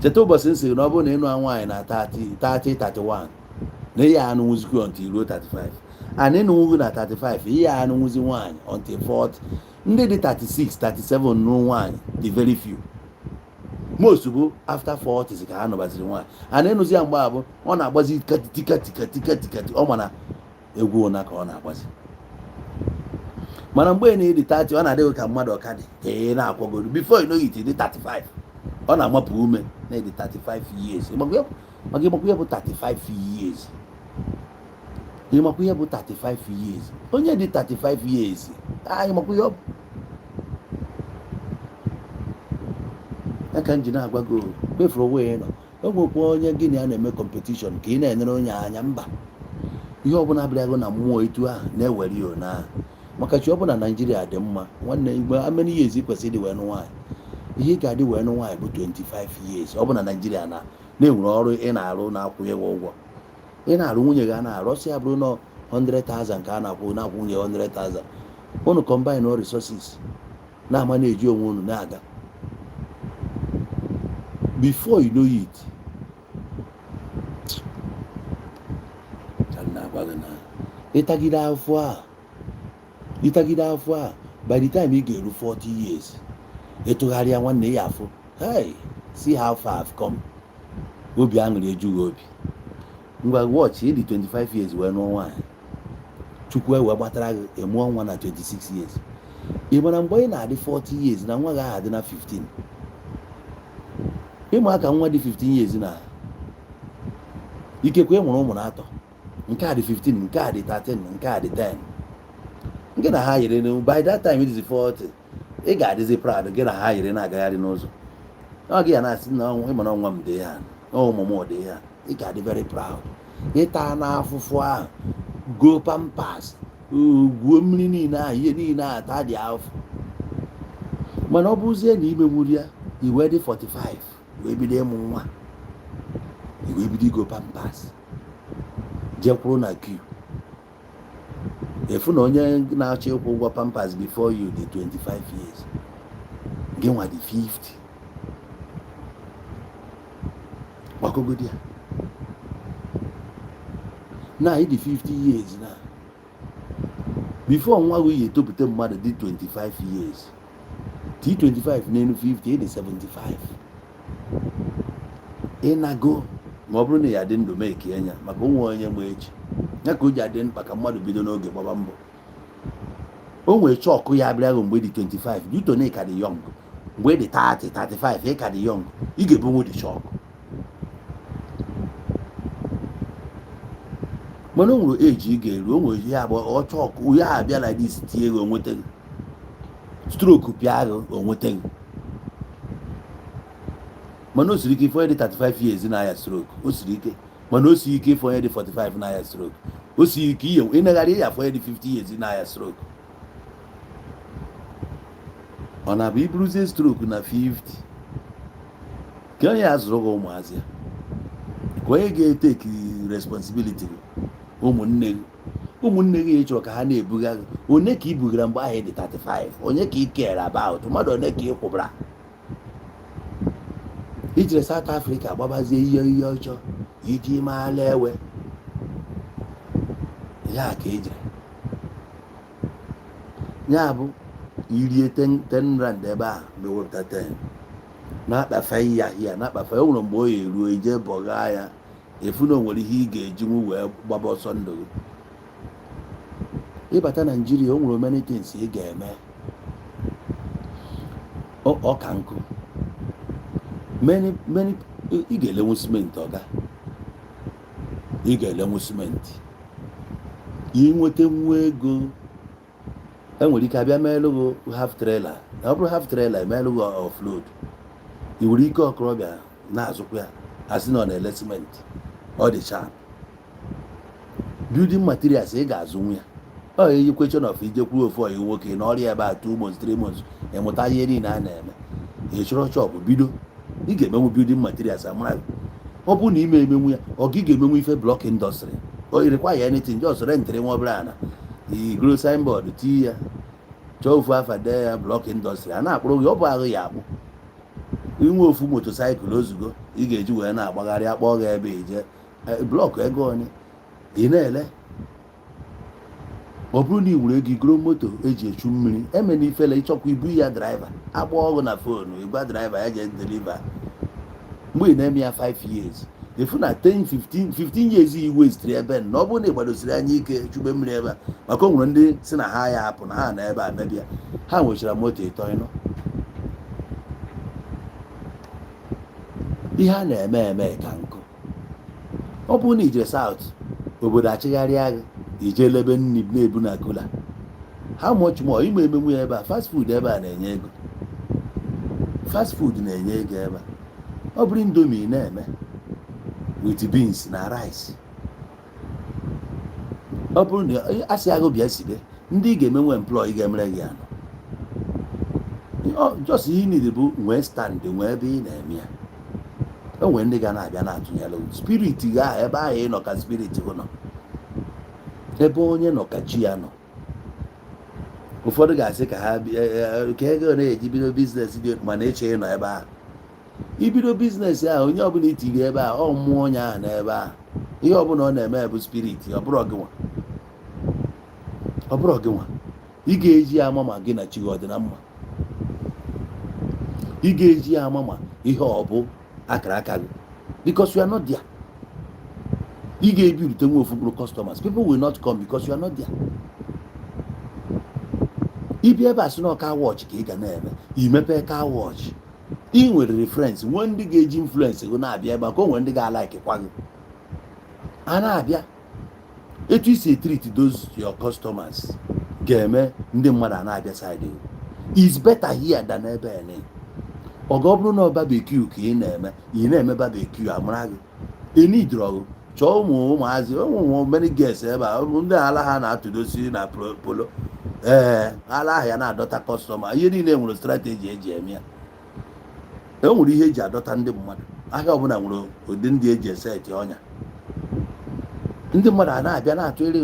cheta ụbọchị nsị na ọ bụrụ na ịnụ nwaanyị na 31 na ihe anụ nwụzikwu until ruo 35 and ịnụ nwụgụ na 35 ihe anụ nwụzi nwaanyị until 40 ndị dị 36 37 nụ nwaanyị dị very few most bụ after 40 ka ha nọbaziri nwaanyị and ịnụzi ya mgbe abụ ọ na-agbazi tikati ọ mana egwu ụna ka ọ na-agbazi mana mgbe na ịdị 30 ọ na-adịghị ka mmadụ ọka dị na-akwagoro before you know it dị 35 ọ na-amapụ ume na ịdị 35 years maka ịmakwa ihe bụ 35 years ịmakwa ihe bụ 35 years onye dị 35 years ịmakwa ihe ọ bụ aka nji na-agwa gị kpefuru onwe nọ o nwekwa onye gị na ya na-eme competition ka ị na-enyere onye anya mba ihe ọbụla abịago na mmụọ etu ahụ na-ewere ya na maka chi ọbụla Naijiria dị mma nwanne igbe ameni years kwesịrị ịdị wee nụ nwaanyị ihe ga-adị wee nụ nwaanyị bụ 25 years ọ bụ na Naijiria na-enwere ọrụ ị na-arụ na-akwụ ya ụgwọ ị na-arụ nwunye gị a na-arụ ọsị ya bụrụ na 100,000 ka a na-akwụ nwunye 100,000 unu combine all resources na-ama na-eji onwe unu na-aga before you know it ịtagide afọ a by the time ị ga-eru 40 years ịtụgharịa nwanne ya afọ hey see how far I've come obi aṅụrị ejughị obi ngwa watch ịdị 25 years wee nụọ nwaanyị Chukwu wee gbatara gị ịmụọ nwa na 26 years ị mara mgbe ị na-adị 40 years na nwa gị ahụ adị na 15 ịma aka nwa dị 15 years na ikekwe mụrụ ụmụ na atọ nke a dị 15 nke a dị 13 nke a dị 10 nke na ha yiri by that time it is 40 ị ga-adịzi proud gị na ha yiri na-agagharị n'ụzọ ọ gị ya na-asị na ịma na ọnwa m dị ya ụmụ m dị ya ị ga-adị very proud ịta n'afụfụ ahụ go pampas gwuo mmiri niile ahụ ihe niile ahụ ta dị afọ mana ọ bụzie na imenwuru ya iwe dị 45 wee bido ịmụ nwa iwe bido igo pampas jekwuru na queue efu na onye na-achọ ịkwụ ụgwọ pampas before you dị 25 years gị nwa dị 50 gbakọgodi ya na ị dị 50 years na before nwa gị yi etopụta mmadụ dị 25 years T25 n'elu 50 ị dị 75 ị na-go ma ọ bụrụ na ya dị ndụ mee ka enya maka onwe onye ma echi ya ka o ji adị mkpa ka mmadụ bido n'oge gbaba mbọ o nwere chọkụ ya abịara mgbe dị 25 duto na ịka dị young mgbe dị 30 35 ị ka dị young ị ga-ebunwu dị chọkụ mana o nwere eji ị ga-eru o nwere ihe abụọ ọ chọkụ ya abịa na dis tie ego onweta gị stroke pịa gị onweta gị mana o siri ike ife onye dị 35 years na-aya stroke o siri ike mana o siri ike ife onye dị 45 na-aya stroke o siri ike ihe ịnagharị ihe afọ onye dị 50 years na-aya stroke ọ na-abụ iburuzie stroke na 50 ka onye ya zụrụ gị ụmụazị ya ka onye ga-eteki responsibility gị ụmụnne gị ịchọ ka ha na-ebuga gị onye ka i bugara mgbe ahụ dị 35 onye ka i kere about mmadụ onye ka ị kwụbara ijere South Africa gbabazie ihe ọjọọ iji maala ewe ya ka ejere ya bụ irie 10 rand ebe a mewepụta 10 na-akpafe ya na-akpafe o nwere mgbe o ya eruo ije bọga ya efu na o nwere ihe ị ga-ejinwu wee gbaba ọsọ ndụ gị ịbata Naijiria o nwere many things ị ga-eme ọka nkụ many ị ga-elenwu simenti ọga ị ga-elenwu simenti inweta nwa ego enwere ike abịa meelụ gị half trailer na ọ bụrụ half trailer emeelụ gị offload i nwere ike ọkọrọbịa na-azụkwa ya asị na ọ na-ele simenti ọ dị sharp building materials ị ga-azụnwu ya ọ yi question of ijekwuru ofu ọyị nwoke na ọrịa ebe a 2 months 3 months ịmụta ihe niile a na-eme ị chọrọ chọpụ bido ị ga-emenwu building materials amara ọ bụ na ime emenwu ya ọ gị ga-emenwu ife block industry o require anything just rentịrị nwa obere ana igoro signboard tii ya chọọ ofu afa dee ya block industry a na-akpụrụ gị ọ bụ ahụ ya akpụ inwe ofu motosaịkụl ozugbo ị ga-eji wee na-agbagharị akpọ gị ebe ije blọk ego onye ị na-ele ọ bụrụ na ị were ego igoro moto eji echu mmiri emena ifele ịchọkwa ibu ya draiva akpọ ọgụ na fonu ịgba draiva ya je deliver mgbe ị na-eme ya 5 years efu na 15 years i westri ebe na ọ bụrụ na ị gbadosiri anya ike chube mmiri ebe a maka o nwere ndị si na ha ya hapụ na ha na ebe a mebia ha nwechara moto ịtọ ịnọ ihe a na-eme ka nkụ ọ bụrụ na ije South obodo achịgharịa gị ije lebe nri na-ebu na kola ha much more ime emenwu ya ebe a fast food ebe a na-enye ego fast food na-enye ego ebe a ọ bụrụ indomie na-eme with beans na rice ọ bụrụ na asị agụ bịa sibe ndị ị ga-emenwe employ ga-emere gị anọ just ihe niile bụ nwee stand nwee ebe ị na-eme ya o nwere ndị ga na-abịa na-atụnyere spirit gị ahụ ebe ahụ ị nọ ka spirit gị nọ ebe onye nọ ka chi ya nọ ụfọdụ ga-asị ka ha ka ego na-eji bido biznes dị mana eche ịnọ ebe ahụ ibido biznes ahụ onye ọbụla itiri ebe ahụ ọ mmụọ onye ahụ n'ebe ahụ ihe ọbụla ọ na-eme bụ spirit ọ bụrụ gị nwa ị ga-eji ya ama ma gị na chi gị ọ dị na mma ị ga-eji ya ama ma ihe ọ bụ akara aka gị because you are not there ị ga-ebi rute nwe ofu bụrụ customers people will not come because you are not there ibi ebe a sị na car watch ka ị ga na-eme imepe car watch ị nwere reference nwee ndị ga-eji influence gị na-abịa ebe a ka o nwere ndị ga-alike kwa gị a na-abịa etu isi treat those your customers ga-eme ndị mmadụ a na-abịa side gị is better here than ebe ene ọga ọ bụrụ na barbecue ka ị na-eme barbecue amara gị enidrọgụ chọọ ụmụazị ụmụ many guests ebe a ndị ala ha na-atụdosi na polo ala ahụ ya na-adọta kọstọma ihe niile nwere strateji eji eme ya nwere ihe eji adọta ndị mmadụ ahịa ọbụla nwere ụdị ndị eji eseti ọnya ndị mmadụ a na-abịa na-atụ ere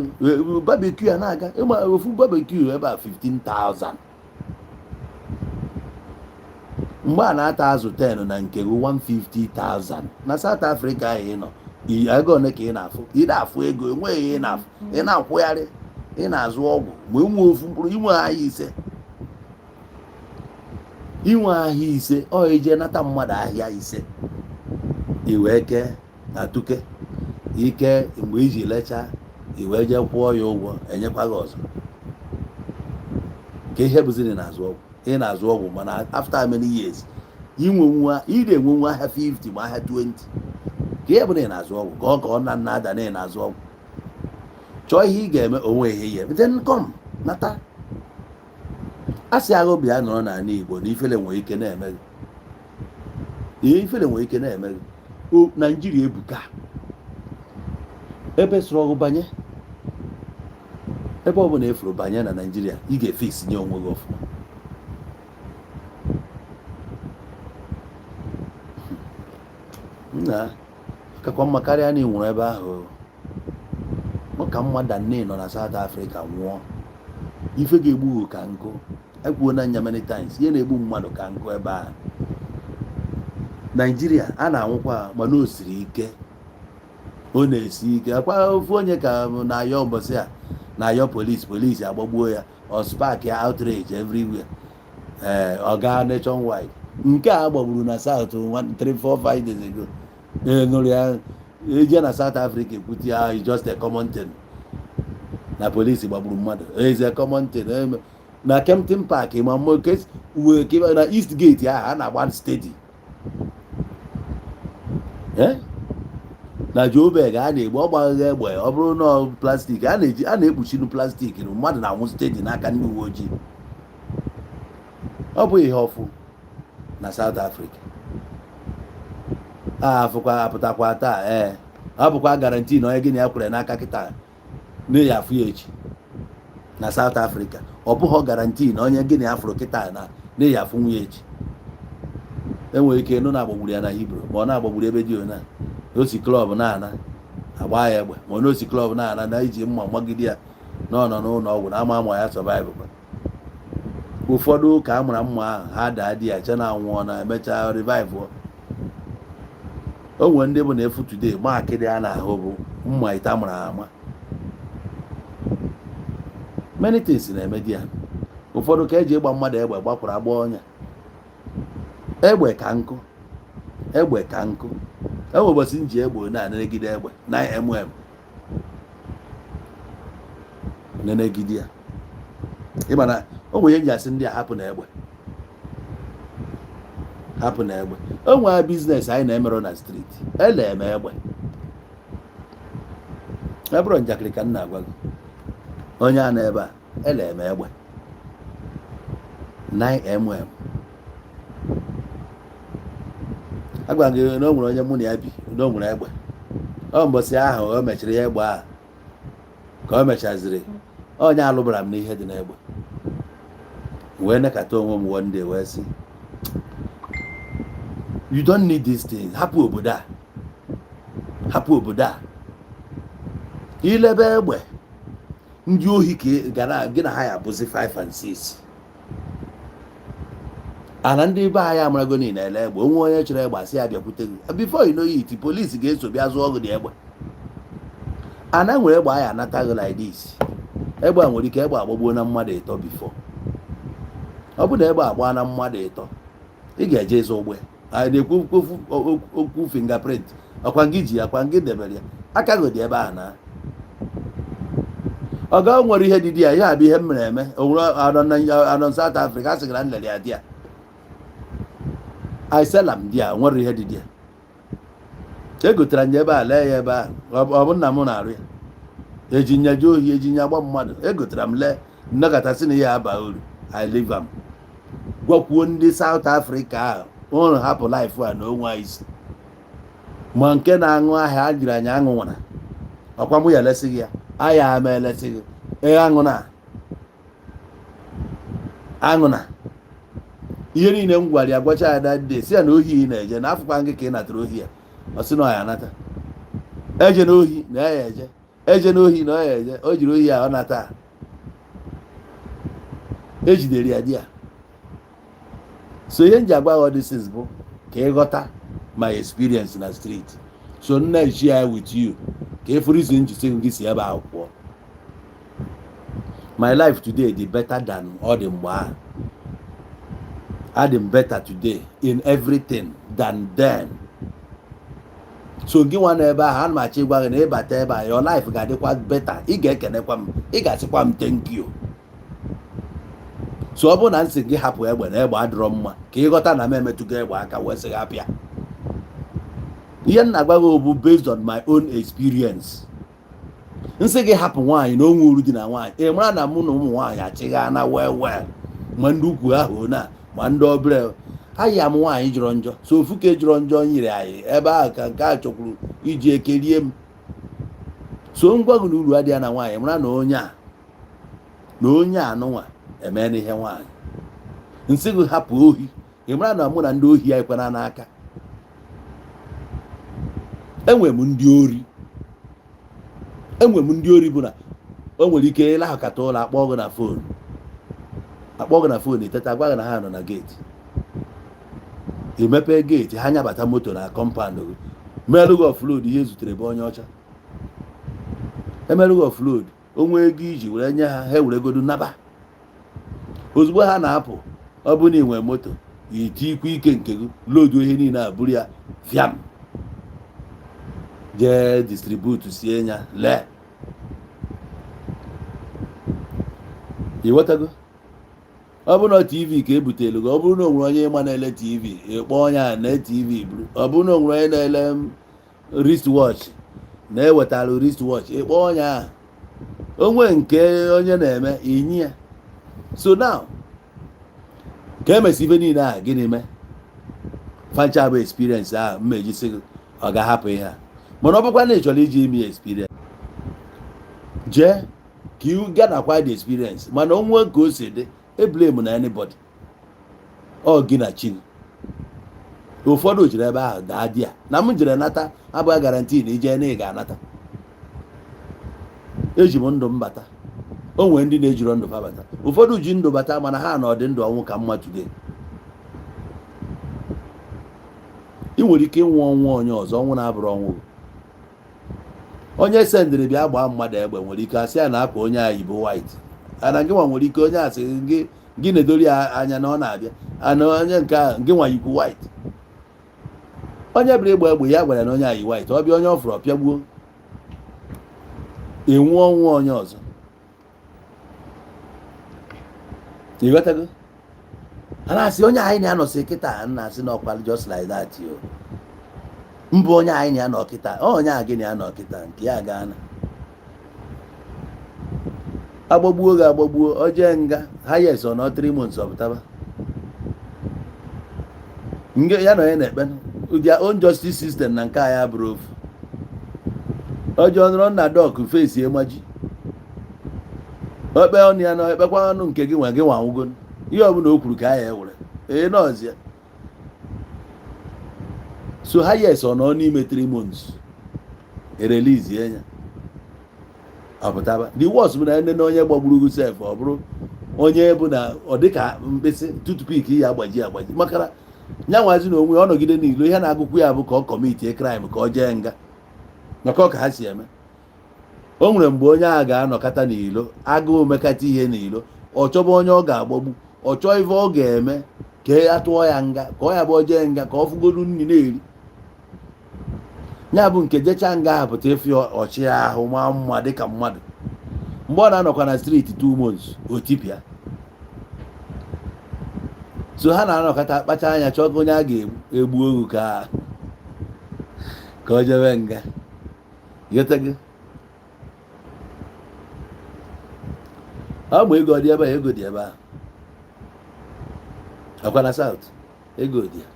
barbecue a na-aga ofu barbecue ebe a 15,000 mgbe a na-ata azụ 10 na nke 150,000 na South Africa ahụ ị nọ ego one ka ị na-afụ ego enweghị ị na-akwụgharị ị na-azụ ọgwụ ma enwe ofu mkpụrụ inwe ahịa ise ọ ije nata mmadụ ahịa ise iwee kee na tuke ike mgbe iji lechaa iwee jee kwụọ ya ụgwọ enyekwa gị ọzọ ka ihe bụziri na-azụ ọgwụ ị na-azụ ọgwụ mana after many years ị na-enwenwu ahịa 50 ma ahịa 20 ka ihe bụ na ị na-azụ ọgwụ ka ọ na ada na ị na-azụ ọgwụ chọọ ihe ị ga-eme onwe ihe then come nata asị agha obi a nọrọ n'ala Igbo na ifele nwere ike na-eme gị o Naijiria ebuka ebe sọrọ ọgụ banye ebe ọ bụla efuru banye na Naijiria ị ga-efix nye onwe gị ọfụma nna kakwa mma karịa na ị nwụrụ ebe ahụ ka mmadụ nne nọ na South Africa nwụọ ife ga-egbu ka nkụ ekwuo na nya many times ihe na-egbu mmadụ ka nkụ ebe a Naijiria a na-anwụkwa mana o siri ike ọ na-esi ike akwa ofu onye ka na-ayọ mbọsị a na-ayọ polisi agbagbuo ya ọ spark ya outrage everywhere ọga nationwide nke a gbagburu na South 3-4-5 days ago nụrụ ya eje na South Africa ekwute ya just a common thing na polisi gbagburu mmadụ is a common thing na Kempton Park ma na East Gate ahụ a na-agba steady na Joburg a na-egbu ọgbaghị egbe ọ bụrụ na plastik a na-ekpuchinu plastik na mmadụ na-anwụ steady n'aka ndị uwe ojii ọ bụ ihe ọfụ na South Africa afụkwa apụtakwa taa ọ bụkwa garanti na onye gịnị ya kwere n'aka kịta na-eyi afụ ya echi na South Africa ọ bụghị garanti na onye gịnị afụrụ kịta na-eyi afụ nwunye echi enwere ike nụ na-agbagburu ya na Hibru ma ọ na-agbagburu ebe dị ona osi klọb na-ana agba ya egbe ma ọ na-osi klọb na-ana na iji mma magide ya na ọ nọ n'ụlọ ọgwụ na ama ya survive ụfọdụ ka a mara mma ahụ ha daa di ya che na anwụọ na emechaa revive o nwere ndị bụ na efu today maakịrị a na-ahụ bụ mma ite amara ama many things na-eme di ya ụfọdụ ka eji ịgba mmadụ egbe gbakwara agba ọnya egbe ka nkụ enwe ụbọchị nji egbe na-anegide egbe 9mm nenegide ya ịma na o nwere ihe nji asị ndị a hapụ na egbe o nwere biznes anyị na-emerụ na street eme egbe ebụrụ njakịrị ka m na-agwa gị onye a na ebe a eme egbe 9mm agwa gị na o nwere onye mụ na ya bi na o nwere egbe ọ mbọsị ahụ o mechiri ya egbe ahụ ka o mechaziri onye alụbara m n'ihe dị n'egbe wee nekata onwe m one day wee sị you don't need these things hapụ obodo a ilebe egbe ndị ohi ka gị na ha ya bụzi 5 and 6 ana ndị be anyị amarago niile ele egbe onwe onye chọrọ egbe asị ya bịakwute gị before you know it polisi ga-eso bịa zụọ gị dị egbe ana nwere egbe anyị anata gị like this egbe a nwere ike egbe agbagbuo na mmadụ ịtọ before ọ bụ na egbe agba na mmadụ ịtọ ị ga-eje ịzụ ụgbọ anyị na-ekwu okwu fingerprint ọkwa gị ji akwa gị debere ya aka gị dị ebe a na ọ ga nwere ihe dị ya abụ ihe m mere eme anọ South Africa a sịgara nlele ya di ya aiselam di ya nwere ihe dị ya egotere nye ebe a lee ya ebe a ọ bụ nna m na-arụ ya ejinya ji ohi ejinya gba mmadụ egotere m lee nnọkọtasị na ya aba uru I leave am gwakwuo ndị South Africa ahụ ụnụ hapụ life a na onwe isi ma nke na-aṅụ ahịa a jiri anyị aṅụ nwara ọkwa mụ ya elesighị ya aya ama elesighị aṅụ na ihe niile m gwara ya gwacha ya dade si ya na ohi na-eje na afụkwa gị ka ị natara ohi ya ọ sị na ọ ya nata eje n'ohi na ya eje n'ohi na ọ ya eje o jiri ohi ya ọ nata ejidere ya di ya. So ihe nji agba all this is bụ ka ị ghọta my experience na street, so nna share with you ka ịfụrụ isi njisi gị si ebe akwụkwọ. My life today dị better than all the mgbe ahụ. I'm better today in everything than then. So gị nwa n'ebe ahụ ana m achọ ịgwa gị na ịbata ebe a your life ga-adịkwa better. Ị ga-ekenekwa m, ị ga-asịkwa m thank you. So ọ bụrụ na nsị gị hapụ egbe na egbe adịrọ mma ka ị ghọta na m emetụgo egbe aka wee sị gị apịa. Ihe m na-agwa gị bụ based on my own experience. Nsị gị hapụ nwaanyị na onwe uru dị na nwaanyị, ị mara na mụ na ụmụ nwaanyị achịgha na well ma ndị ukwu ahụ na ma ndị obere anyị am nwaanyị jọrọ njọ, so ofu ka jọrọ njọ nyere anyị ebe ahụ ka nke a chọkwuru iji ekerie m. So ngwa gị na uru adịghị na nwaanyị, mara na onye anụnwa eme n'ihe nwaanyị. Nsị gị hapụ ohi, ị mara na mụ na ndị ohi anyị kwana n'aka. Enwe m ndị ori bụ na o nwere ike ịlahụkata ụlọ akpọ gị na fon eteta gwa gị na ha nọ na geeti. Emepe geeti ha nyabata moto na kọmpand gị merụ gị offload ihe zutere bụ onye ọcha. Emerụ gị offload onwe ego iji were nye ha, ha eweregodu naba. Ozugbo ha na-apụ, ọ bụ na ị nwere moto itikwa ike nke gị lodu ihe niile a buru ya fiam jee distribute sie nya lee. Iwetago ọ bụrụ na TV ka ebutelu gị, ọ bụrụ na onwere onye ịma na-ele TV ịkpọ onye a na TV buru. Ọ bụrụ na onwere onye na-ele wristwatch na-ewetara wristwatch ịkpọ onye ahụ. Onwe nke onye na-eme inyi ya. So now ka emesi ife niile ahụ gịnị mee fancha bụ experience ahụ mmejisi gị ọ ga-ahapụ ihe a. Mana ọ bụkwa na ị chọrọ iji ime experience jee ka ị ganakwa the experience, mana onwe ka o si dị eblame na anybody, ọ gị na chi. Ụfọdụ jiri ebe ahụ daa di ya na m jiri nata abụghị garanti na ije na ị ga-anata. Eji m ndụ m bata, o nwere ndị na-ejiro ndụ fa bata. Ụfọdụ ji ndụ bata mana ha na ọdị ndụ ọnwụ ka mma today. Ị nwere ike ịnwụ ọnwụ onye ọzọ, ọnwụ na-abụrụ ọnwụ. Onye sendịrị bịa gbaa mmadụ egbe nwere ike asị ya na akwa onye a yibo white, ana gị nwa nwere ike onye asị gị na-edori ya anya na ọ na-abịa ana onye nke ahụ gị nwa yikwu white. Onye bịara ịgba egbe ya gwara na onye a yi white, ọ bịa onye ọ fụrụ ọpịa gbuo, enwu ọnwụ onye ọzọ. Iwetago a na-asị onye anyị na-anọsị kịta, na-asị na ọkwalụ just like that yo. Mbụ onye anyị na-anọ kịta, onye a gị na-anọ kịta nke ya gaa na agbagbuo gị agbagbuo o jee nga highest ọ nọ 3 months ọpụtaba nge ya na onye na-ekpe their own justice system na nke ya bụrụ ofu. Ọjọọ nọrọ na dọk fesi emaji okpe ọnụ ya na ekpekwa ọnụ nke gị nwa gị nwanwugo ihe ọbụla o kwuru ka ya ewere nọọzịa. So highest ọ nọ n'ime 3 months erelizi ya ọpụtaba. The worst bụ na ndị na onye gbagburu gị sef ọ bụrụ onye bụ na ọ dịka mkpịsị toothpick ya agbaji makara nyanwazi na onwe ọ nọgide n'ilo ihe na-agụkwu ya bụ ka ọ kọmiti crime ka ọ jee nga maka ọ ka ha si eme. O nwere mgbe onye a ga-anọkọta n'ilo agụụ mekata ihe n'ilo, ọ chọba onye ọ ga-agbagbu, ọ chọọ ife ọ ga-eme ka a tụọ ya nga ka ọ ya bụ jee nga ka ọ fụgodu nri na-eri. Ya bụ nke jecha nga ahụ pụta efi ọchị ahụ maa mma dịka mmadụ. Mgbe ọ na-anọkwa na streeti 2 months otipịa. So ha na-anọkọta kpacha anya chọọ onye a ga-egbu ohu ka ọ jebe nga. Yotego ọ ma ego dị ebe a, akwa na South ego dị ya.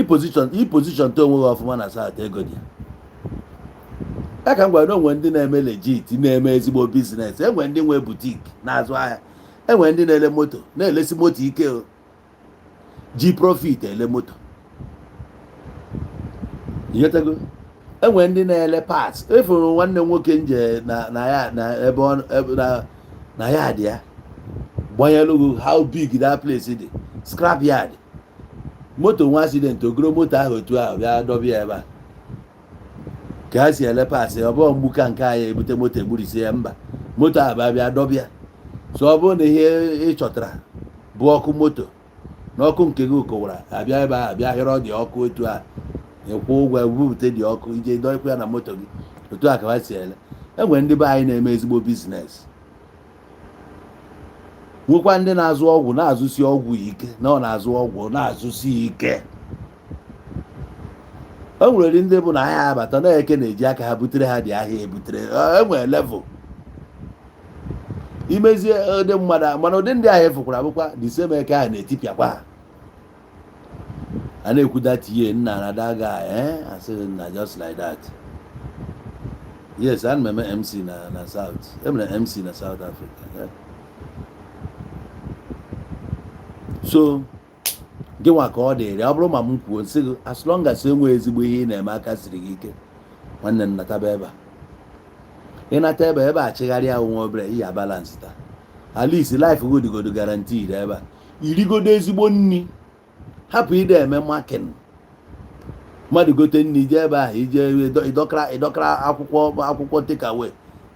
position to onwe ọfụma na South ego dị ya ka m gwara na onwe ndị na-eme legit na-eme ezigbo biznes, enwe ndị nwe butik na-azụ ahịa, enwe ndị na-ele moto na-elesi moto ike ji profit ele moto yetego, enwe ndị na-ele parts. Efuru nwanne nwoke nje na ya na ebe na yard ya gbanyelu how big that place dị, scrap yard. Moto nwa accident ogoro moto ahụ otu ahụ bịa dọbịa ebe a ka ha si ele parts. Ọ bụrụ mgbuka nke anyị ebute moto egburisi ya, mba, moto ahụ bịa dọbịa. So ọ bụrụ na ihe ị chọtara bụ ọkụ moto na ọkụ nke gị kọwara, abịa ebe a abịa hịrọ dị ọkụ otu a, ịkwụ ụgwọ ebupụta dị ọkụ ije dọkwa ya na moto gị. Otu a ka ha si ele. Enwe ndị be anyị na-eme ezigbo biznes, nwekwa ndị na-azụ ọgwụ na-azụsi ọgwụ ike, na ọ na-azụ ọgwụ na-azụsi ike. O nwere ndị bụ na ahịa abata na-eke na-eji aka ha butere ha dị ahịa ebutere. Enwere level imezie ụdị mmadụ, mana ụdị ndị ahịa efukwara bụkwa the same eke ahụ na-etipịakwa ha. A na-ekwuda tinye nna na daga asịrị na just like that. Yes, ana m eme MC na South. Emere MC na South Africa. Yeah. So gị nwa ka ọ dịrị, ọ bụrụ ma m kwuo nsị gị, as long as enwe ezigbo ihe ị na-eme aka siri gị ike, nwanne m nataba ebe a. Ị nata ebe a chigharịa onwe obere, iyi balance taa. At least life godigodo guaranteed ebe a. Irigodo ezigbo nni, hapụ ide eme makin. Mmadụ gote nni je ebe ahụ ije ịdọkara akwụkwọ takeaway,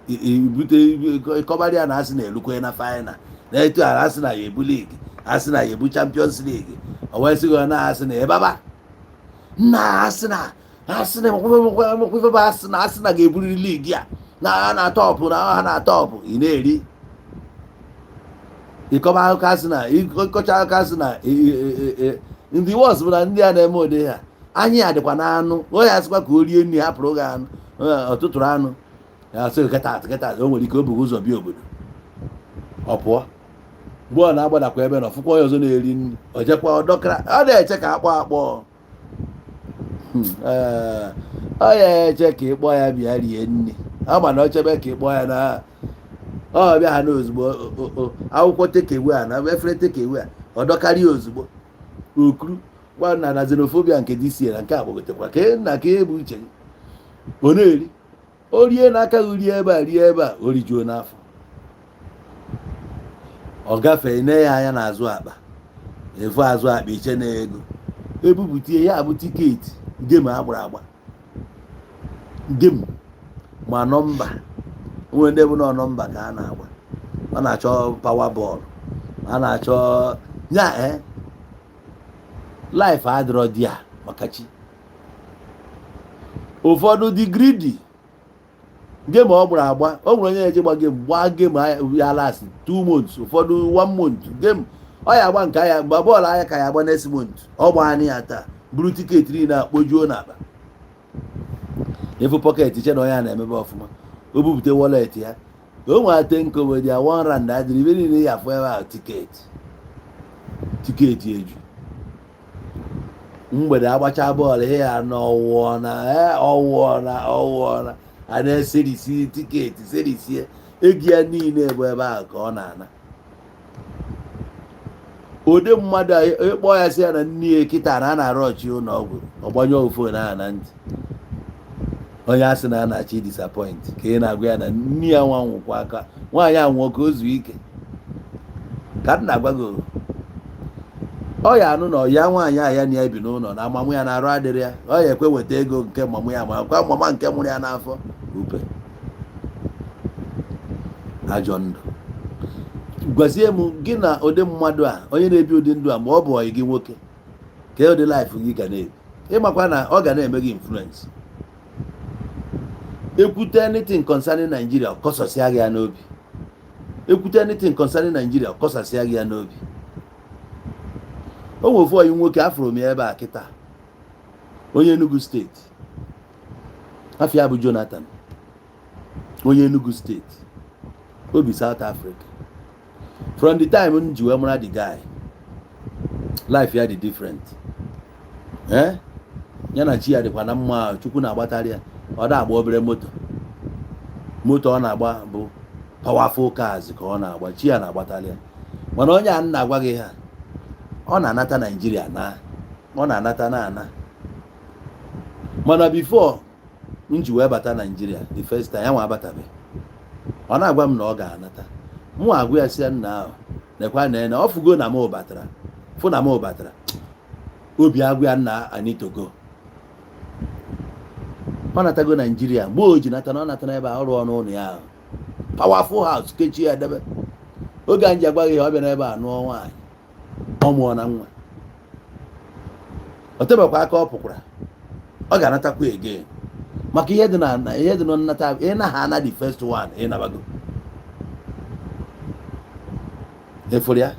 ibute kọbara ya na asị na elukwe na final na etu ala asị na ya ebu league, asị na ya ebu Champions League. O wee sịgo na asị na ebaba na asị na asị na ga-eburiri league ya na ha na tọpụ, na ha na tọpụ. Ị na-eri ịkọba akụkọ asị na ịkọcha akụkọ asị na ndị wọs bụ na ndị a na-eme ụdị ha anyị ya dịkwa na anụ. Onye asịkwa ka o rie nri hapụrụ gị anụ ọtụtụrụ anụ ya asị keta o nwere ike o bughị ụzọ bịa obodo ọ pụọ. Mgbe ọ na-agbadakwa ebe na ọfụkwa onye ọzọ na-eri nri, o jekwa ọdọkara, ọ na-eche ka akpọ ọ ya eche ka ịkpọ ya bịa rie nri. Ama na ọ chebe ka ịkpọ ya na ọ bịa ha n'ozugbo akwụkwọ tekewe a na efere tekewe a ọ dọkarị ozugbo okuru gwa na xenophobia nke DC na nke agbagotekwa ka nna ka ebu uche gị. Ọ na-eri, o rie n'aka gị rie ebe a o rijuo n'afọ. Ọ gafee ne ya anya n'azụ akpa, efu azụ akpa iche na ego ebubutie ya bụ tiketi gem agbara agba, gem ma nọmba. Onwe ndị bụ na nọmba ka a na-agba, ọ na-achọ pawa bọọlụ, a na-achọ ya life adịrọ dị a maka chi. Ụfọdụ dị greedy, gem ọ gbara agba. O nwere onye eje gbaa gem ya last 2 months, ụfọdụ 1 month gem ọ ya agba nke ya, mgbe bọọlụ anya ka ya agba next month. Ọ gbaa anyị ya taa buru tiketi niile akpojuo n'akpa, efu pọket che na onye a na-emebe ọfụma. O bupụta wallet ya, o nwete nkowe dia 1 rand adịrị ibe niile ya afọ ebe ahụ tiketi eju. Mgbede agbacha bọọlụ ihe ya n'ọwụọ na a na-eserisi tiketi serisie ego ya niile bụ ebe ahụ ka ọ na-ana. Ụdị mmadụ ịkpọ ya sị ya na nne ya kịta na a na-arọchi ụlọ ọgwụ, ọgbanye ofon ahụ na ntị. Onye asị na a na-achị disappoint ka ị na-agwa ya na nne ya nwa nwụkwa aka, nwaanyị anwụọ ka o zuo ike. Ka m na-agwa gị ọ ya anụ na ọya nwaanyị ahụ ya na ya bi n'ụlọ na amamụ ya na-arụ adịrị ya, ọ ya ekwe weta ego nke mamụ ya ma kwa mama nke mụrụ ya n'afọ upe. Ajọ ndụ. Gwazie m gị na ụdị mmadụ a, onye na-ebi ụdị ndụ a, ma ọ bụ ọyị gị nwoke, ka ụdị life gị ga na-ebi. Ịmakwa na ọ ga na-eme gị influence. Ekwute anything concerning Nigeria, kọsasịa gị ya n'obi. Ekwute anything concerning Nigeria, kọsasịa gị ya n'obi. O nwefu ọyị nwoke afụrụ m ebe a kịta, onye Enugu steeti, afịa bụ Jonathan, onye Enugu steeti, obi South Africa. From the time m ji wee mara the guy, life ya dị different. ya na chi ya dịkwa na mma, Chukwu na-agbatarị ya, ọ da agba obere moto ọ na-agba bụ powerful cars ka ọ na-agba, chi ya na-agbatarị ya. Mana onye a na-agwa gị ha, ọ na-anata Naijiria ọ na-anata na mana before m ji wee bata Naijiria the first time ya nwa abatabe, ọ na-agwa m na ọ ga-anata, mụ agwa ya si ya nna ahụ nekwa na ọ fụgo na m batara, fụ na m batara, obi agwa ya nna I need to go. Ọ natago Naijiria mgbe o ji nata na ọ natana ebe a ọrụ ọnụ ụlọ ya ahụ powerful house kechi ya edebe. Oge anyị ji agwa gị ọ bịa n'ebe a nụọ nwaanyị, ọ mụọ na nwa, o tebekwa aka ọ pụkwara, ọ ga-anatakwa again maka ihe dị na nnata ị na ha ana the first one ị nabago efuru ya.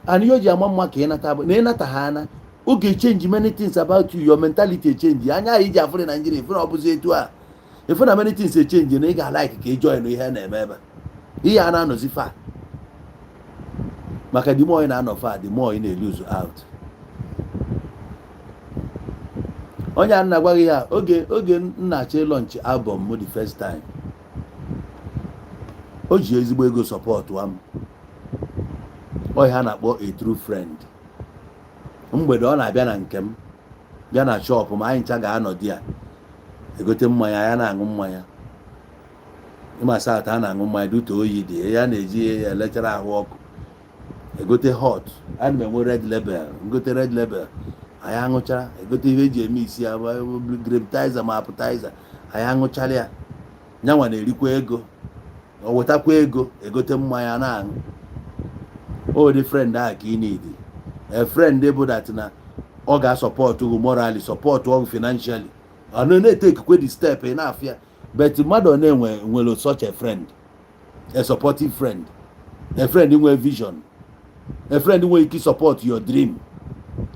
And ihe o ji ama mma ka ị nata bụ na ị nata ha ana, oge change many things about you, your mentality change. Anya anyị ji afụrụ Nigeria ifu na ọ bụzi etu a, ifu na many things change na ị ga-like ka ị join ihe na-eme ebe ihe a na-anọzi fa, maka the more ị na-anọ fa the more ị na-lose out. Onye a na-agwa gị ya oge nna-achọ launch album m the first time, o ji ezigbo ego support wa m, ọ ha na-akpọ a true friend. Mgbede ọ na-abịa na nke m, bịa na shop m, anyị ncha ga-anọ di ya egote mmanya, ya na-aṅụ mmanya, ịma South a na-aṅụ mmanya dute oyi dị ya, na-eji elekere ahụ ọkụ, egote hot, ana m enwe red label, ngote red label, anyị aṅụchara, egote ihe eji eme isi ya grapetizer ma appetizer, anyị aṅụchara ya, nyanwa na-erikwa ego, o wetakwa ego, egote mmanya na-aṅụ. O dị friend ahụ ka ị need, a friend bụ that na ọ ga-support you morally, support you financially, ọ na-etekwe the step ị na-afịa. But mmadụ nwere such a friend, a supportive friend, a friend nwe vision, a friend nwe ike support your dream.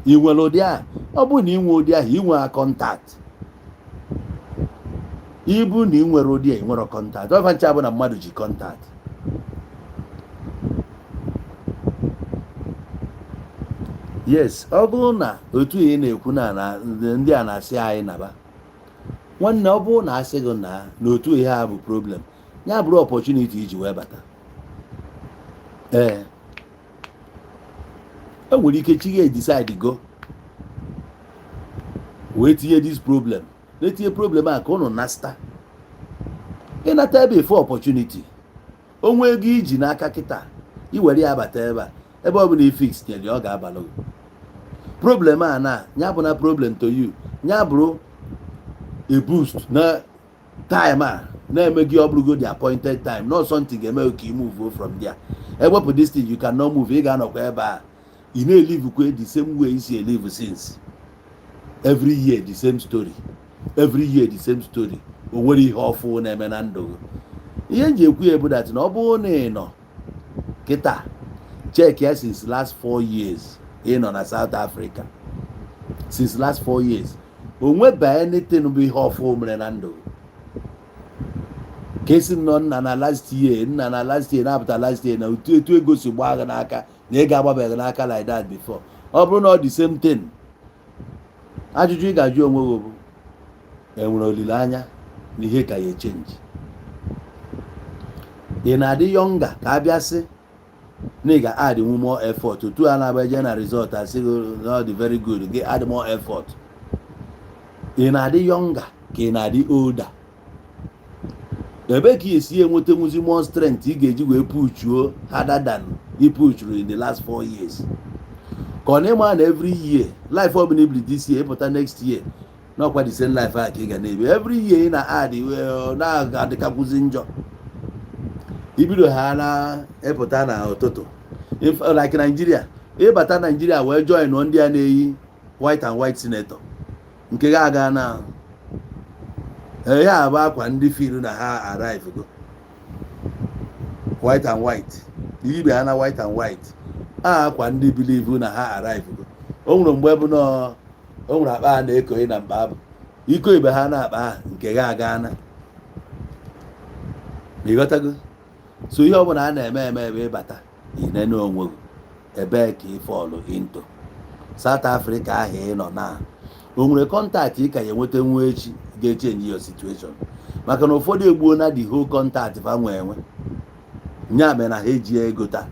Ị nwere ụdị a, ọ bụ na ị nwe ụdị ahụ, ị nwere contact. Ibu na ị nwere ụdị a, ị nwere contact. Ọ fancha bụ na mmadụ ji contact. Yes, ọ bụrụ na otu ihe na-ekwu na ndị a na-asị anyị naba, nwanne, ọ bụrụ na asị gị na otu ihe a bụ problem, ya bụrụ opportunity iji wee bata. E nwere ike chi ga decide go wee tinye this problem, na-etinye problem a ka ụnụ nasta ịnata ebe for opportunity, onwe ego iji n'aka kịta iwere ya bata ebe ọ bụla ifix nyere ọ ga-abalụ problem a na ya bụ na problem to you, ya bụrụ a boost na time a na-eme gị ọ bụrụgo the appointed time, not something ga-eme ka ị move from there. Ewepụ this thing you cannot move, ị ga-anọkwa ebe a, ị na-elivekwe the same way isi elive since. Every year the same story, every year the same story. O nwere ihe ọfụ na-eme na ndụ. Ihe m ji ekwu ya bụ that na ọ bụrụ na ị nọ kịta check ya since last 4 years ị nọ na South Africa, since last 4 years o nweba anything bụ ihe ọfụ mere na ndụ. Ka esi nọ nna na last year na-apụta last year na etu ego si gbaa gị n'aka na ị ga-agbabeghị n'aka like that before. Ọ bụrụ na ọ the same thing, ajụjụ ị ga-ajụ onwe gị bụ enwere olileanya na ihe ka ya change. Ị na-adị younger ka abịa sị na ị ga-add more effort, otu a na-agbaje na result asị gị na ọ dị very good, gị add more effort. Ị na-adị younger ka ị na-adị older? Ebe ka esi enweta nwuzi more strength ị ga-eji wee puchuo harder than ị puchuru in the last 4 years? Ka ọ na-ema na every year life ọ bụla ibili this year ịpụta next year n'ọkwa the same life a ka ị ga na-ebi. Every year ị na-add na-adịkakwụzi njọ. Ibido ha na-epụta na ụtụtụ like Nigeria, ịbata Nigeria wee join ndị a na-eyi white and white senator, nke ga-aga na ya bụ akwa ndị feel na ha arrive go white and white, ibe ha na white and white, akwa ndị believe na ha arrive go. O nwere mgbe bụ na o nwere akpa ha na-ekoghị na mkpa abụ iko ibe ha na akpa ha nke ga-aga na ịghọtago. So ihe ọbụla a na-eme ebe ịbata inene onwe gị ebe ka ị fọlụ into South Africa ahụ ị nọ na o nwere kọntaktị ị ka ya enweta nwa echi ga-echenji your situation, maka na ụfọdụ egbuo na the whole kọntaktị fa nwe enwe nya mere na ha eji ego taa.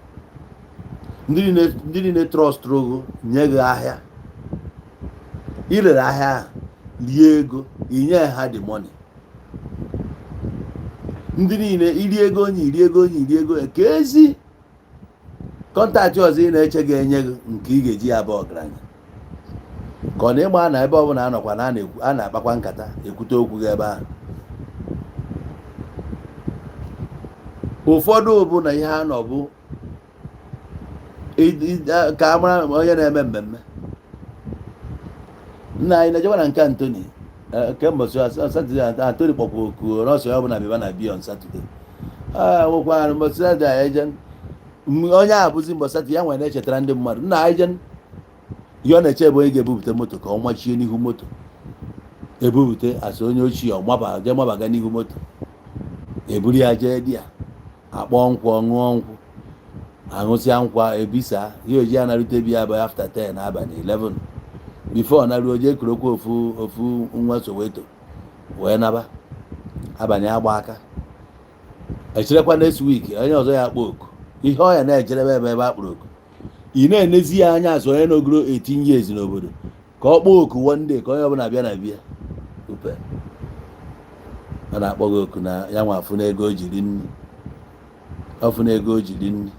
ndị niile trọst rogo nye gị ahịa, irere ahịa ahụ rie ego inye ha the money. ndị niile iri ego onye iri ego ka ezi kọntaktị ọzọ ị na-eche ga-enye gị nke ị ga-eji ya bụ ọgaranya, ka ọ na ịgba na ebe ọbụla anọkwa na a na-akpakwa nkata ekwute okwu gị ebe ahụ. ụfọdụ bụ na ihe ha nọ bụ ka a mara onye na-eme mmemme. nna anyị na-ejekwa na nke Antoni kemgbe Satọde, Antoni kpọkwa oku n'ọsọ ya ọbụla bịa na biya on Satọde. nwekwa mbọsị Satọde anyị je onye a bụzi mbọsị Satọde ya nwere na-echetara ndị mmadụ nna anyị je ihe ọ na-eche ebe onye ga-ebupụta moto ka ọ machie n'ihu moto, ebupụta asị onye ochie ọ jee mabaga n'ihu moto, eburu ya jee di ya akpọ nkwụ, ọṅụọ nkwụ, aṅụsịa nkwa, ebisa ihe oji anarute biya bụ after 10 abalị 11 before na ruo jee kurokwa ofu nwa Soweto wee naba abalị agba aka. echerekwa next week onye ọzọ ya akpọ oku, ihe ọ ya na-ejerebe ebe akpọrọ oku, ị na-enezi ya anya azụ onye n'ogoro 18 years n'obodo ka ọ kpọọ oku one day ka onye ọbụla bịa na bịa upe a na-akpọ gị oku na ya nwa afụ n'ego o jiri nri, ọfụ n'ego o jiri nri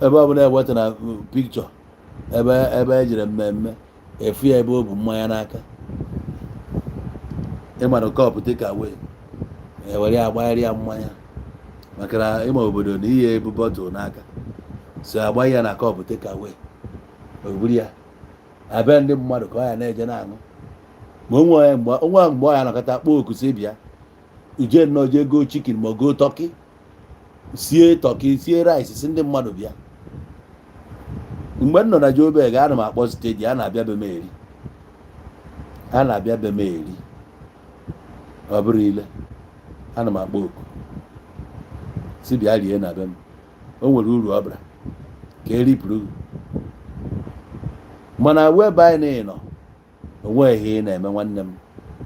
ebe ọbụla eweta na pikchọ ebe ejere mmemme efu ya ebe o bu mmanya n'aka, ịmara kọpụ take away ewere ya agbagharị ya mmanya, maka na ịma obodo na ihe ebu bọtụl n'aka so agba ya na kọpụ take away oburu ya abịa ndị mmadụ ka ọ ya na-eje na-aṅụ. ma onwe mgbe ọ ya nakọta kpọọ oku si bịa uje nnọọ jee goo chikin ma goo tọki, sie rice si ndị mmadụ bịa. mgbe m nọ na Joburg ana m akpọ stedi a na-abịa be m eri ọ bụrụ ile ana m akpọ oku si bịa rie na be m, o nwere uru ọ bara ka eripụrụ. mana webe anyị nọ onwe ihe ị na-eme nwanne m,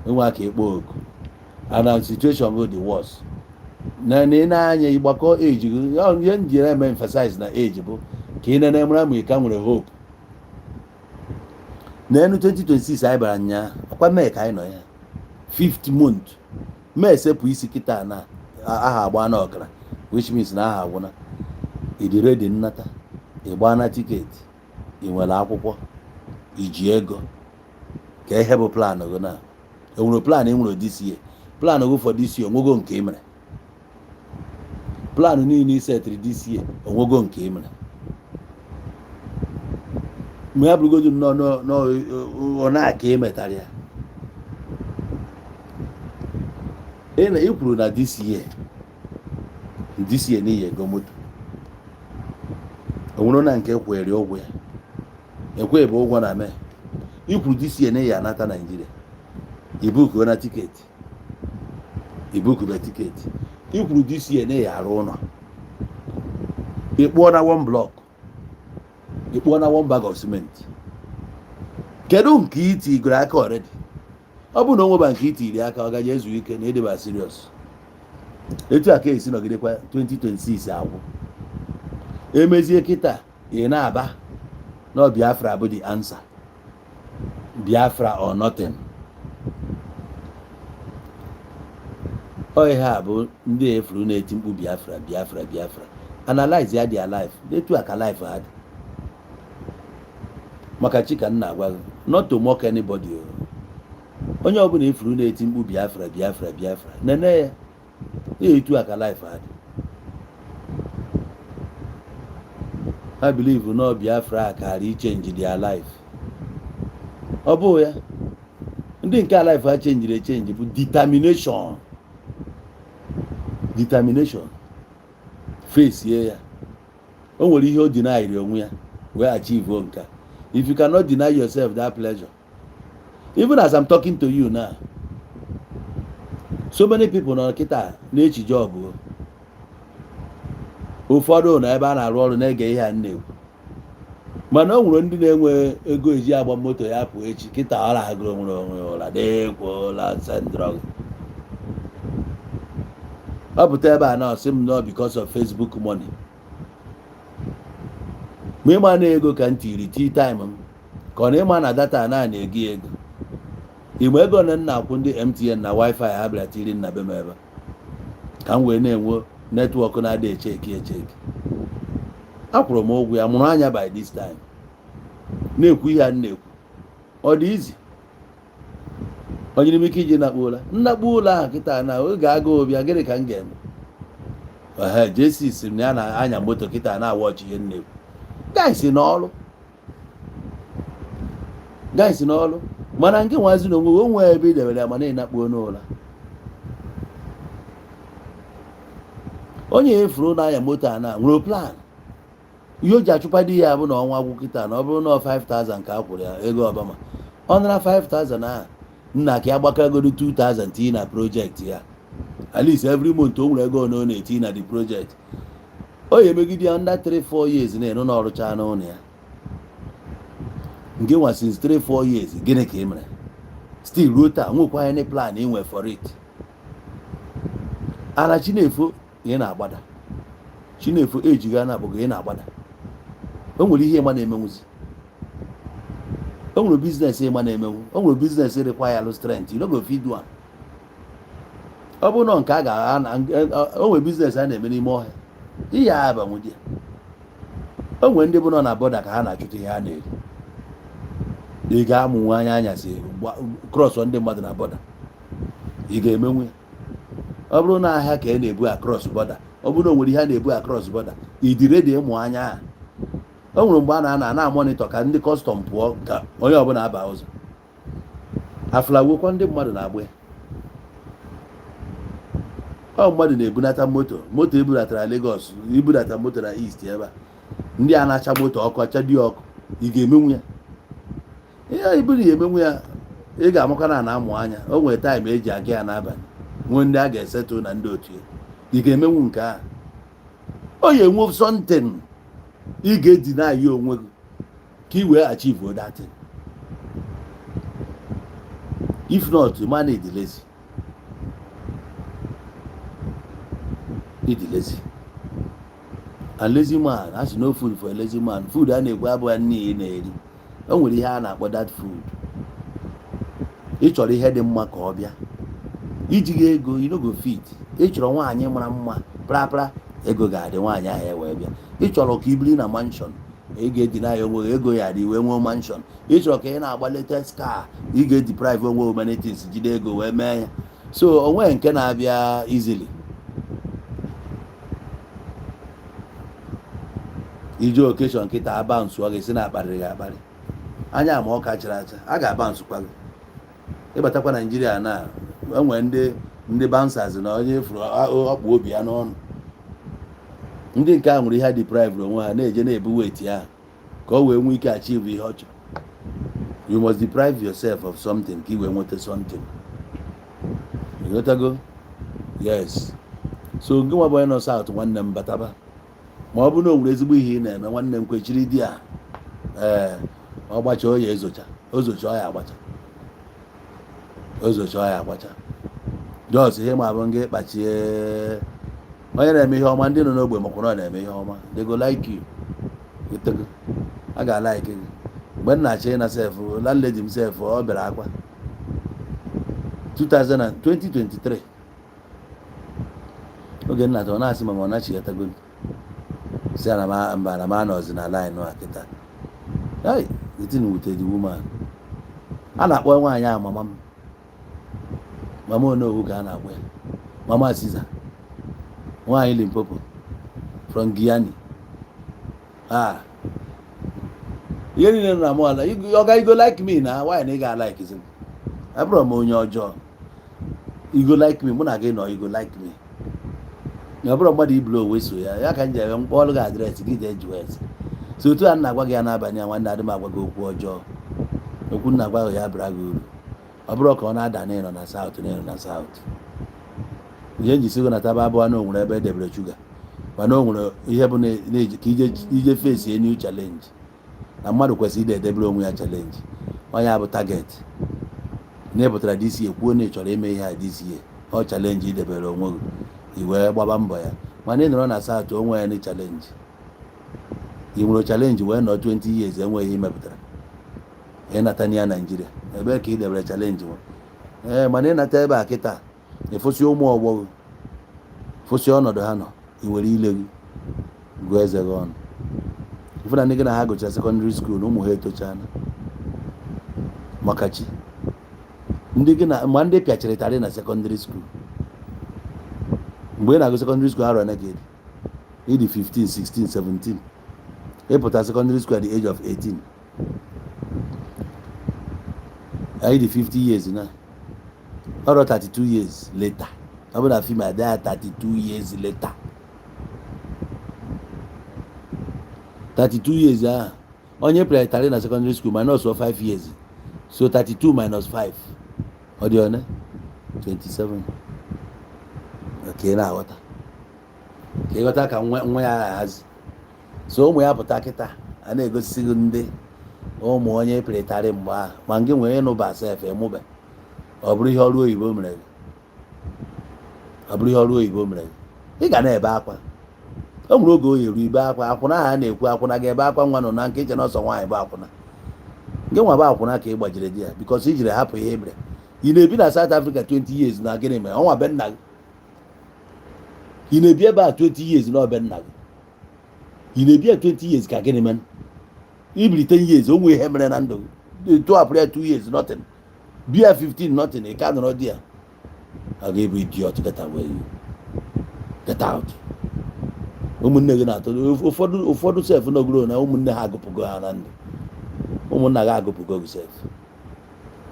enwe aka ịkpọ oku and situation go the worst. na ị na-anya ịgbakọ age gị, ihe m ji eme emphasize na age bụ ka ị na-eme mara ma ị ka nwere hope. n'enu 2026 anyị bara nya ọkwa mee ka anyị nọ ya 5th month mee sepụ isi kịta na aha agba na ọkara, which means na aha agwụna ịdị ready nnata, ịgba na tiketi, ị nwere akwụkwọ, iji ego, ka ihe bụ plan gị na enwere plan ị nwere this year, plan gị for this year onwego nke ị mere, plan niile isetiri this year onwego nke ị mere. mgbe ya bụrụgodu ọ na-aka ị metara ya ị kwuru na this year n'ihi ego moto onwere na nke kwere ụgwọ ya ekwe bụ ụgwọ na mee ikwuru this year n'ihi anata Nigeria ibuku na tiketi ikwuru this year n'ihi arụ ụlọ ịkpụọ na one block, ịkpụọ na one bag of cement. kedu nke iti igoro aka already? ọ bụ na onweba nke itiri aka ọ gaje ezu ike na edeba serious. etu aka esi nọgidekwa 2026 agwụ emezie kịta ị na-aba na Biafra bụ the answer, Biafra or nothing. ihe a bụ ndị efuru na-eti mkpu Biafra. Analyze ya their life, etu aka life ha dị. maka chika nna agwa gị not to mock anybody. onye ọbụla efuru na-eti mkpu Biafra nene ya etu aka life ha dị. I believe no Biafra carry change their life. ọ bụ ya ndị nke life ha change bụ determination face ya. o nwere ihe o deny onwe ya wee achieve nke. If you cannot deny yourself that pleasure, even as I'm talking to you now, so many people nọ kịta na-echi job ụfọdụ na ebe a na-arụ ọrụ na-ege ihe a na-ekwu mana o nwere ndị na-enwe ego eji agba moto ya pụ echi kịta ọ na-agụrụ onwere onwe ụra dekwola sendrọg ọ pụta ebe a na ọsị m nọ because of Facebook money ma ịma na ego ka m tiri tea time m ka ọ na ịma na data na-ego ego igbe ego na nna akwụ ndị MTN na wifi ha bịara tiri nna be m ebe ka m wee na-enwe netwọk na-adị echeki akwụrụ m ụgwọ ya mụrụ anya by this time na-ekwu ihe a na-ekwu ọ dị izi onye n'ime ike iji nnakpu ụlọ ahụ kịta na oge aga obia gịnị ka m ga-eme jesi si na ya na-anya moto kịta na-awọchi ihe na-ekwu guys n'ọlụ mana nke nwazi na onwe onwe ebe idewere ya mana ịnakpuo n'ụla onye efuru na-anya moto a na nwere plan ihe o ji achụkwa di ya bụ na ọnwa gwụ kịta na ọ bụrụ na 5,000 ka a kwụrụ ya ego ọbama ọ nara 5,000 ahụ nna ka ya gbakọgoro 2,000 tii na projekti ya at least every month o nwere ego ọ na-eti na the project o ya emegide ya under 3-4 years na-enu na ọrụcha n'ụlọ ya nke nwa since 3-4 years gịnị ka ị mere still ruo taa nwekwa any plan inwe for it ara Chinefo ị na-agbada Chinefo ejiga na-akpọgo ị na-agbada o nwere ihe ịma na-emenwuzi o nwere biznes ịma na-emenwu o nwere biznes require strength you no go fit do am ọ bụrụ na nke a ga o nwere biznes a na-eme n'ime ọhịa ihe a abanwu di o nwere ndị bụ nọ na bọda ka ha na-achụta ihe ha na-eri ị ga-amụnwu anyasị cross ndị mmadụ na bọda ị ga-emenwu ya ọ bụrụ na ahịa ka ị na-ebu across bọda ọ bụrụ na o nwere ihe a na-ebu across bọda ịdị redi ịmụ anya ha o nwere mgbe a na-amonitọ ka ndị kọstọm pụọ ka onye ọbụla aba ụzọ aflagwokwa ndị mmadụ na-agba ya ọ mmadụ na-ebunata moto ebulatara Lagos ibunata moto na East ebe a ndị a na-acha moto ọkụ acha dị ọkụ ị ga-emenwu ya ihe iburu ya emenwu ya ị ga-amụka na amụ anya o nwere taịm eji aga ya n'abalị nwee ndị a ga-esetụ na ndị otu ya ị ga-emenwu nke a o ya enwe something ị ga-edina ya onwe gị ka ị wee achieve that thing if not man is lazy and lazy man has no food for a lazy man food a na-ekwu abụghị nne na-eri o nwere ihe a na-akpọ that food ị chọrọ ihe dị mma ka ọ bịa iji ego you no go fit ị chọrọ nwaanyị mara mma prapra ego ga-adị nwaanyị ahụ wee bịa ị chọrọ ka ibiri na mansion ị ga-edina ya onwe ego ya dị wee nwee mansion ị chọrọ ka ị na-agba latest car ị ga-deprive onwe humanities jide ego wee mee ya so onwe nke na-abịa easily iji occasion kịta abansụ ọ ga-esi na akparịrị gị akparị anya ma ọ kachara acha a ga-abansụkwa gị ịbatakwa Naijiria na enwere ndị bouncers na onye furu ọkpụ obi ya n'ọnụ ndị nke a nwere ihe deprive onwe ha na-eje na-ebu weight ya ka o wee nwee ike achieve ihe ọ chọrọ you must deprive yourself of something ka ị wee nweta something ịghọtago yes so nke nwa bụ onye nọ South nwanne m bataba ma ọ bụ na o nwere ezigbo ihe ị na-eme nwanne m kwechiri di ya ọ gbacha oya ozocha ọya agbacha jos ihe ma bụ nga ịkpachie onye na-eme ihe ọma ndị nọ n'ogbe makwa ọ na-eme ihe ọma they go like you a ga-like gị mgbe m na-achị na sef landlady m sef ọ bịara akwa 2023 oge nnata ọ na-asị ma ọ na-achịghatago si na mba na m anọzi na line a kịta the thing with the woman a na-akpọ nwaanyị a mama Onowu ka a na-akpọ ya mama Caesar nwaanyị Limpopo from Guyana ihe niile nọ na m ala ọ ga igo like me na nwaanyị na ị ga-like zi abụrụ m onye ọjọọ igo like me mụ na gị nọ igo like me ọ bụrụ mmadụ ibulu owe so ya ka m ji ebe mkpọọlụ gị adreesị gị jee jụọ eze so otu a na-agwa gị ya n'abalị a nwanne adị m agwa gị okwu ọjọọ okwu na-agwa gị ya bara gị uru ọ bụrụ ka ọ na-ada n'ịnọ na South ihe njisi go na taba abụọ na onwere ebe edebere shuga mana o nwere ihe bụ ka ije face a new challenge na mmadụ kwesịrị idedebere onwe ya challenge onye a bụ target na ịpụtara this year kwuo na ị chọrọ ime ihe a this year ọ challenge idebere onwe gị i wee gbaba mbọ ya mana ị nọrọ na South onwe ya ni challenge i nwere challenge wee nọ 20 years enweghị imepụtara ịnata ya Nigeria ebe ka ị debere challenge mana ịnata ebe a kịta ịfụsị ụmụ ọgbọ gị fụsị ọnọdụ ha nọ i were ile gị gụọ eze gị ọnụ ife na ndị gị na ha gụchara secondary school na ụmụ ha etochana maka chi ndị gị na ma ndị pịachiri tarị na secondary school mgbe ị na-agụ secondary school arọ na gị ịdị 15 16 17 ịpụta secondary school at the age of 18 ịdị 50 years na ọrọ 32 years later ọ bụ na fim adịa 32 years later 32 years ahụ onye pịachiri na secondary school minus 5 years so 32 minus 5 ọ dị one 27 ka ị na-aghọta ka ịghọta ka nwa ya ahazi so ụmụ ya pụta kịta a na-egosi gị ndị ụmụ onye pịrịtarị mgbe ahụ ma nke nwere ịnụba sef emụbe ọ bụrụ ihe ọrụ oyibo mere gị ọ bụrụ ihe ọrụ oyibo mere gị ị ga na-ebe akwa o nwere oge oyi eru ibe akwa akwụna ha na-ekwu akwụna ga-ebe akwa nwa nọ na nke iche n'ọsọ nwaanyị bụ akwụna nke nwa bụ akwụna ka ị gbajiri di ya bikọs ijiri hapụ ihe mere ị na-ebi na South Africa 20 years na gịnị mere ọnwa be nna gị ị na-ebi ebe a 20 years na ọbe nna gị ị na-ebi ya 20 years ka gịnị mere ibiri 10 years o nwee ihe mere na ndụ gị tụhapụrụ ya 2 years nothing bia 15 nothing ị ka nọrọ di ya a ga-ebu idiot get out ụmụnne gị na-atọ ụfọdụ sef nọgoro na ụmụnne ha agụpụgo ha na ndụ ụmụnna gị agụpụgo gị sef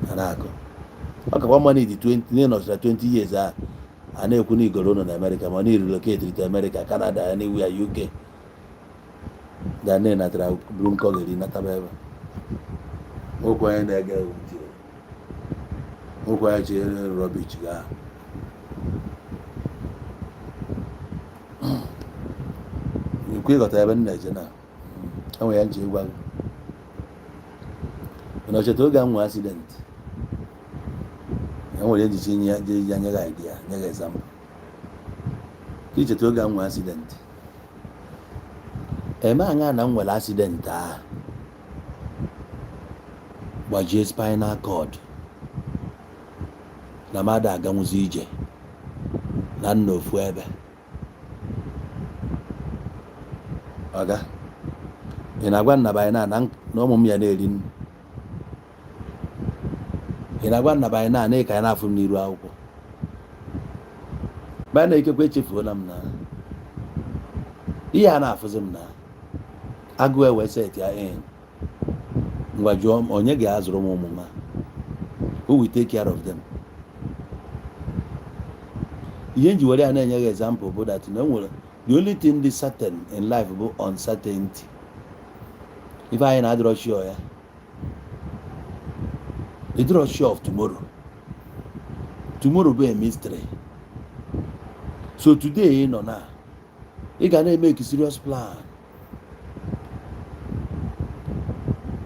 ha na-agụ ọ kakwa mma n'idi 20 nọchara 20 years a na-ekwu na igoro nọ na America ma na relocate to America Canada anywhere UK ga na-enatara buru nkọgeri nataba ebe okwu onye na-ege okwu onye chere rubbish ga ikwu ịghọta ebe nna eje na enwe ya nche ịgwa gị mana ocheta oge a nwe accident enwere ejichi nye ya nye gị idea nye gị example ka icheta oge a nwe accident eme anya na m nwere accident a gbajie spinal cord na mmadụ aganwuzi ije na nna ofu ebe ọga ị na-agwa nnabanye na ụmụ m ya na-eri nri ị na-agwa nnabanye na ịka ya na-afụ m n'iru akwụkwọ mgbe na-ekekwa echefuola m na ihe a na-afụzi m na agụ ewe set ya ngwa jụọ m onye ga-azụrụ m ụmụ nwa who will take care of them. ihe nji were ya na-enye gị example bụ that na enwere the only thing dị certain in life bụ uncertainty. Ife anyị na-adịrọ sure ya ịdịrọ sure of tomorrow. Tomorrow bụ a mystery. So today ị nọ na ị ga na-emeke serious plan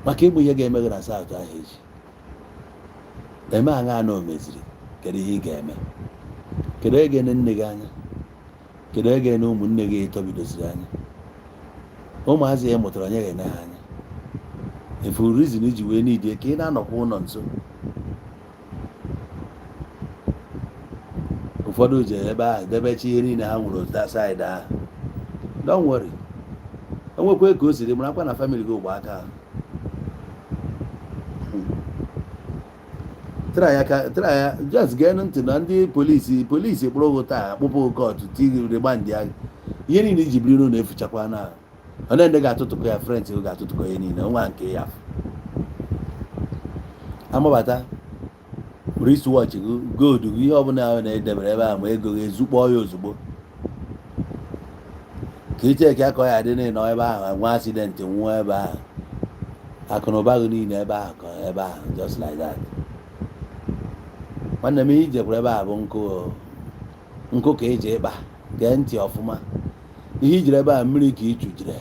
maka ịmụ ihe ga-eme gị na South ahụ echi. Eme aṅa na o meziri kedu ihe ị ga-eme, kedu onye ga-ene nne gị anya, kedu onye ga-ene ụmụnne gị etobidoziri anya, ụmụazị ya mụtara onye ga-ene ha anya. Efu reason iji wee n'ide ka ị na-anọkwa ụlọ nso. Ụfọdụ je ebe ahụ debechi ihe niile ha nwụrụ that side ahụ. Don't worry, enwekwa ka o siri marakwa na family gị ụgbọ aka ahụ. Try ya just gee ntị na ndị polisi kpụrụ gị taa akpụpụ kọtụ tigiri gbandị agha ihe niile iji biri n'ụlọ efuchakwa na onye ndị ga-atụtụkọ ya frent gị ga-atụtụkọ ya niile nwa nke ya amabata wristwatch gị gold gị ihe ọbụla ahụ na-edebere ebe ahụ ma ego gị ezukpọ ya ozugbo ka icheke ya ka ọ ya dị n'ịnọ ebe ahụ nwa accident nwụọ ebe ahụ akụnụba gị niile ebe ahụ ka ebe ahụ just like that. Nwanne m ijekwara ebe a bụ nkụ ka eji ịkpa gee ntị ọfụma. Ihe ijiri ebe a mmiri ka ịchụjire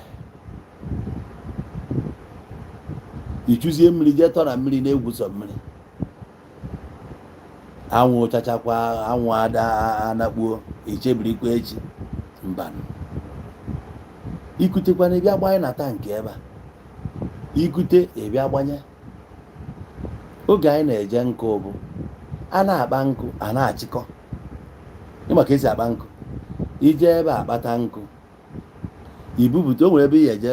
ichuzie mmiri jee tọ na mmiri na-egwusọ mmiri anwụ chachakwa anwụ anakpuo ichebirikwa echi mba ikutekwana ịbịa gbanye na tankị ebe a ikute ịbịa gbanye oge anyị na-eje nkụ bụ a na-akpa nkụ a na-achịkọ ịmaka esi akpa nkụ ije ebe a akpata nkụ ibupụta o nwere ebe ihe eje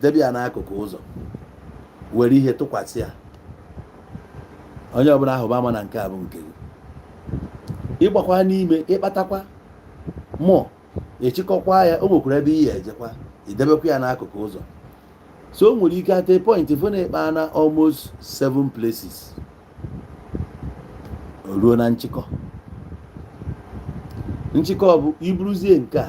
debe ya n'akụkụ ụzọ were ihe tụkwasị ya onye ọbụla ahụ bụ ama na nke a bụ nke gị ịgbakwa n'ime ịkpatakwa mụọ echịkọkwa ya o nwekwara ebe ihe ejekwa idebekwa ya n'akụkụ ụzọ so o nwere ike ata point fụ na ịkpa na almost 7 places ruo na nchịkọ bụ iburuzie nke a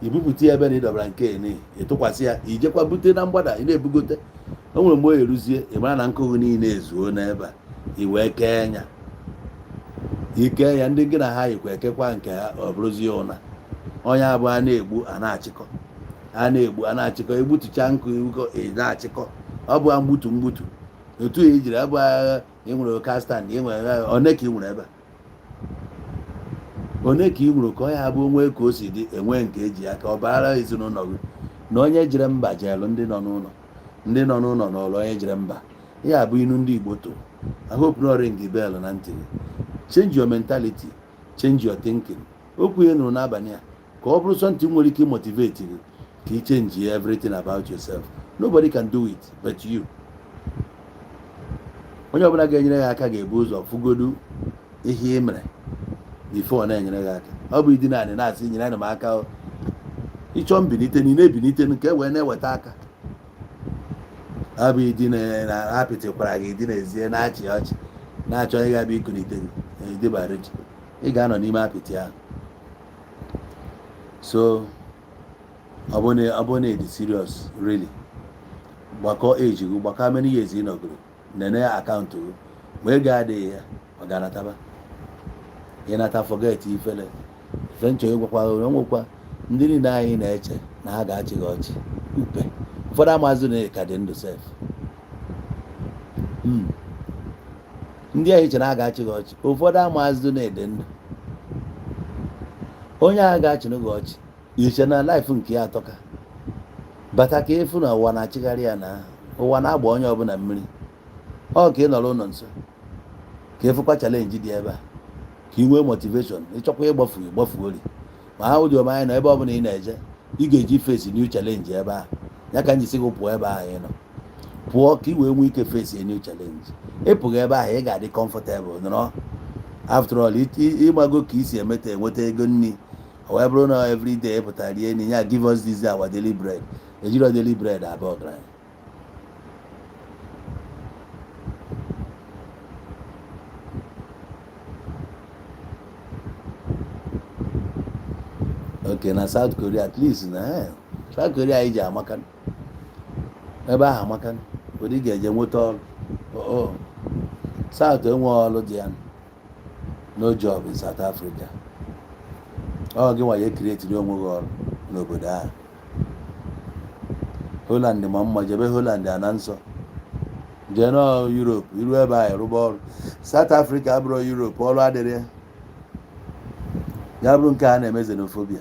ibupụta ebe na ịdọbara nke na ịtụkwasị ya ijekwa bute na mgbada ị na-ebugote o nwere mgbe o eruzie ị mara na nkụ niile ezuo n'ebe a i wee kee ya ike ya ndị gị na ha yikwa ekekwa nke ha ọ bụrụzie ụna onye abụ a na-egbu a na-achịkọ a na-achịkọ egbutucha nkụ ị na-achịkọ ọ bụ mgbutu otu e jiri abụ agha ị nwere kastan ị nwere one ka ị nwere ebe one ka ị nwere ka ọ ya bụ onwe ka o si dị enwe nke eji aka ọ bara ezinụlọ gị na onye jere mba jeelụ ndị nọ n'ụlọ n'ụlọ onye jere mba ihe abụ inu ndị Igbo to I hope no ring bell na ntị change your mentality change your thinking okwu ihe nụrụ n'abalị a ka ọ bụrụ something nwere ike motivate gị ka ị change everything about yourself. Nobody can do it but you. Onye ọbụla ga-enyere gị aka ga-ebu ụzọ fụgodu ihe ị mere before na-enyere gị aka. Ọ bụ ịdị naanị na-asị nyere m aka ịchọ mbilite na ị na-ebilite nke wee na-eweta aka. Ọ bụ ịdị na apịtịkwara gị ịdị n'ezie na-achị ọchị na-achọ ịga bụ ikunite gị idebara ji ị ga-anọ n'ime apịtị ahụ. So ọ bụ na ịdị serious really gbakọ age gị gbakọ many years ị nọgoro nene akaụntụ gị ma ego adịghị ya ọ ga-anataba ịnata forget ifele ife nchọ ịgwakwa nwekwa ndị niile anyị na-eche na ha ga-achị gị ọchị upe ụfọdụ amazụ na ka dị ndụ sef ndị anyị chere ha ga-achị gị ọchị ụfọdụ amazụ na-ede ndụ onye a ga-achịnụ gị ọchị iche na laịfụ nke ya atọka bata ka ịfụ na ụwa na-achịgharị ya na ụwa na-agba onye ọbụla mmiri ọ ka ị nọrọ ụlọ nso ka ịfụkwa chalenji dị ebe a ka ị nwee motivation ịchọkwa ịgbafuori ma ha ụdị anyị nọ ebe ọbụla ị na-eje ị ga-eji face new challenge ebe a ya ka njisi gị pụọ ebe ahụ ị nọ pụọ ka ị wee nwee ike face new challenge ịpụghị ebe ahụ ị ga-adị comfortable nọrọ after all ịmago ka isi enweta ego nri o wee bụrụ na everyday pụtara rie nri ya give us this our daily bread ejiro daily bread abụọ ọgaranya. Okay, na South Korea at least na South Korea iji amaka ebe ahụ amaka ụdị ga-eje nweta ọrụ South enwe ọrụ dị ya no job in South Africa ọ gị nwa ya ekireti onwe gị ọrụ n'obodo ahụ. Holland ma mma jebe Holland ana nsọ jee nọ Europe iru ebe ahụ rụba ọrụ. South Africa abụrụ Europe ọrụ adịrị ya bụrụ nke a na-eme xenophobia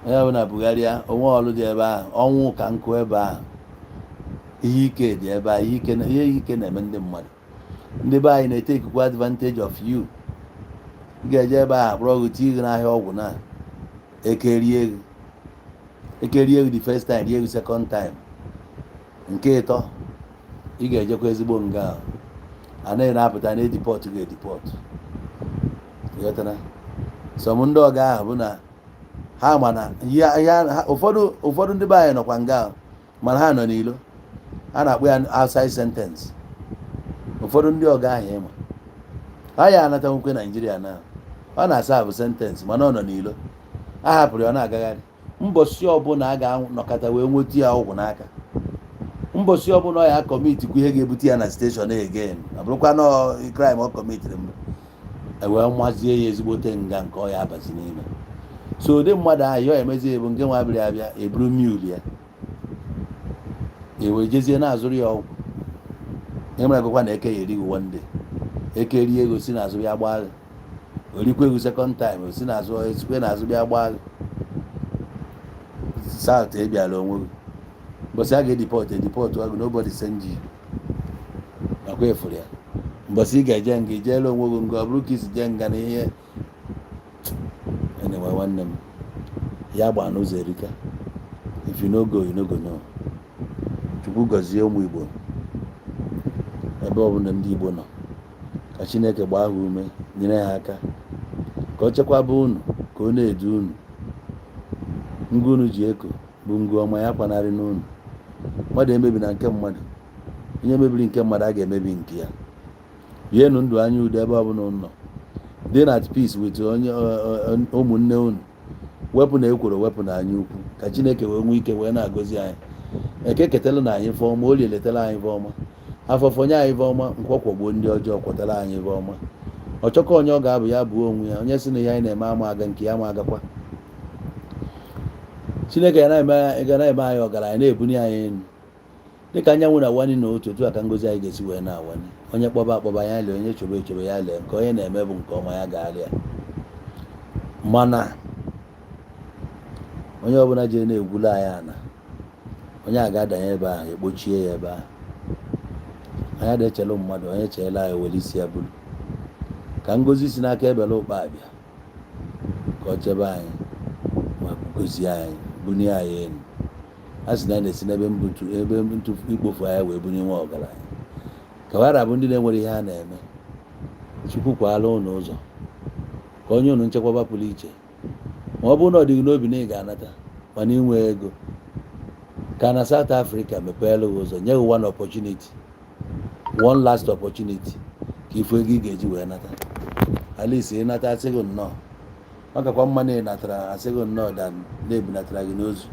onye ọbụla bugharịa onwe ọrụ dị ebe ahụ ọnwụ ka nkụ ebe ahụ ihe ike dị ebe ahụ ihe ike na-eme ndị mmadụ. Ndị be anyị na-ete ikuku advantage of you. Ị ga-eje ebe ahụ kpọrọ gị tie gị n'ahịa ọgwụ na ekerie gị the first time rie gị second time nke ịtọ ị ga-ejekwa ezigbo nga ahụ anaghị na-apụta na edipọt ga-edipọt ghọtara. Sọm ndị ọga ahụ bụ na ha mana ụfọdụ ndị be anyị nọkwa nga ahụ mana ha nọ n'ilo a na-akpọ ya outside sentence. Ụfọdụ ndị ọga ahụ ịma ha ya anata nwekwe Naijiria na ọ na-asa bụ sentence mana ọ nọ n'ilo a hapụrụ ya ọ na-agagharị. Mbọsị ọbụla a ga-anọkọta wee nweta ya ọgwụ n'aka mbọsị ọbụla ọ ya kọmitikwa ihe ga-ebute ya na steshọn again ọ bụrụkwa na crime ọ kọmitiri mbụ wee mazie ya ezigbote nga nke ọ ya abazi n'ime. So ụdị mmadụ ahụ ya emezi ebu nke nwa abịrị abịa eburu mule ya ewe jezie na-azụrụ ya ọgwụ enwere agụkwa na eke ya erighị one day eke rie ego si n'azụ bịa gbaa agha orikwa ego second time o si n'azụ esikwe n'azụ bịa gbaa agha South ebiala onwe gị mbọsị a ga-edipọt agụ nobody send you nakwa efuru ya mbọsị ị ga-eje nga ijeela onwe gị nga ọ bụrụ ka isi jee nga na ihe enwe nwanne m ya gbaa n'ụzọ erika if you no go you no go know. Chukwu gọzie ụmụ Igbo ebe ọbụla ndị Igbo nọ ka Chineke gbaa ha ume nyere ha aka ka ọ chekwaba unu ka ọ na-edu unu ngwa unu ji eko bụ ngwa ọma ya kwanarị n'unu mmadụ emebi na nke mmadụ onye mebiri nke mmadụ a ga-emebi nke ya bienụ ndụ anya udo ebe ọbụla unu nọ dị at peace with onye ụmụnne unu wepụ na ekworo wepụ na anya ukwu ka Chineke wee nwee ike wee na-agọzi anyị eke ketela na anyị ife ọma olie letela anyị ife ọma afọfọnye anyị ife ọma nkwọkwọgbuo ndị ọjọọ kwọtara anyị ife ọma ọchọkọ onye ọ ga-abụ ya bụ onwe ya onye sị na ihe anyị na-eme ama aga nke ya ma agakwa Chineke ga na-eme anyị ọgaranya na-ebuni anyị elu dịka anyanwụ na-awanye n'otu otu a ka ngozi anyị ga-esi wee na-awanye onye kpọba akpọba ya lee onye chọba echọba ya lee nke onye na-eme bụ nke ọma ya ga-alịa mana onye ọbụla jere na-egwulu anyị ana onye a ga-adanye ebe ahụ ekpochie ya ebe ahụ anyị adịchelu mmadụ onye cheela anyị were isi ya bụrụ ka ngozi si n'aka ebele ụkpa abịa ka ọ chebe anyị ma gozie anyị bunie anyị elu a sị na anyị na-esi n'ebe ebe ikpofu anyị wee bunye nwa ọgaranya ka wara bụ ndị na-enwere ihe ha na-eme Chukwu kwala unu ụzọ ka onye unu nchekwaba pụrụ iche ma ọ bụrụ na ọ dịghị n'obi na ị ga-anata mana inwe ego ka na South Africa mepeela ụzọ nye one opportunity one last opportunity ka ifu ego ị ga-eji wee nata alisi ịnata asịghị nnọọ ọ gakwa mma na ịnatara asịghị nnọọ da na-ebunatara gị n'ozu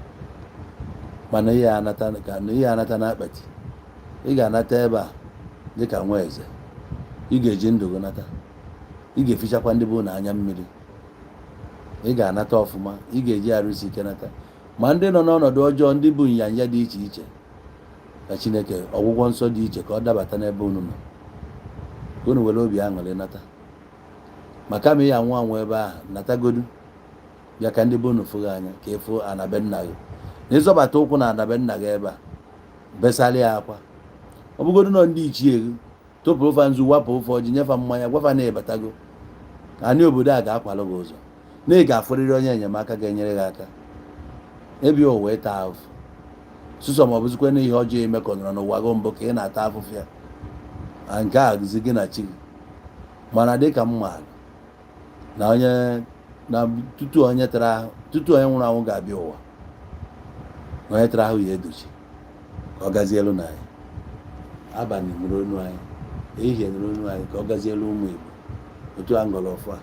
mana ihe anata n'akpati ị ga-anata ebe a dịka nwa eze ị ga-eji ndụ gị nata ị ga-efichakwa ndị bụ na anya mmiri ị ga-anata ọfụma ị ga-eji arụsi ike nata ma ndị nọ n'ọnọdụ ọjọọ ndị bụ nyanya dị iche iche ka Chineke ọgwụgwọ nsọ dị iche ka ọ dabata n'ebe unu nọ ka unu were obi aṅụrị nata ma kama ya anwụ anwụ ebe ahụ natagodu bịa ka ndị bụ unu fụghị anya ka ịfụ anabe nna gị na ịzọbata ụkwụ na anabe nna gị ebe a besara ya akwa ọ bụgodu nọ ndị ichie gị tụpụrụ fa nzu wapụ ofe ọjị nyefa mmanya gwafa na ịbatago anyị obodo a ga-akwalụ gị ụzọ na ị ga-afụrịrị onye enyemaka ga-enyere gị aka ebe o wee taa ahụfụ sụsọ ma ọ bụzikwa na ihe ọjọọ emekọnọrọ n'ụwa gị mbụ ka ị na-ata afụfụ ya nke a gụzi gị na chi gị mana dịka mma na onye na tutu onye nwụrụ anwụ ga-abịa ụwa onye tara ahụ ya edochi ka ọ gazielu na anyị abalị nụrụ onu anyị ehihie nụrụ onu anyị ka ọ gazielu ụmụ Igbo otu a ngọrọ ọfụ a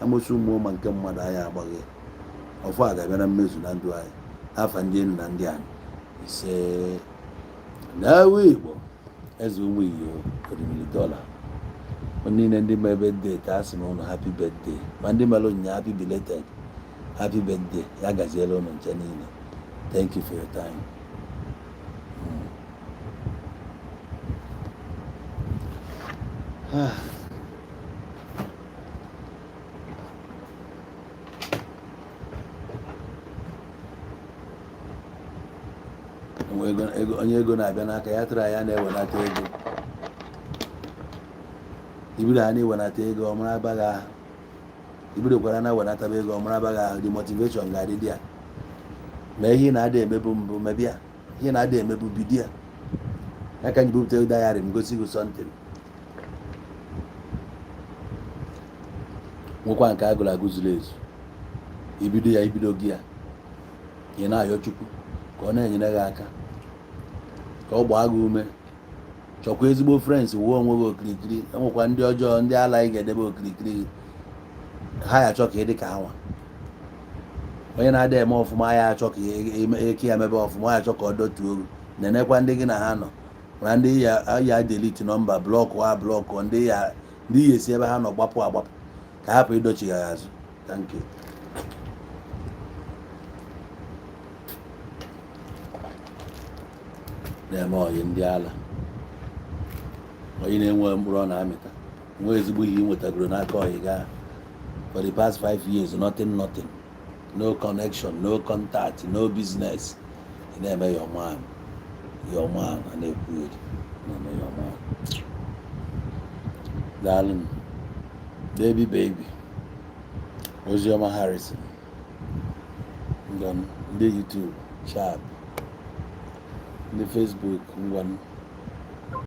amosi ụmụ ma nke mmadụ anyị agbaghị ọfụ a ga-abịa na mmezu na ndụ anyị afa ndị enu na ndị anyị ise n'awa Igbo eze ụmụ Igbo $1,000,000 niile ndị ma birthday taa sị m ụnụ happy birthday ma ndị mere onyinye happy belated happy birthday ya gaziela ụnụ nche niile. Thank you for your time. Onye ego na-abịa n'aka ya tụrụ ya na-ewenata ego ibido ha na-ewenata ego ọmara abaghị ahụ ibidokwara na-ewenataba ego ọmara abaghị ahụ the motivation ga-adị dị ya ma ihe na-ada emebu mbụ mebịa ihe na-ada emebu bido ya ya ka njibupụta dayari m gosi gị sọntịrị nwekwa nke agụrụ agụ zuru ezu ibido ya ibido gị ya ị na-ayọ Chukwu ka ọ na-enyere gị aka ka ọ gbaa gị ume chọkwa ezigbo frens wuo onwe gị okirikiri enwekwa ndị ọjọọ ndị ala ị ga-edebe okirikiri ha ya achọ ka ị dị ka ha nwa onye na-ada eme ọfụma ya achọ ka eke ya mebe ọfụma ya achọ ka ọ dọtuo gị na-enekwa ndị gị na ha nọ na ndị ya delete nọmba blọkụ ha blọkụ ndị ya esi ebe ha nọ gbapụ agbapụ ka hapụ ịdochi ya azụ. Thank you. na-eme ọyị ndị ala ọyị na-enwe mkpụrụ ọ na-amịta nwe ezigbo ihe ị nwetagoro n'aka ọyị gaa for the past 5 years nothing no connection no contact no business ị na-eme your man a na-ekwu eri na-eme your man daalụ baby Ozioma Harrison ndị YouTube sharp ndị Facebook ngwanụ